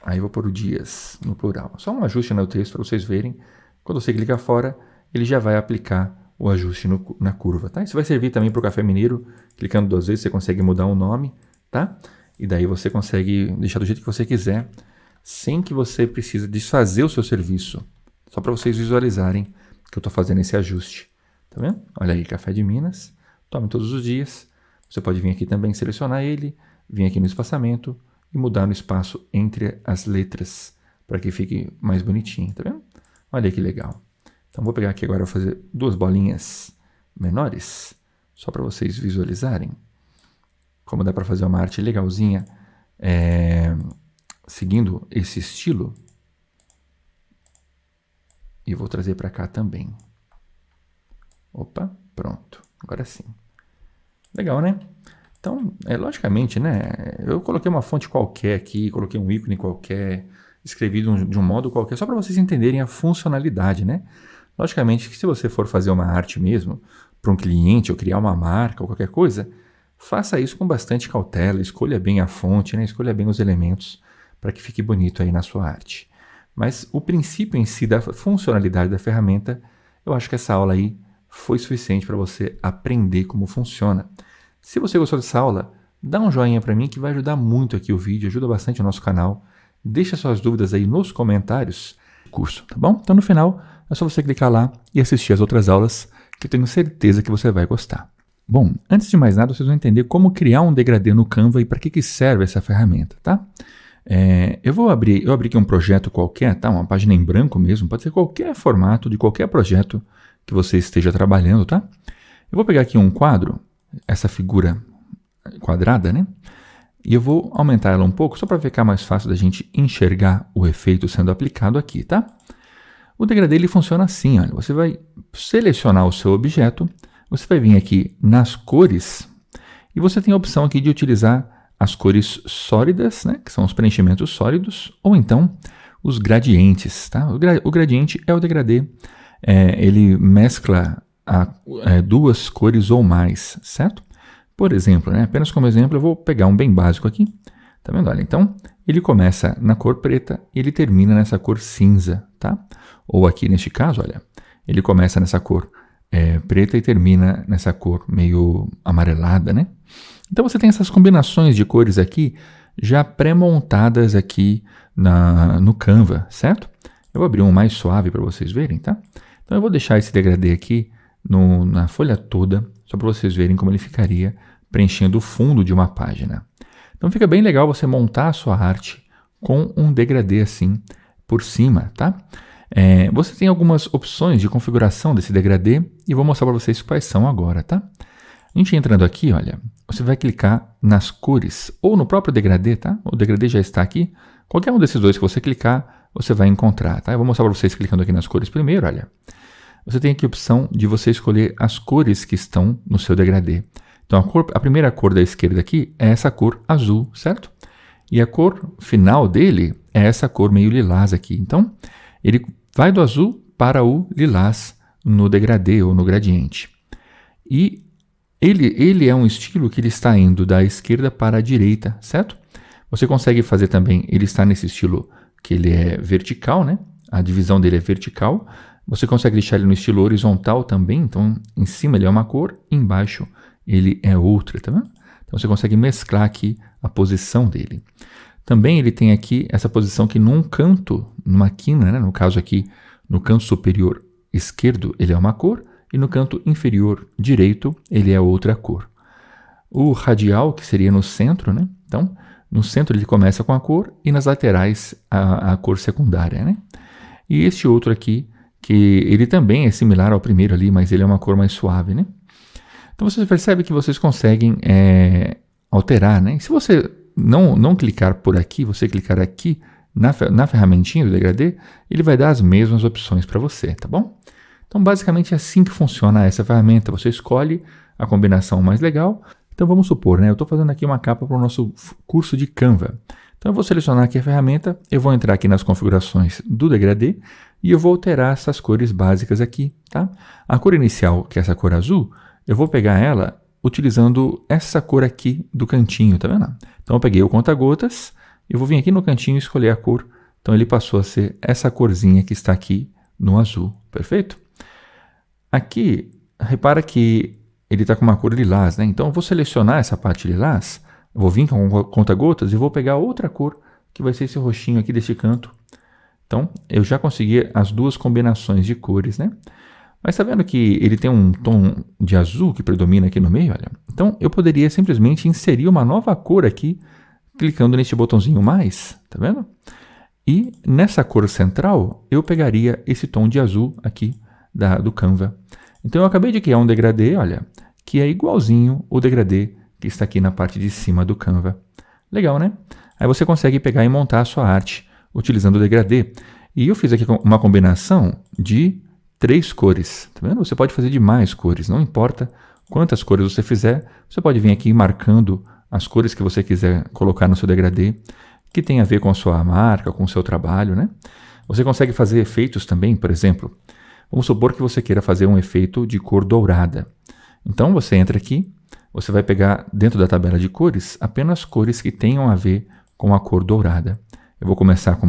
aí vou pôr o dias no plural. Só um ajuste no texto para vocês verem. Quando você clicar fora, ele já vai aplicar o ajuste na curva, tá? Isso vai servir também para o café mineiro. Clicando 2 vezes, você consegue mudar o nome, tá? E daí você consegue deixar do jeito que você quiser, sem que você precise desfazer o seu serviço. Só para vocês visualizarem que eu estou fazendo esse ajuste. Tá vendo? Olha aí, café de Minas. Tome todos os dias. Você pode vir aqui também selecionar ele, vir aqui no espaçamento e mudar no espaço entre as letras para que fique mais bonitinho, tá vendo? Olha aí que legal. Então vou pegar aqui agora e fazer 2 bolinhas menores, só para vocês visualizarem como dá para fazer uma arte legalzinha seguindo esse estilo. E vou trazer para cá também. Opa, pronto. Agora sim. Legal, né? Então, logicamente, né? Eu coloquei uma fonte qualquer aqui, coloquei um ícone qualquer, escrevi de um modo qualquer, só para vocês entenderem a funcionalidade, né? Logicamente que se você for fazer uma arte mesmo, para um cliente ou criar uma marca ou qualquer coisa, faça isso com bastante cautela, escolha bem a fonte, né? Escolha bem os elementos para que fique bonito aí na sua arte. Mas o princípio em si da funcionalidade da ferramenta, eu acho que essa aula aí foi suficiente para você aprender como funciona. Se você gostou dessa aula, dá um joinha para mim que vai ajudar muito aqui o vídeo, ajuda bastante o nosso canal. Deixa suas dúvidas aí nos comentários do curso, tá bom? Então no final é só você clicar lá e assistir as outras aulas que eu tenho certeza que você vai gostar. Bom, antes de mais nada, vocês vão entender como criar um degradê no Canva e para que serve essa ferramenta, tá? Eu abri aqui um projeto qualquer, tá? Uma página em branco mesmo, pode ser qualquer formato de qualquer projeto que você esteja trabalhando, tá? Eu vou pegar aqui um quadro, essa figura quadrada, né? E eu vou aumentar ela um pouco, só para ficar mais fácil da gente enxergar o efeito sendo aplicado aqui, tá? O degradê ele funciona assim, olha, você vai selecionar o seu objeto, você vai vir aqui nas cores e você tem a opção aqui de utilizar as cores sólidas, né, que são os preenchimentos sólidos, ou então os gradientes. Tá? O gradiente é o degradê, ele mescla duas cores ou mais, certo? Por exemplo, né, apenas como exemplo, eu vou pegar um bem básico aqui. Tá vendo? Olha, então, ele começa na cor preta e ele termina nessa cor cinza, tá? Ou aqui, neste caso, olha, ele começa nessa cor preta e termina nessa cor meio amarelada, né? Então, você tem essas combinações de cores aqui já pré-montadas aqui no Canva, certo? Eu vou abrir um mais suave para vocês verem, tá? Então, eu vou deixar esse degradê aqui na folha toda, só para vocês verem como ele ficaria preenchendo o fundo de uma página. Então fica bem legal você montar a sua arte com um degradê assim por cima, tá? Você tem algumas opções de configuração desse degradê e vou mostrar para vocês quais são agora, tá? A gente entrando aqui, olha, você vai clicar nas cores ou no próprio degradê, tá? O degradê já está aqui. Qualquer um desses dois que você clicar, você vai encontrar, tá? Eu vou mostrar para vocês clicando aqui nas cores primeiro, olha. Você tem aqui a opção de você escolher as cores que estão no seu degradê. Então, a primeira cor da esquerda aqui é essa cor azul, certo? E a cor final dele é essa cor meio lilás aqui. Então, ele vai do azul para o lilás no degradê ou no gradiente. E ele é um estilo que ele está indo da esquerda para a direita, certo? Você consegue fazer também, ele está nesse estilo que ele é vertical, né? A divisão dele é vertical. Você consegue deixar ele no estilo horizontal também. Então, em cima ele é uma cor, embaixo ele é outra, tá vendo? Então você consegue mesclar aqui a posição dele. Também ele tem aqui essa posição que num canto, numa quina, né? No caso aqui, no canto superior esquerdo, ele é uma cor, e no canto inferior direito, ele é outra cor. O radial, que seria no centro, né? Então, no centro ele começa com a cor, e nas laterais a cor secundária, né? E este outro aqui, que ele também é similar ao primeiro ali, mas ele é uma cor mais suave, né? Então você percebe que vocês conseguem alterar, né? E se você não clicar por aqui, você clicar aqui na ferramentinha do degradê, ele vai dar as mesmas opções para você, tá bom? Então basicamente é assim que funciona essa ferramenta. Você escolhe a combinação mais legal. Então vamos supor, né? Eu estou fazendo aqui uma capa para o nosso curso de Canva. Então eu vou selecionar aqui a ferramenta, eu vou entrar aqui nas configurações do degradê e eu vou alterar essas cores básicas aqui, tá? A cor inicial, que é essa cor azul, eu vou pegar ela utilizando essa cor aqui do cantinho, tá vendo? Então eu peguei o conta-gotas, eu vou vir aqui no cantinho e escolher a cor. Então ele passou a ser essa corzinha que está aqui no azul, perfeito? Aqui, repara que ele está com uma cor lilás, né? Então eu vou selecionar essa parte lilás, eu vou vir com o conta-gotas e vou pegar outra cor, que vai ser esse roxinho aqui desse canto. Então eu já consegui as duas combinações de cores, né? Mas está vendo que ele tem um tom de azul que predomina aqui no meio? Olha. Então, eu poderia simplesmente inserir uma nova cor aqui, clicando neste botãozinho mais, tá vendo? E nessa cor central, eu pegaria esse tom de azul aqui do Canva. Então, eu acabei de criar um degradê, olha, que é igualzinho o degradê que está aqui na parte de cima do Canva. Legal, né? Aí você consegue pegar e montar a sua arte utilizando o degradê. E eu fiz aqui uma combinação de 3 cores, tá vendo? Você pode fazer de mais cores, não importa quantas cores você fizer, você pode vir aqui marcando as cores que você quiser colocar no seu degradê, que tem a ver com a sua marca, com o seu trabalho, né? Você consegue fazer efeitos também, por exemplo, vamos supor que você queira fazer um efeito de cor dourada. Então você entra aqui, você vai pegar dentro da tabela de cores apenas cores que tenham a ver com a cor dourada. Eu vou começar com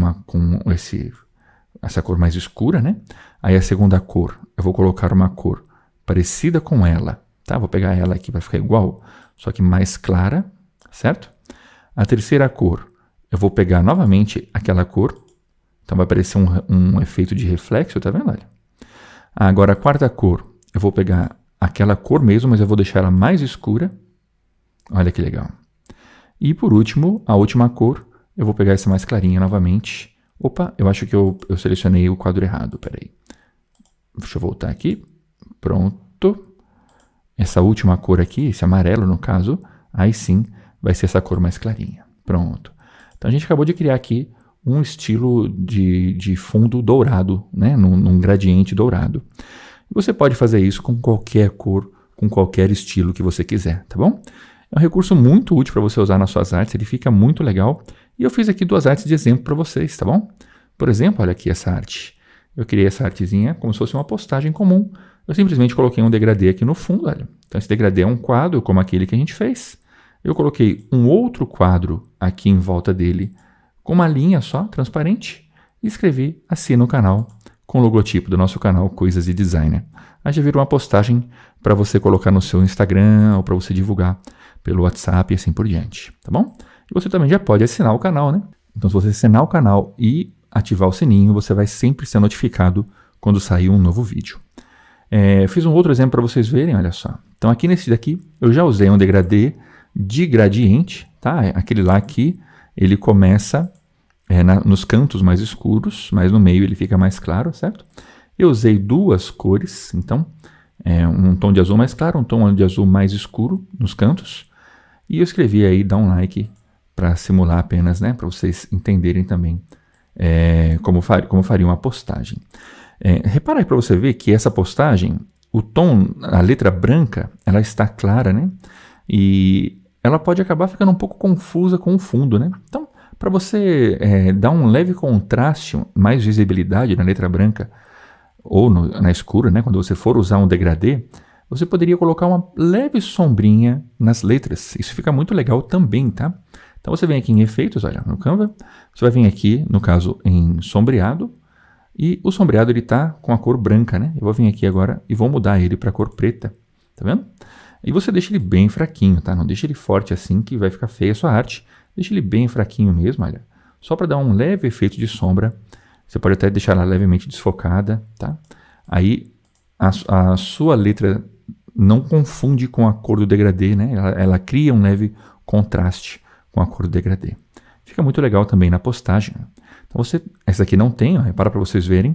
essa cor mais escura, né? Aí a segunda cor, eu vou colocar uma cor parecida com ela, tá? Vou pegar ela aqui para ficar igual, só que mais clara, certo? A terceira cor, eu vou pegar novamente aquela cor, então vai aparecer um efeito de reflexo, tá vendo? Olha. Agora a quarta cor, eu vou pegar aquela cor mesmo, mas eu vou deixar ela mais escura. Olha que legal. E por último, a última cor, eu vou pegar essa mais clarinha novamente. Opa, eu acho que eu selecionei o quadro errado, peraí. Deixa eu voltar aqui. Pronto. Essa última cor aqui, esse amarelo no caso, aí sim vai ser essa cor mais clarinha. Pronto. Então a gente acabou de criar aqui um estilo de fundo dourado, né? Num gradiente dourado. Você pode fazer isso com qualquer cor, com qualquer estilo que você quiser, tá bom? É um recurso muito útil para você usar nas suas artes, ele fica muito legal. E eu fiz aqui 2 artes de exemplo para vocês, tá bom? Por exemplo, olha aqui essa arte. Eu criei essa artezinha como se fosse uma postagem comum. Eu simplesmente coloquei um degradê aqui no fundo, olha. Então esse degradê é um quadro como aquele que a gente fez. Eu coloquei um outro quadro aqui em volta dele, com uma linha só, transparente, e escrevi assina o canal, com o logotipo do nosso canal Coisas de Designer. Aí já virou uma postagem para você colocar no seu Instagram ou para você divulgar pelo WhatsApp e assim por diante, tá bom? E você também já pode assinar o canal, né? Então se você assinar o canal e ativar o sininho, você vai sempre ser notificado quando sair um novo vídeo. Fiz um outro exemplo para vocês verem, olha só. Então aqui nesse daqui eu já usei um degradê de gradiente, tá? Aquele lá que ele começa nos cantos mais escuros, mas no meio ele fica mais claro, certo? Eu usei 2 cores, então um tom de azul mais claro, um tom de azul mais escuro nos cantos, e eu escrevi aí, dá um like para simular apenas, né? Para vocês entenderem também como faria uma postagem. Repara aí para você ver que essa postagem, o tom, a letra branca, ela está clara, né? E ela pode acabar ficando um pouco confusa com o fundo, né? Então, para você dar um leve contraste, mais visibilidade na letra branca ou na escura, né? Quando você for usar um degradê, você poderia colocar uma leve sombrinha nas letras. Isso fica muito legal também, tá? Então você vem aqui em efeitos, olha, no Canva, você vai vir aqui, no caso, em sombreado, e o sombreado ele tá com a cor branca, né? Eu vou vir aqui agora e vou mudar ele para a cor preta, tá vendo? E você deixa ele bem fraquinho, tá? Não deixa ele forte assim que vai ficar feia a sua arte. Deixa ele bem fraquinho mesmo, olha. Só para dar um leve efeito de sombra. Você pode até deixar ela levemente desfocada, tá? Aí a sua letra não confunde com a cor do degradê, né? Ela cria um leve contraste com a cor do degradê. Fica muito legal também na postagem. Então essa aqui não tem, ó, repara para vocês verem.